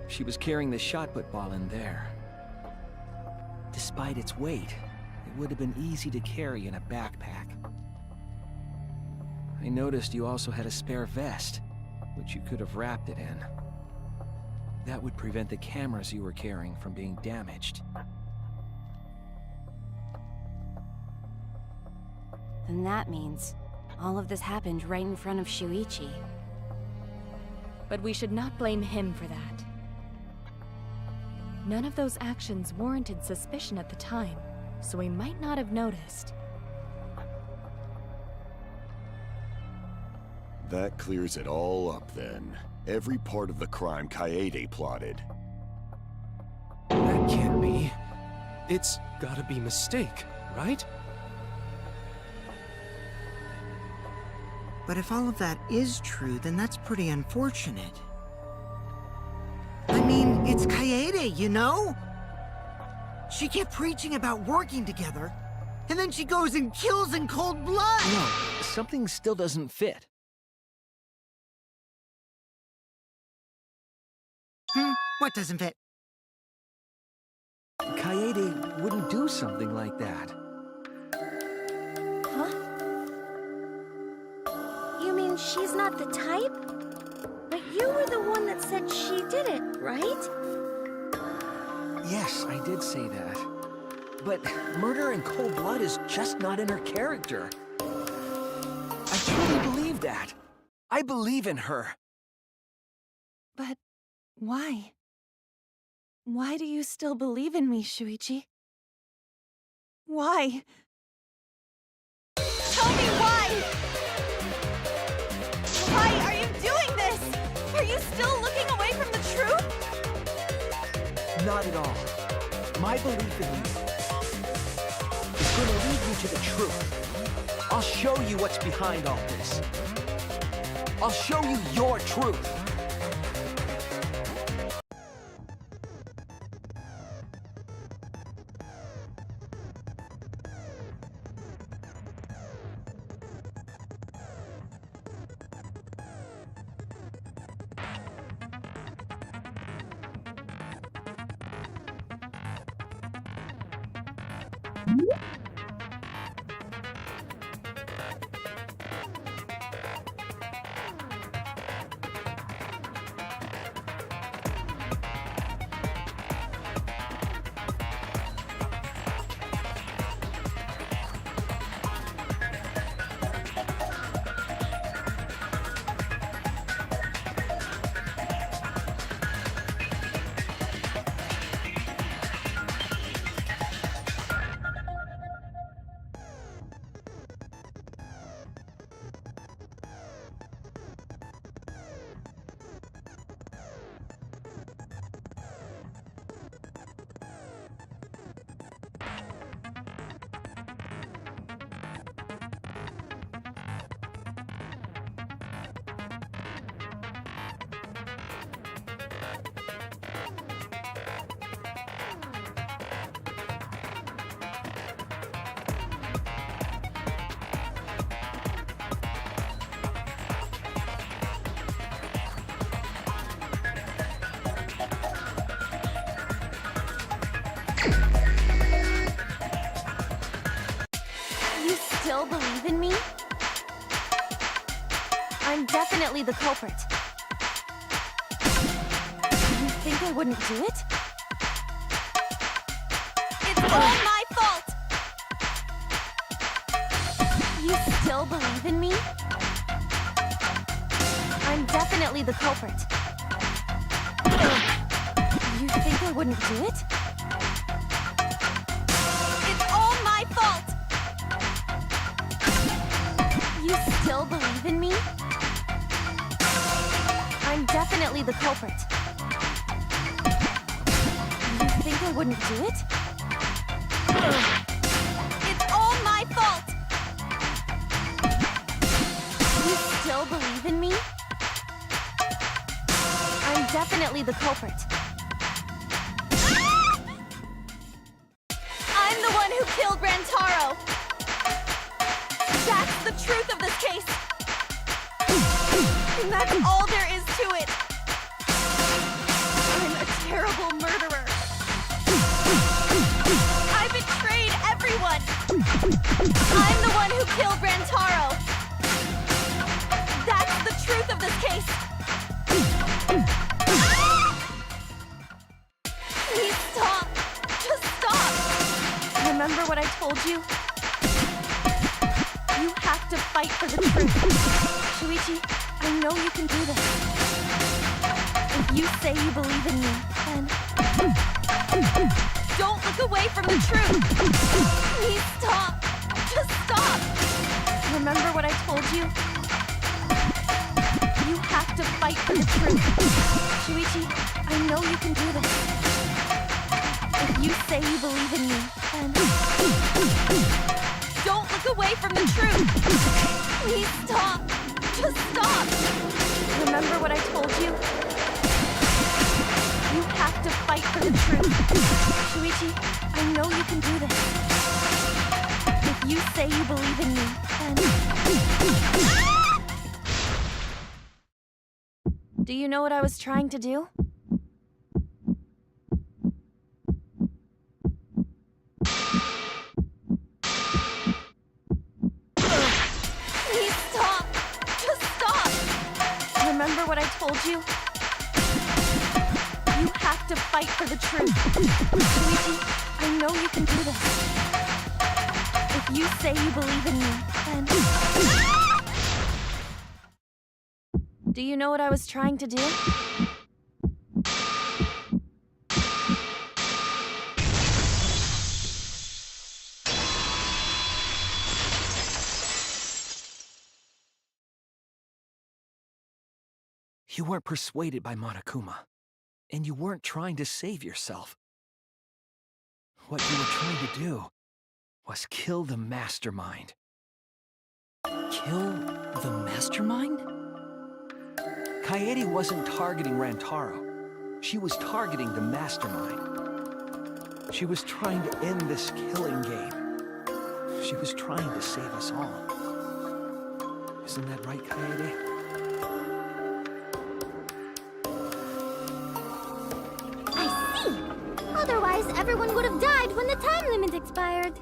She was carrying the shot put ball in there. Despite its weight, it would have been easy to carry in a backpack. I noticed you also had a spare vest, which you could have wrapped it in. That would prevent the cameras you were carrying from being damaged. Then that means all of this happened right in front of Shuichi. But we should not blame him for that. None of those actions warranted suspicion at the time, so he might not have noticed. That clears it all up then. Every part of the crime Kaede plotted. That can't be. It's gotta be mistake, right? But if all of that is true, then that's pretty unfortunate. I mean, it's Kaede, you know? She kept preaching about working together, and then she goes and kills in cold blood! No, something still doesn't fit. What doesn't fit? Kaede wouldn't do something like that. Huh? You mean she's not the type? But you were the one that said she did it, right? Yes, I did say that. But murder in cold blood is just not in her character. I truly believe that. I believe in her. But why? Why do you still believe in me, Shuichi? Why? Tell me why! Why are you doing this? Are you still looking away from the truth? Not at all. My belief in you is going to lead you to the truth. I'll show you what's behind all this. I'll show you your truth. Still believe in me? I'm definitely the culprit. You think I wouldn't do it? It's all my fault! You still believe in me? I'm definitely the culprit. You think I wouldn't do it? It's all my fault! You still believe in me? I'm definitely the culprit. You think I wouldn't do it? It's all my fault! You still believe in me? I'm definitely the culprit. I'm the one who killed Rantaro! That's the truth of this case! And that's all there is to it! I'm a terrible murderer! I betrayed everyone! I'm the one who killed Rantaro! That's the truth of this case! Please stop! Just stop! Remember what I told you? You have to fight for the truth. Shuichi, I know you can do this. If you say you believe in me, then don't look away from the truth. Please stop. Just stop. Remember what I told you? You have to fight for the truth. Shuichi, I know you can do this. If you say you believe in me, then don't look away from the truth. Please stop. Just stop. Remember what I told you? You have to fight for the truth. Shuichi, I know you can do this. If you say you believe in me, then... Do you know what I was trying to do? Please stop! Just stop! Remember what I told you? You have to fight for the truth. Shuichi, I know you can do this. If you say you believe in me, then... Do you know what I was trying to do? You weren't persuaded by Monokuma, and you weren't trying to save yourself. What you were trying to do was kill the mastermind. Kill the mastermind? Kaede wasn't targeting Rantaro. She was targeting the mastermind. She was trying to end this killing game. She was trying to save us all. Isn't that right, Kaede? I see! Otherwise, everyone would have died when the time limit expired.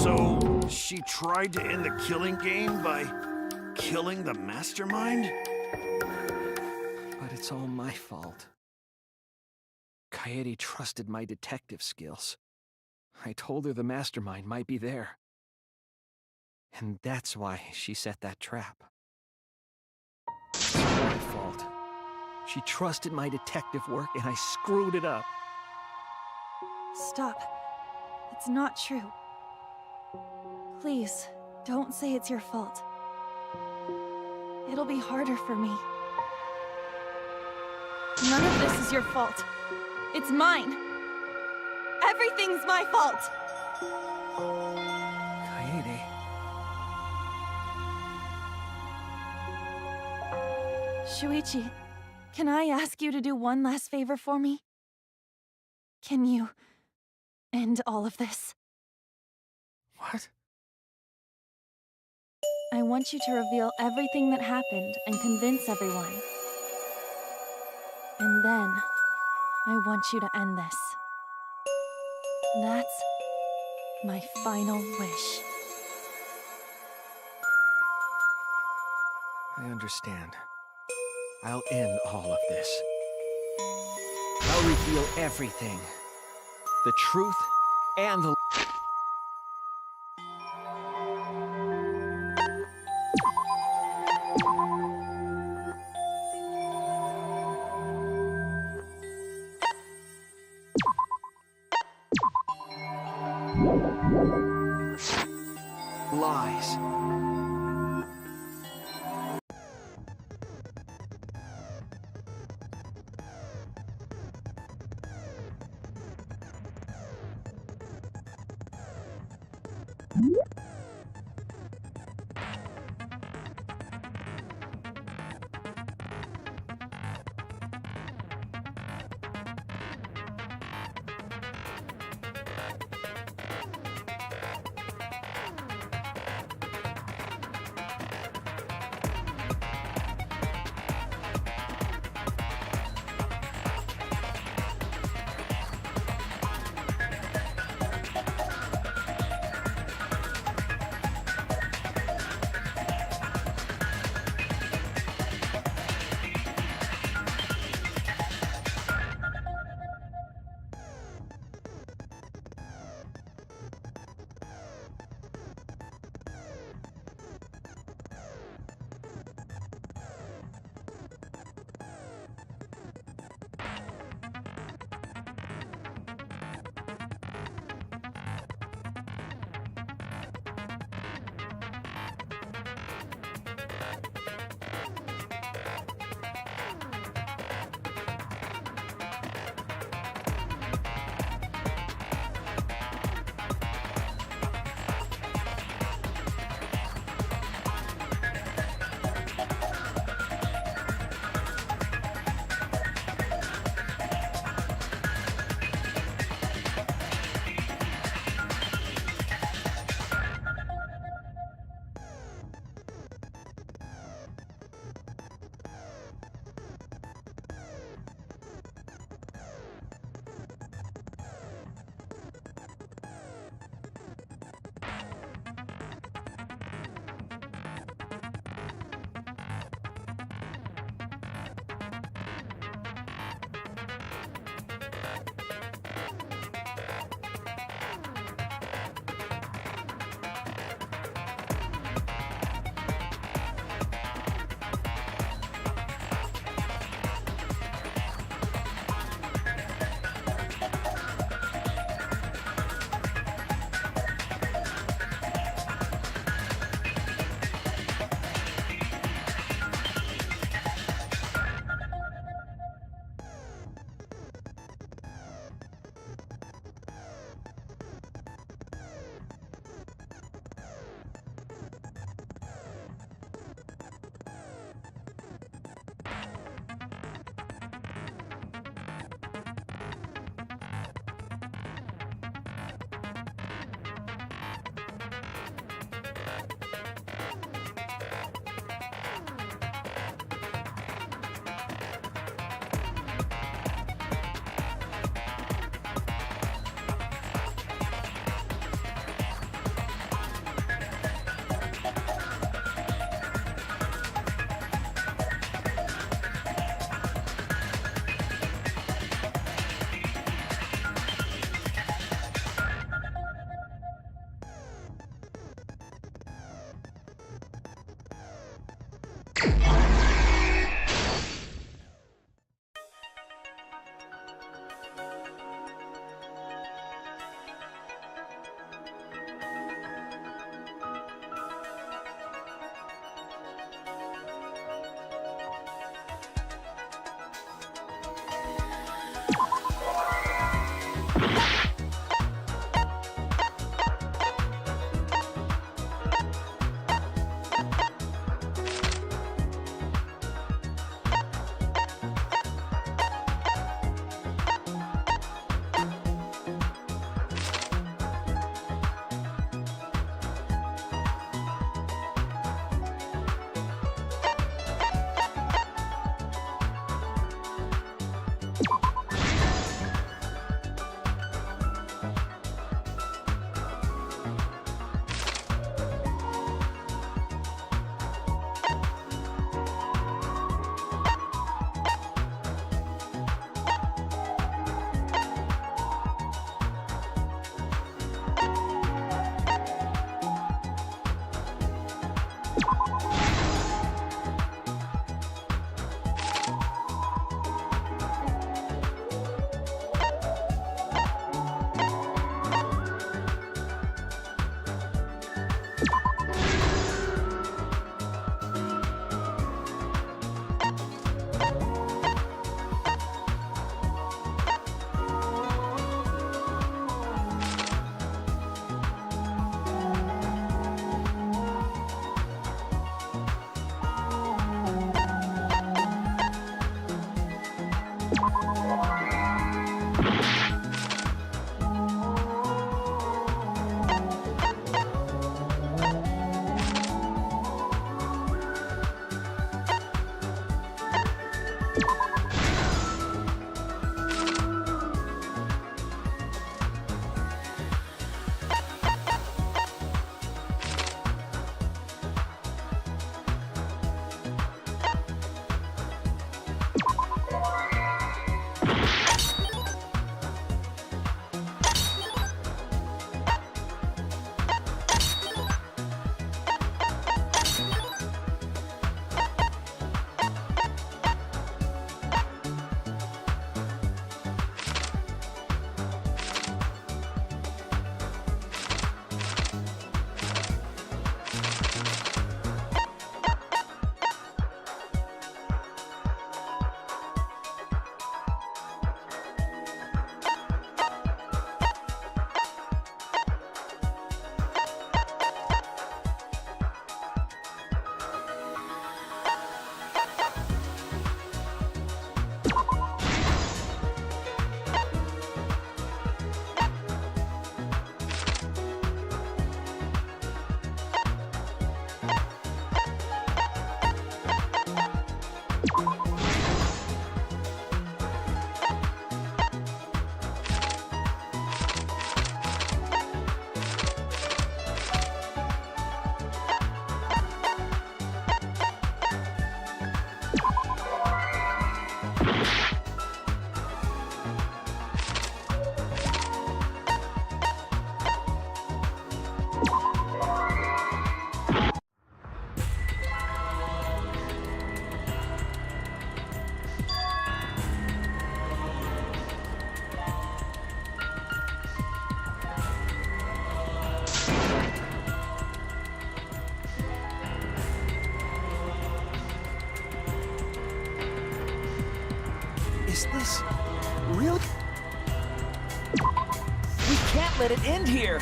So, she tried to end the killing game by killing the mastermind? But it's all my fault. Kaede trusted my detective skills. I told her the mastermind might be there. And that's why she set that trap. It's my fault. She trusted my detective work and I screwed it up. Stop. It's not true. Please, don't say it's your fault. It'll be harder for me. None of this is your fault. It's mine. Everything's my fault. Kaede. Shuichi, can I ask you to do one last favor for me? Can you end all of this? What? I want you to reveal everything that happened and convince everyone. And then, I want you to end this. That's my final wish. I understand. I'll end all of this. I'll reveal everything. The truth and the... Lies. Is this real? We can't let it end here!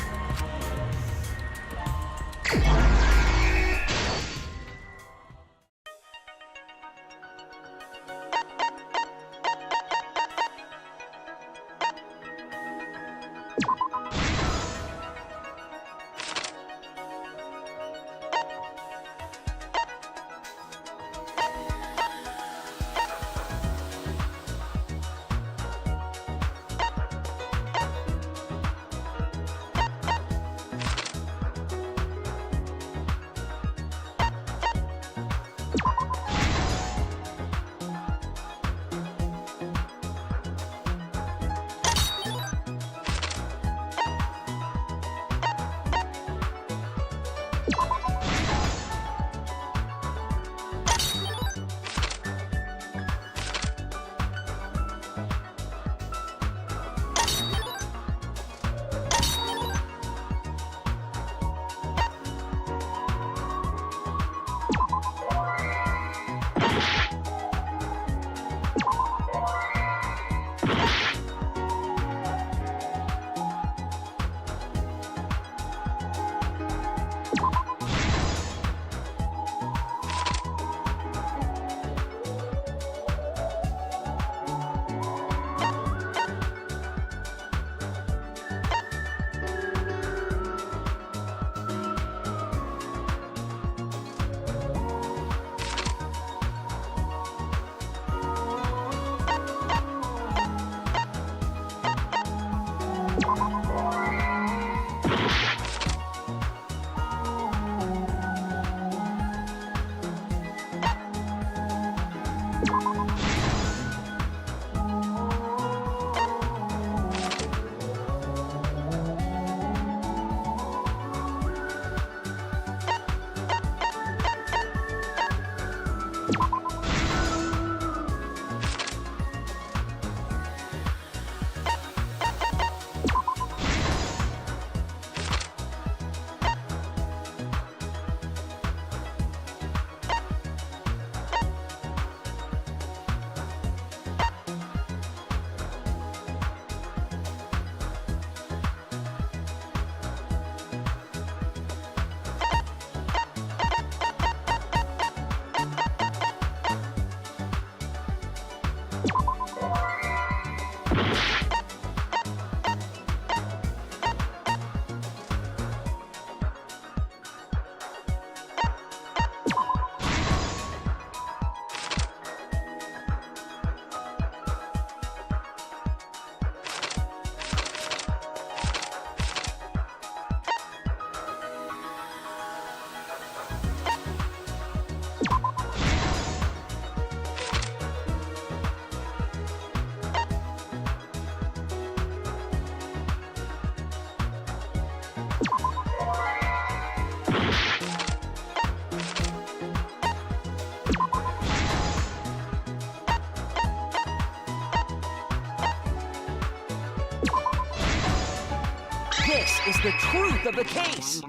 This is the truth of the case!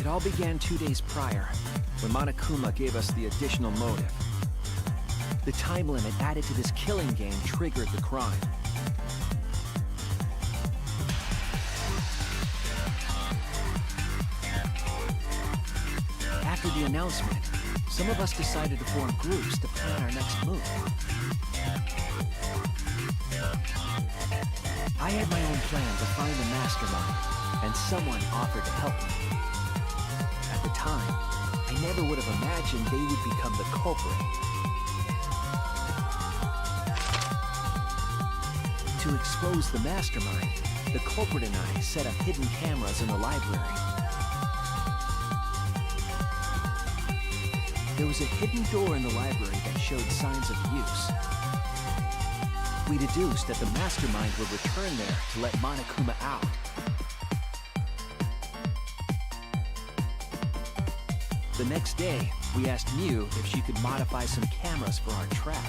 It all began 2 days prior, when Monokuma gave us the additional motive. The time limit added to this killing game triggered the crime. After the announcement, some of us decided to form groups to plan our next move. I had my own plan to find the mastermind, and someone offered to help me. At the time, I never would have imagined they would become the culprit. To expose the mastermind, the culprit and I set up hidden cameras in the library. There was a hidden door in the library that showed signs of use. We deduced that the mastermind would return there to let Monokuma out. The next day, we asked Mew if she could modify some cameras for our trap.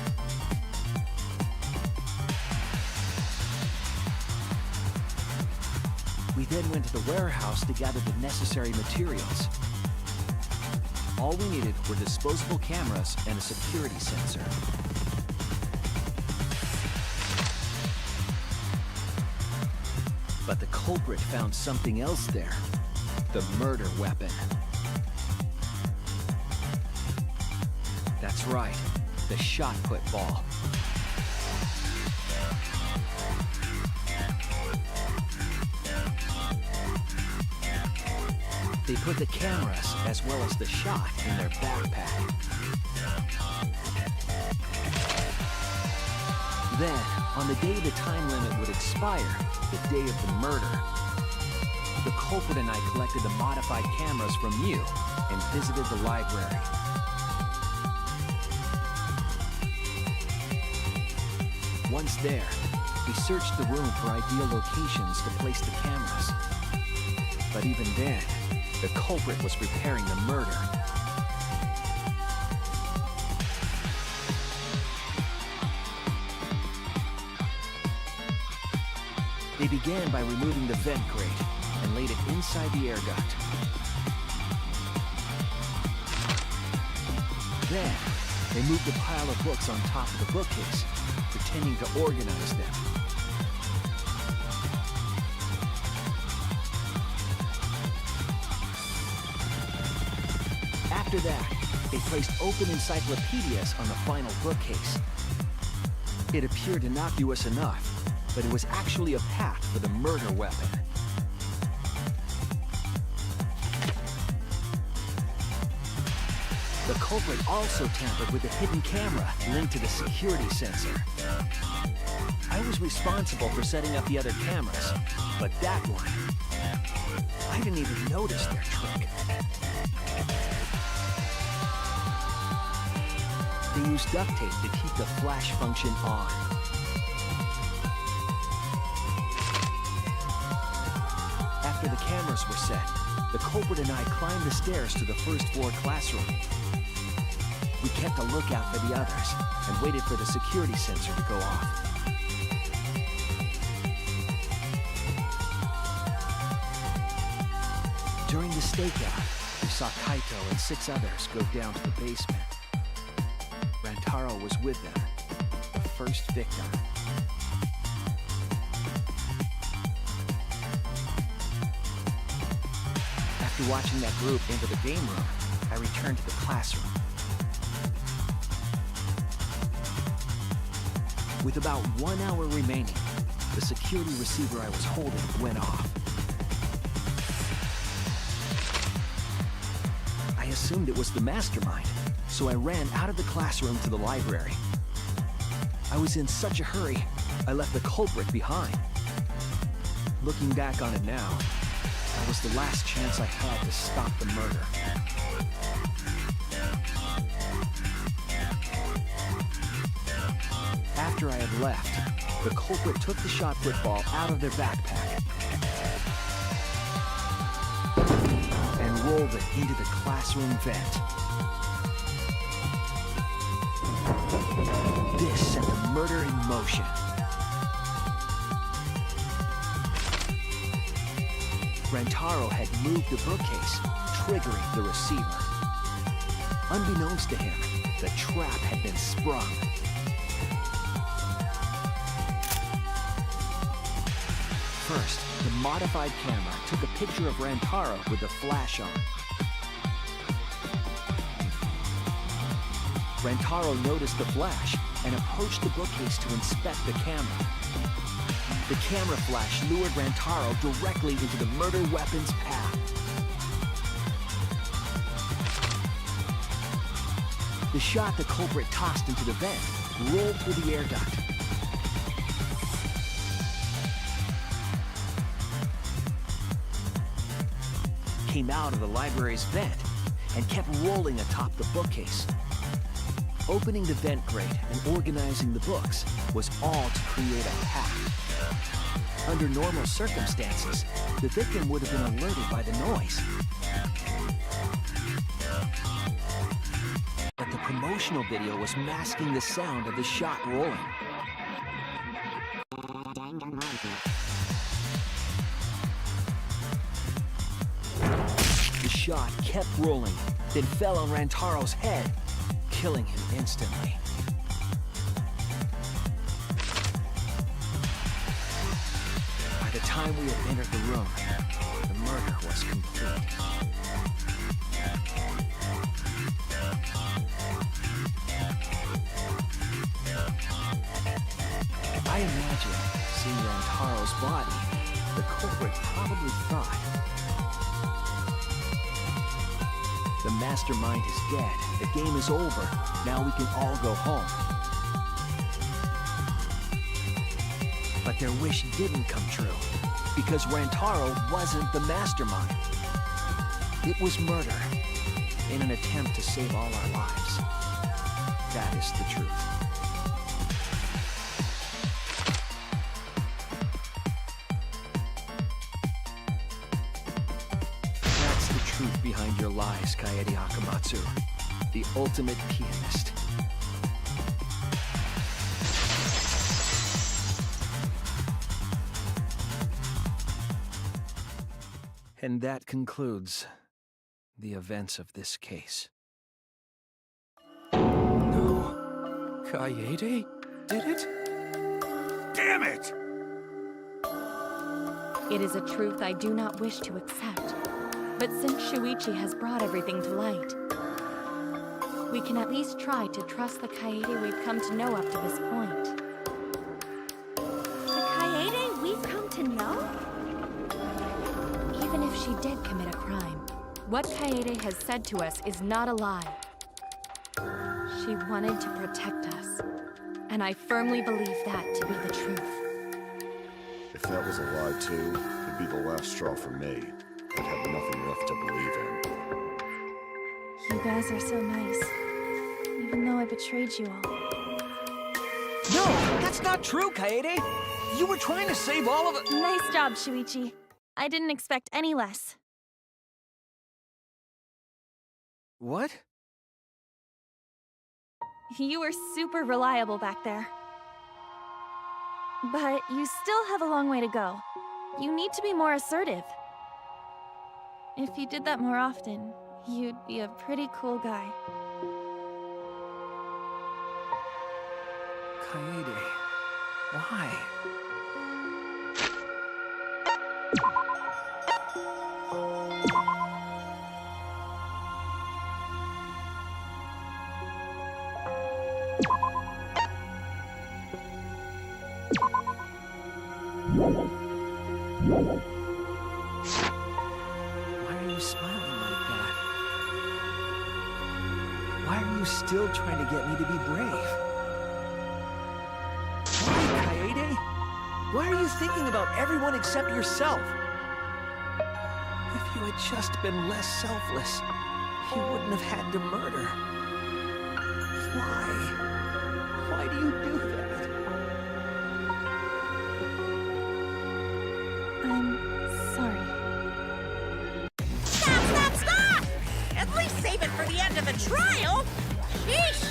We then went to the warehouse to gather the necessary materials. All we needed were disposable cameras and a security sensor. But the culprit found something else there. The murder weapon. That's right, the shot put ball. They put the cameras as well as the shot in their backpack. Then, on the day the time limit would expire, the day of the murder, the culprit and I collected the modified cameras from you and visited the library. Once there, we searched the room for ideal locations to place the cameras. But even then, the culprit was preparing the murder. They began by removing the vent grate and laid it inside the air duct. Then, they moved a pile of books on top of the bookcase, pretending to organize them. After that, they placed open encyclopedias on the final bookcase. It appeared innocuous enough, but it was actually a path for the murder weapon. The culprit also tampered with a hidden camera linked to the security sensor. I was responsible for setting up the other cameras, but that one, I didn't even notice their trick. They used duct tape to keep the flash function on. After the cameras were set, the culprit and I climbed the stairs to the first floor classroom. We kept a lookout for the others and waited for the security sensor to go off. During the stakeout, we saw Kaito and 6 others go down to the basement. Rantaro was with them, the first victim. After watching that group into the game room, I returned to the classroom. With about 1 hour remaining, the security receiver I was holding went off. I assumed it was the mastermind, so I ran out of the classroom to the library. I was in such a hurry, I left the culprit behind. Looking back on it now, that was the last chance I had to stop the murder. After I had left, the culprit took the shot put ball out of their backpack and rolled it into the classroom vent. This set the murder in motion. Rantaro had moved the bookcase, triggering the receiver. Unbeknownst to him, the trap had been sprung. First, the modified camera took a picture of Rantaro with the flash on. Rantaro noticed the flash and approached the bookcase to inspect the camera. The camera flash lured Rantaro directly into the murder weapon's path. The shot the culprit tossed into the vent rolled through the air duct. Came out of the library's vent and kept rolling atop the bookcase. Opening the vent grate and organizing the books was all to create a path. Under normal circumstances, the victim would have been alerted by the noise. But the promotional video was masking the sound of the shot rolling. The shot kept rolling, then fell on Rantaro's head, killing him instantly. By the time we had entered the room, the murder was complete. I imagine, seeing Rantaro's body, the culprit probably thought, the mastermind is dead, the game is over, now we can all go home. But their wish didn't come true, because Rantaro wasn't the mastermind. It was murder, in an attempt to save all our lives. That is the truth. That's the truth behind your lies, Kaede Akamatsu. The ultimate pianist. And that concludes the events of this case. No. Kaede did it? Damn it! It is a truth I do not wish to accept. But since Shuichi has brought everything to light, we can at least try to trust the Kaede we've come to know up to this point. The Kaede we've come to know? Even if she did commit a crime, what Kaede has said to us is not a lie. She wanted to protect us, and I firmly believe that to be the truth. If that was a lie too, it'd be the last straw for me. I'd have nothing left to believe in. You guys are so nice. Even though I betrayed you all. No, that's not true, Kaede! You were trying to save all of it. Nice job, Shuichi. I didn't expect any less. What? You were super reliable back there. But you still have a long way to go. You need to be more assertive. If you did that more often, you'd be a pretty cool guy. Kaede, why? Why are you smiling like that? Why are you still trying to get me to be brave? Why, Kaede? Why are you thinking about everyone except yourself? If you had just been less selfless, you wouldn't have had to murder. Why? Why do you do that? I'm sorry. Stop, stop, stop! At least save it for the end of the trial! Sheesh!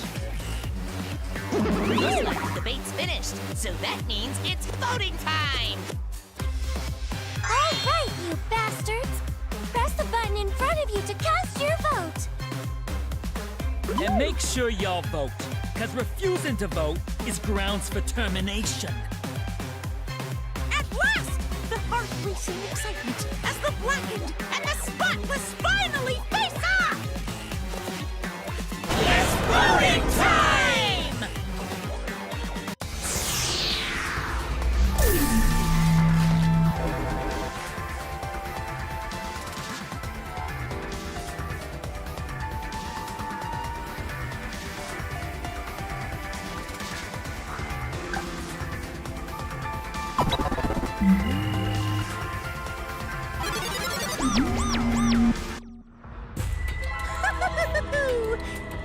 Looks like the debate's finished, so that means it's voting time! All right, you bastards! Press the button in front of you to cast your vote! And make sure y'all vote, because refusing to vote is grounds for termination. At last! The heart-racing excitement as the blackened and the spotless finally face off! It's voting time!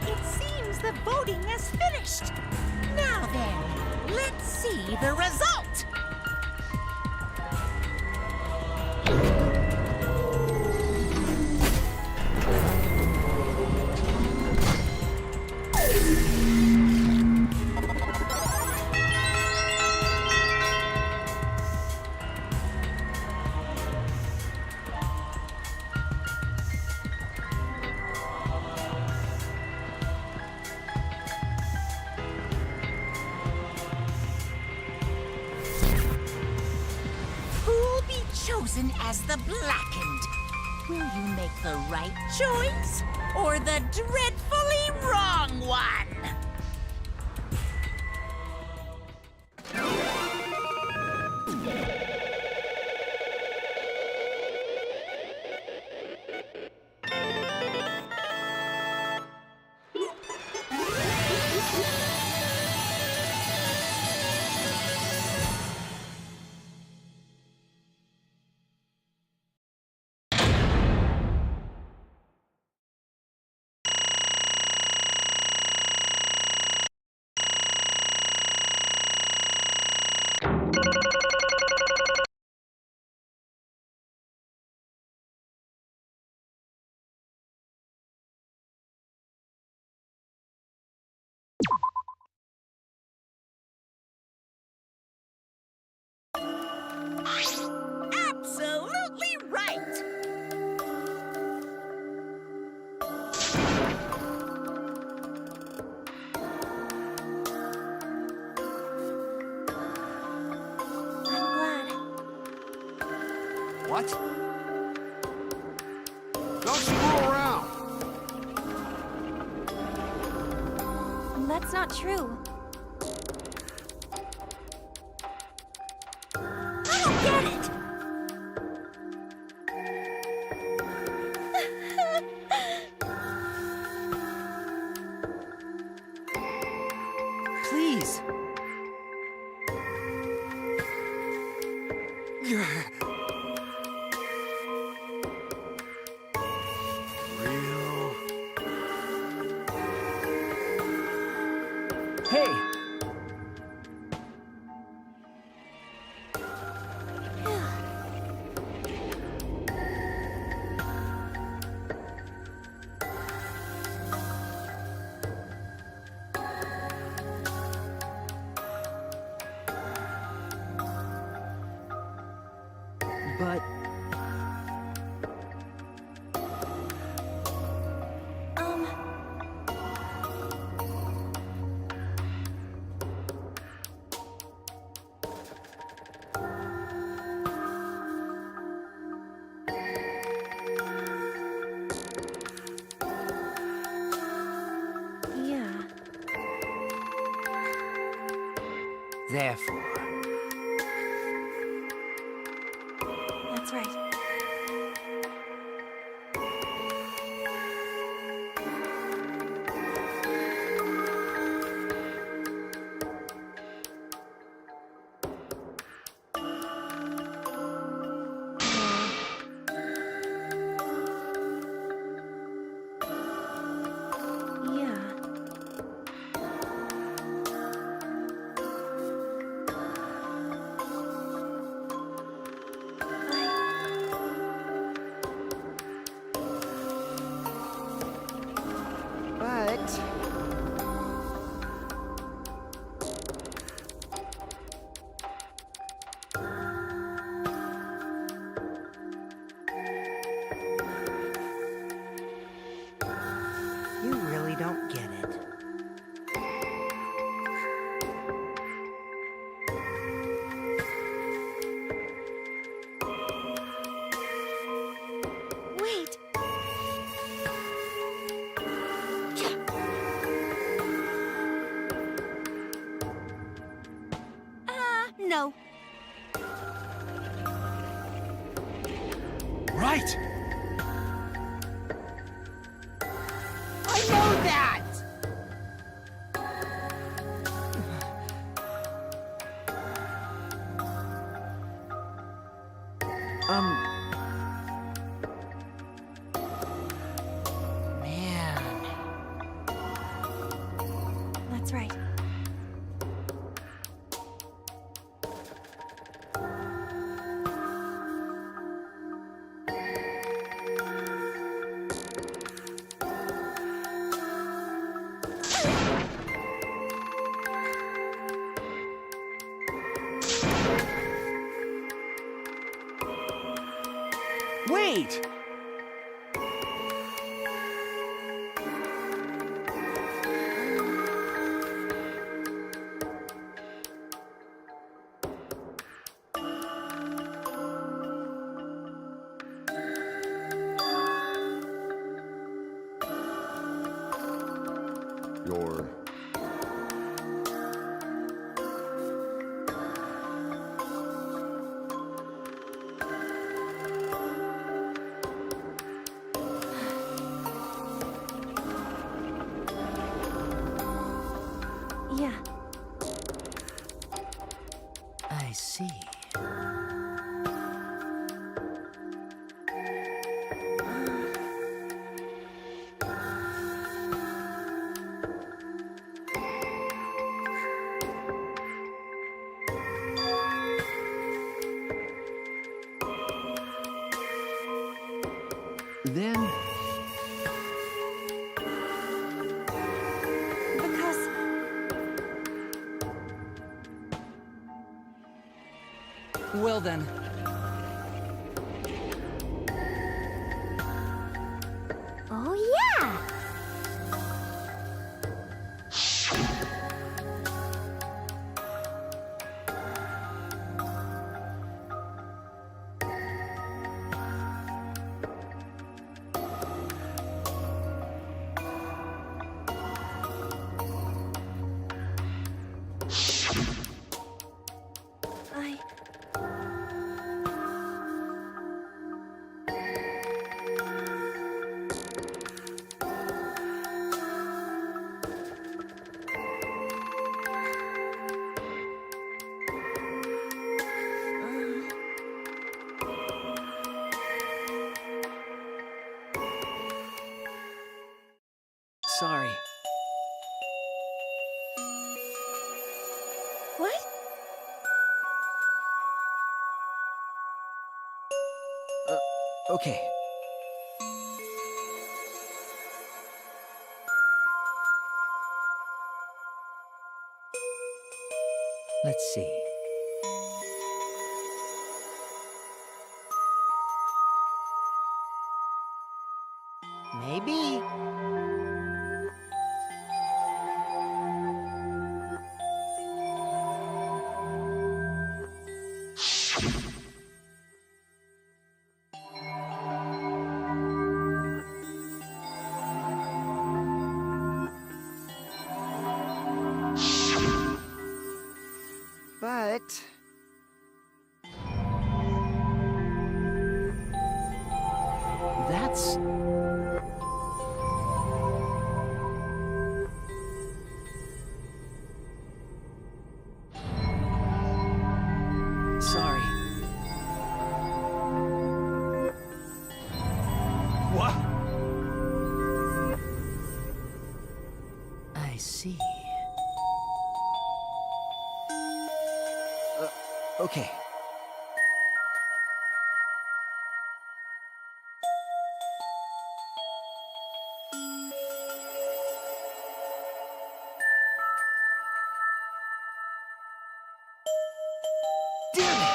It seems the voting has finished. Now then, let's see the result. as the blackened. Will you make the right choice or the dreadfully wrong one? Absolutely right! I'm glad. What? Don't screw around! That's not true. I don't get it! Please. Real. Hey, but Yeah. therefore. That's right. Yeah. But you really don't get it. Wait. No. Right! I know that! Man. That's right. Wait! Your... Yeah. I see. Then, Because Well then, Oh, yeah! I... sorry. What? Okay. Let's see. Maybe. But... That's... Sorry. What? I see. Okay. Damn it!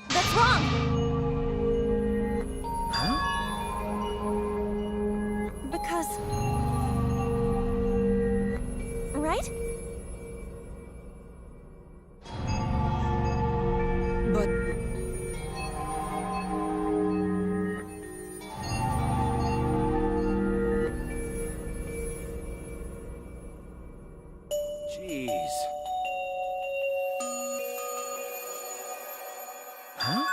That's wrong! Huh? Because... Right? but Jeez. Huh?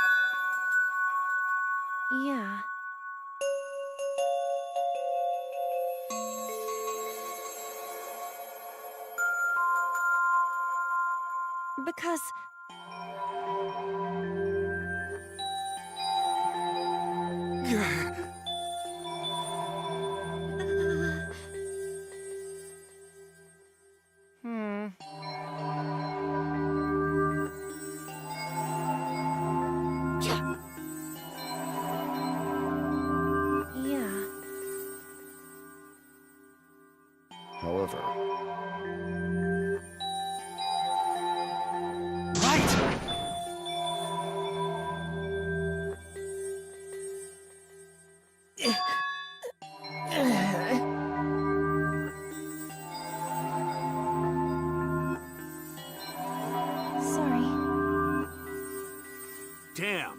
Yeah. Because... Yeah. However, Right! Sorry. Damn.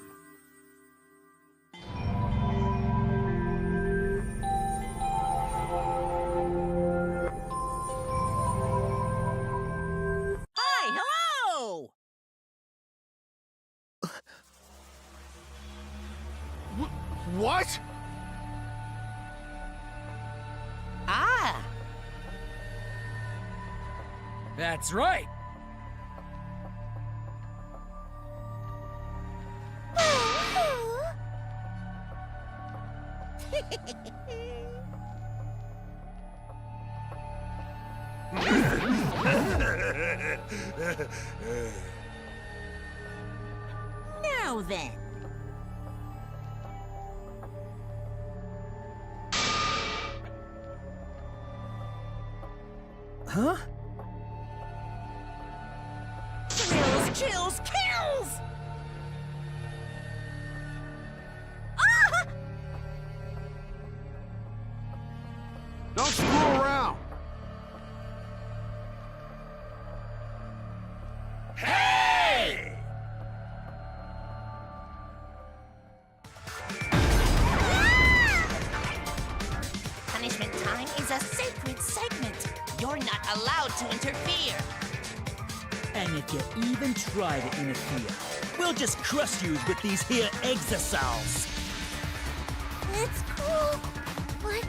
What? Ah, That's right. now then. Huh? Thrills, chills, kills! Ah! Don't screw around. Hey! Punishment time is a sacred segment. You're not allowed to interfere. And if you even try to interfere, we'll just crush you with these here exosols. It's cool, but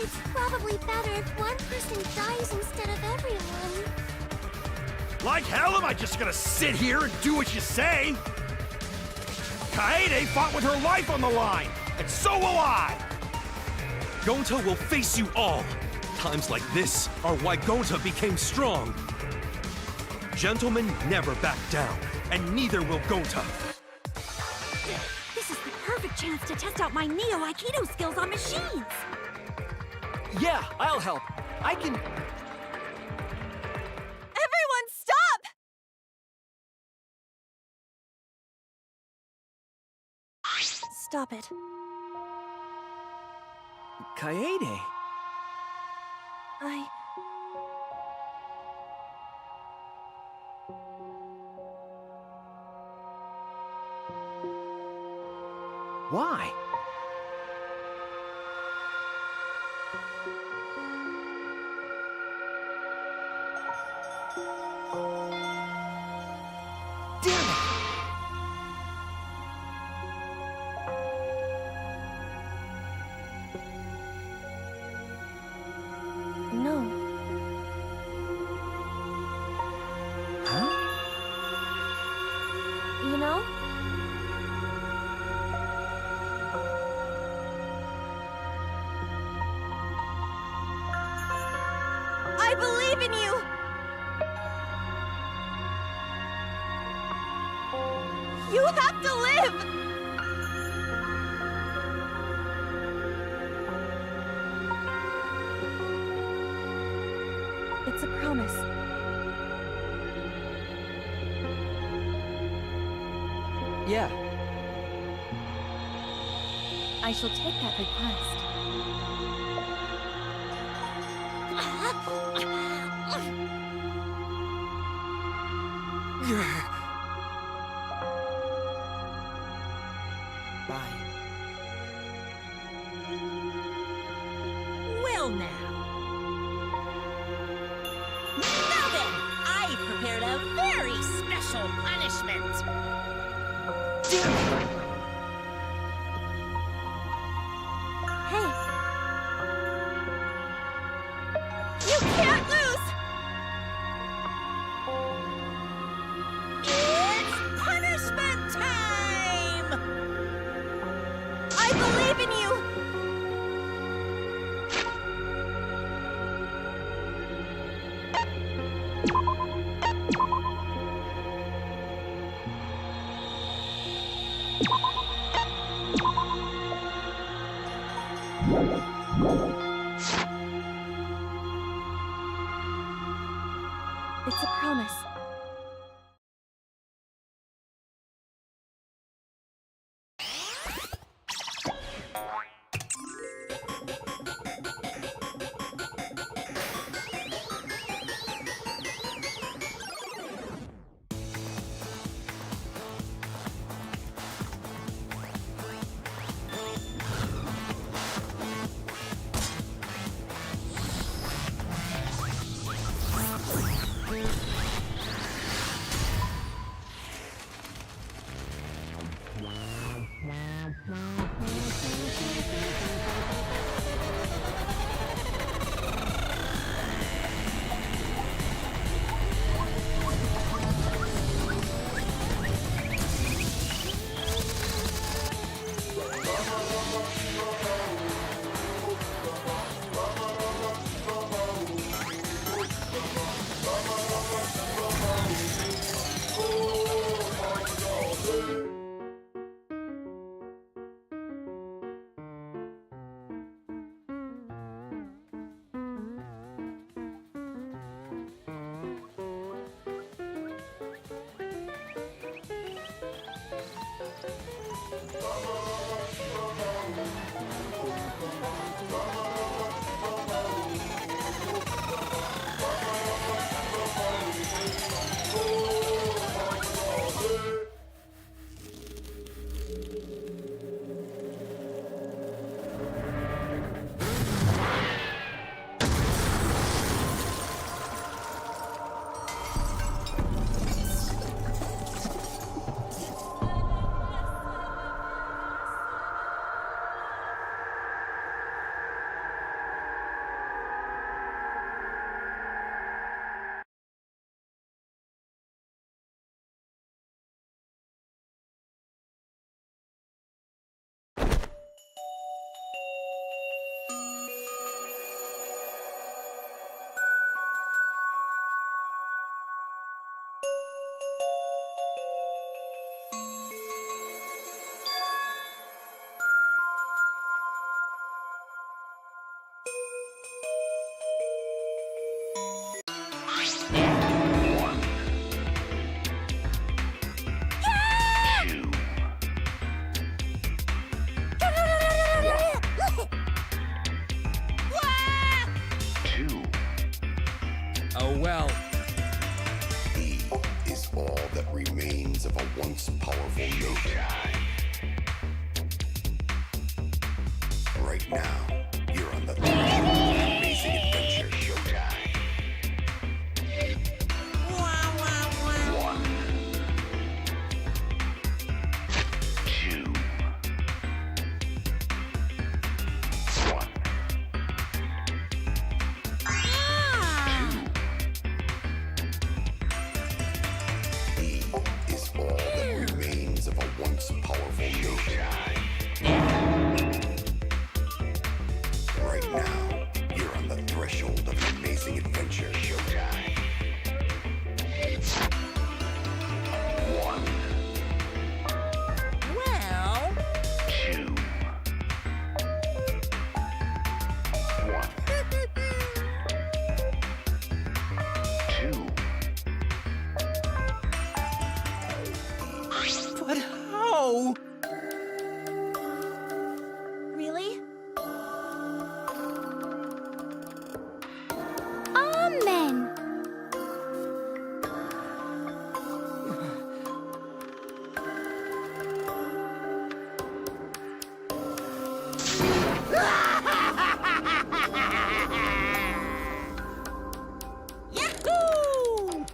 it's probably better if one person dies instead of everyone. Like hell am I just gonna sit here and do what you say? Kaede fought with her life on the line, and so will I! Gonta will face you all. Times like this are why Gonta became strong. Gentlemen never back down, and neither will Gonta. This is the perfect chance to test out my Neo Aikido skills on machines. Yeah, I'll help. I can... Everyone, stop! Stop it. Kaede. Why? Damn it! No. Huh? You know? I believe in you! You have to live! It's a promise. Yeah. I shall take that request. Bye. Well now. Now then, I've prepared a very special punishment. Hey, You can't lose! all that remains of a once powerful nation. Right now, you're on the threshold of an amazing adventure. Showtime. One. Two. One. Two. He is all that remains of a once powerful nation. Right now, you're on the threshold of an amazing adventure. Showtime. One. Well, Two. One. Two. But how? Really? Amen. Yahoo!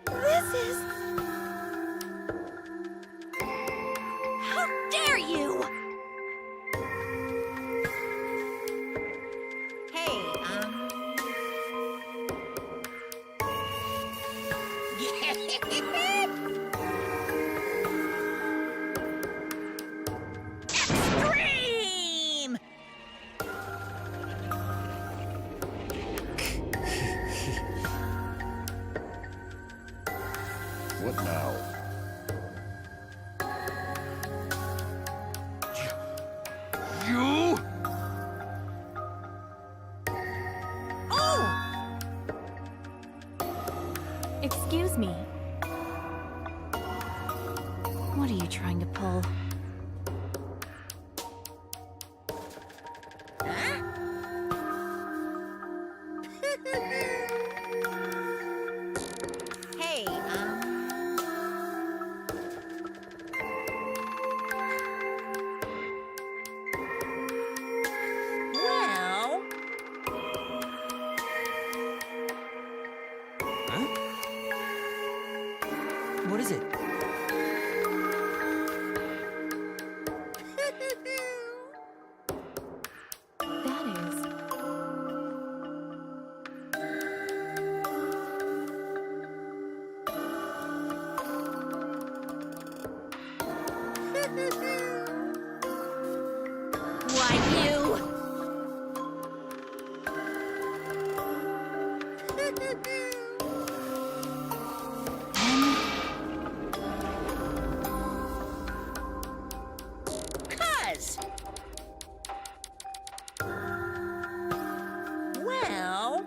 This is... How dare you! Hey, Extreme! What now? You? Oh! Excuse me. What are you trying to pull? Huh? Hey, well, What is it? That is... why you? Cuz. Well,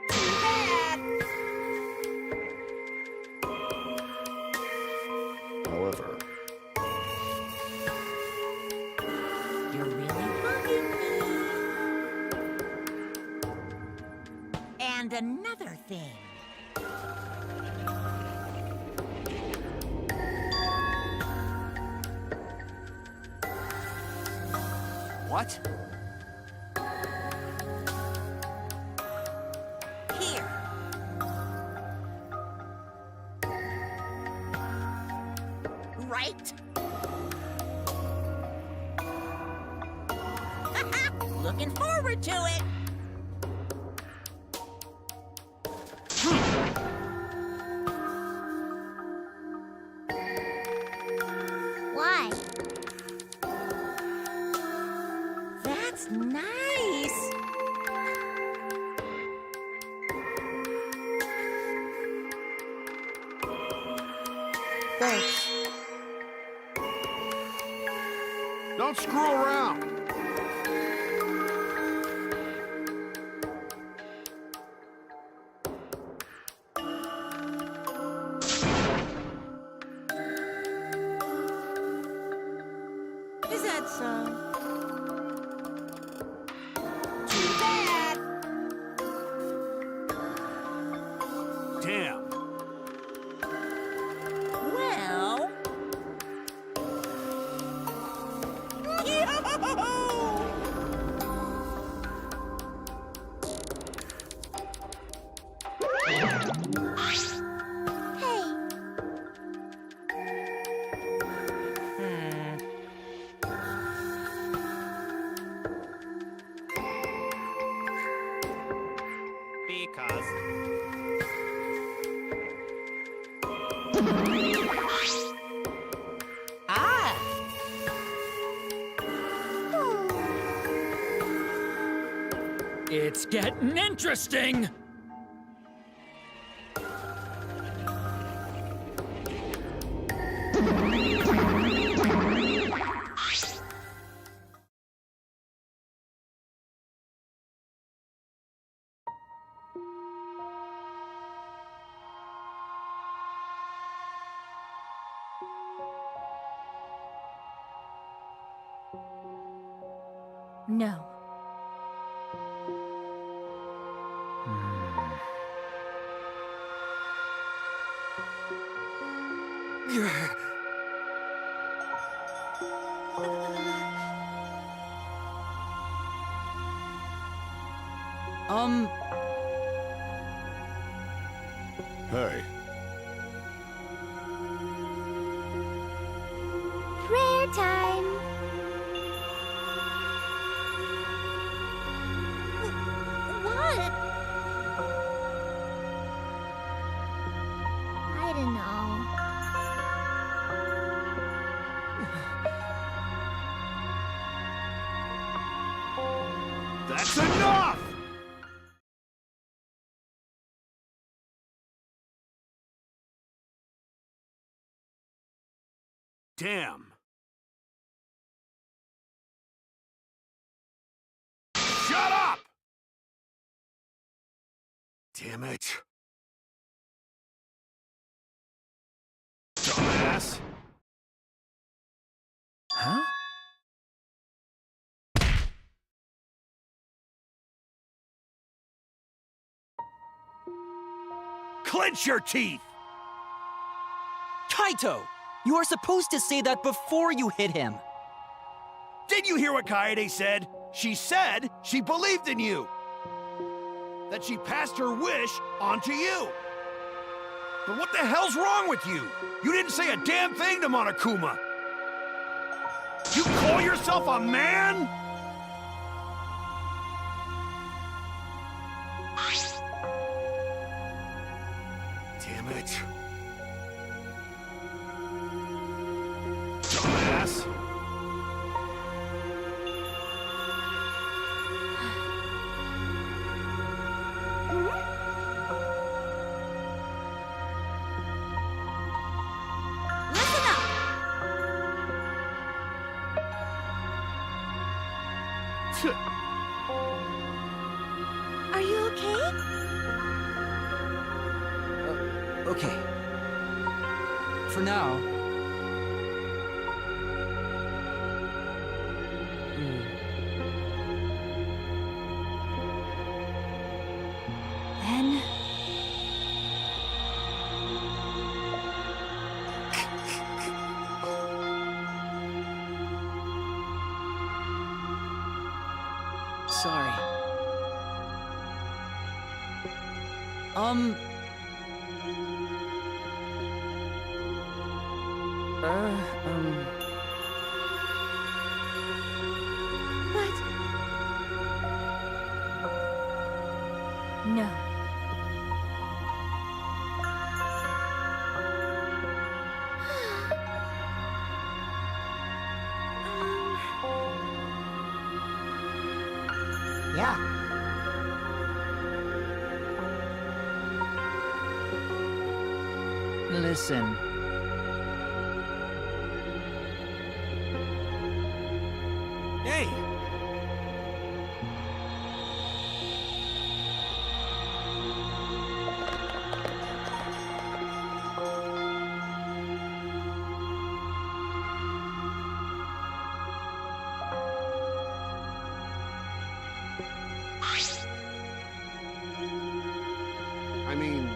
too bad. However, You're really bugging me. And another thing. What? Here. Right? Looking forward to it. Why? That's nice. Thanks. Don't screw around. That's, too bad. Damn. Well... Because. Ah! It's getting interesting! No. Hey, Prayer time. What? I don't know. That's enough! Damn. Shut up! Damn it. Dumbass. Huh? Clench your teeth! Kaito! You are supposed to say that before you hit him. Did you hear what Kaede said? She said she believed in you. That she passed her wish on to you. But what the hell's wrong with you? You didn't say a damn thing to Monokuma. You call yourself a man? Damn it. Dumbass. Listen up! Are you okay? Okay. For now. Then... Sorry. What? No. Yeah. Listen. Hey! I mean...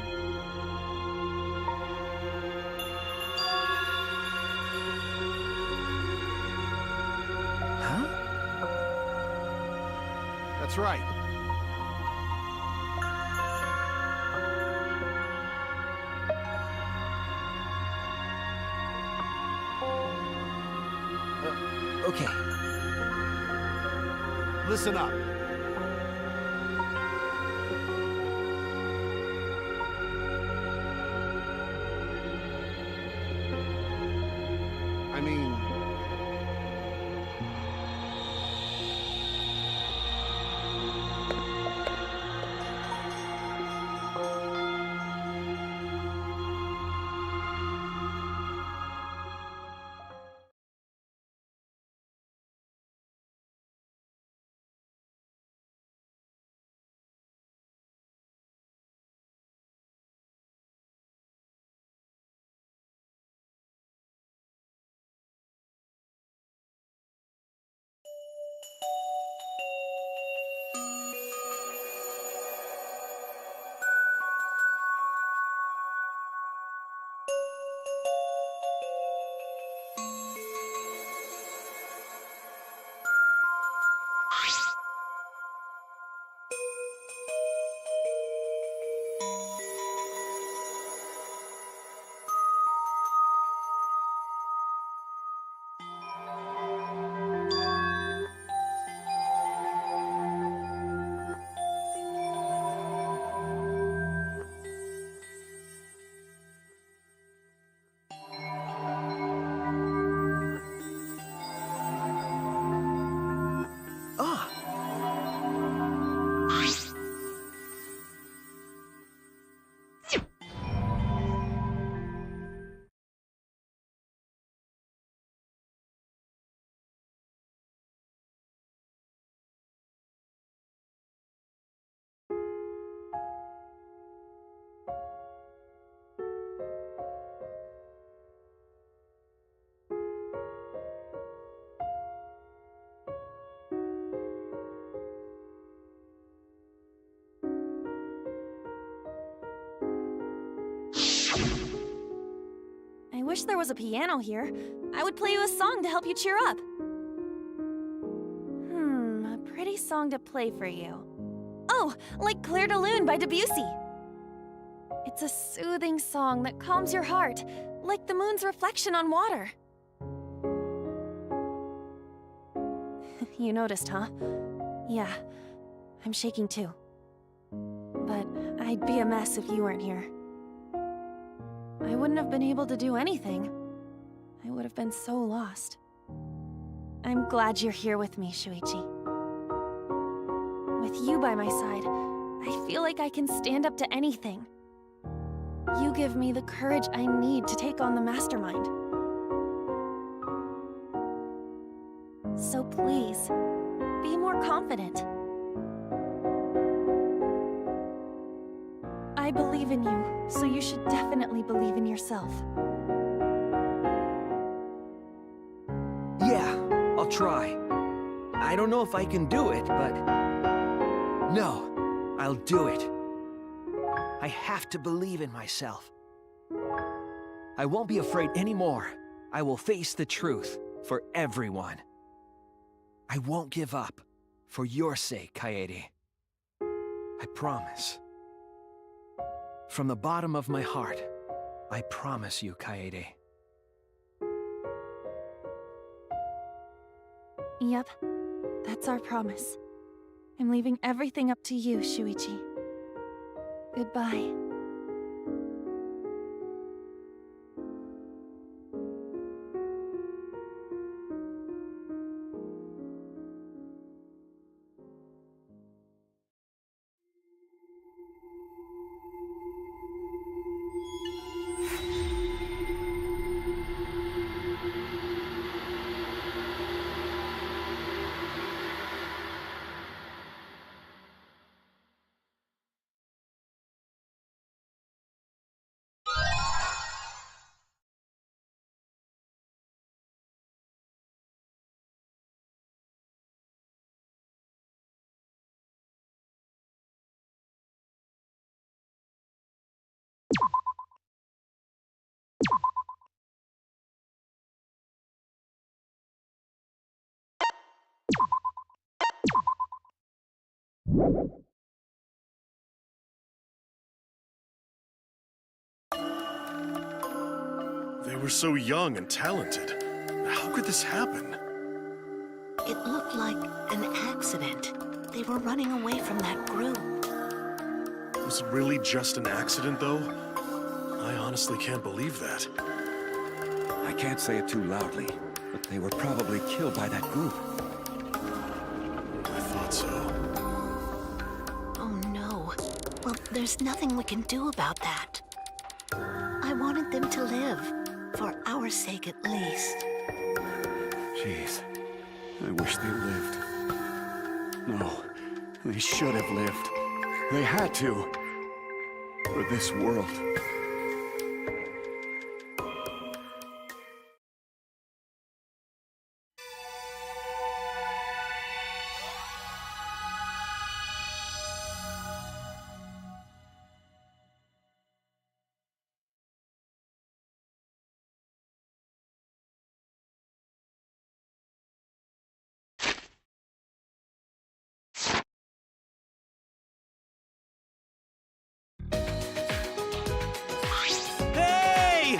Huh? That's right. Okay. Listen up. I mean... Ah! I wish there was a piano here. I would play you a song to help you cheer up. A pretty song to play for you. Oh, like Clair de Lune by Debussy. It's a soothing song that calms your heart, like the moon's reflection on water. You noticed, huh? Yeah, I'm shaking too. But I'd be a mess if you weren't here. I wouldn't have been able to do anything. I would have been so lost. I'm glad you're here with me, Shuichi. With you by my side, I feel like I can stand up to anything. You give me the courage I need to take on the Mastermind. So please, be more confident. I believe in you, so you should definitely believe in yourself. Yeah, I'll try. I don't know if I can do it, but... No, I'll do it. I have to believe in myself. I won't be afraid anymore. I will face the truth for everyone. I won't give up. For your sake, Kaede. I promise. From the bottom of my heart, I promise you, Kaede. Yep, that's our promise. I'm leaving everything up to you, Shuichi. Goodbye. They were so young and talented. How could this happen? It looked like an accident. They were running away from that group. Was it really just an accident, though? I honestly can't believe that. I can't say it too loudly, but they were probably killed by that group. I thought so. Oh no. Well, there's nothing we can do about that. I wanted them to live, for our sake at least. Jeez, I wish they lived. No, they should have lived. They had to. For this world. Hey!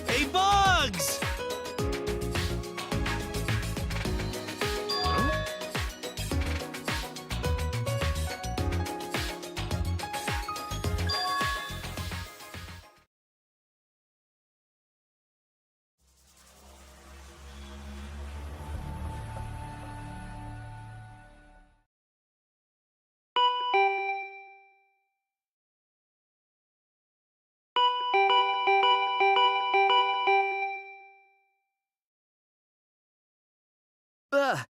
Hey, Bugs! Ugh!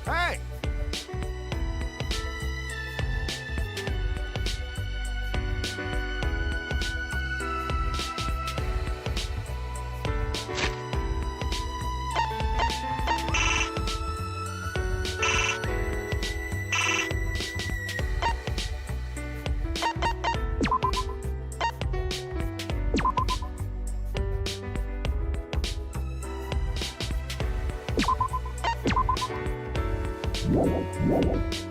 Hey! Whoa.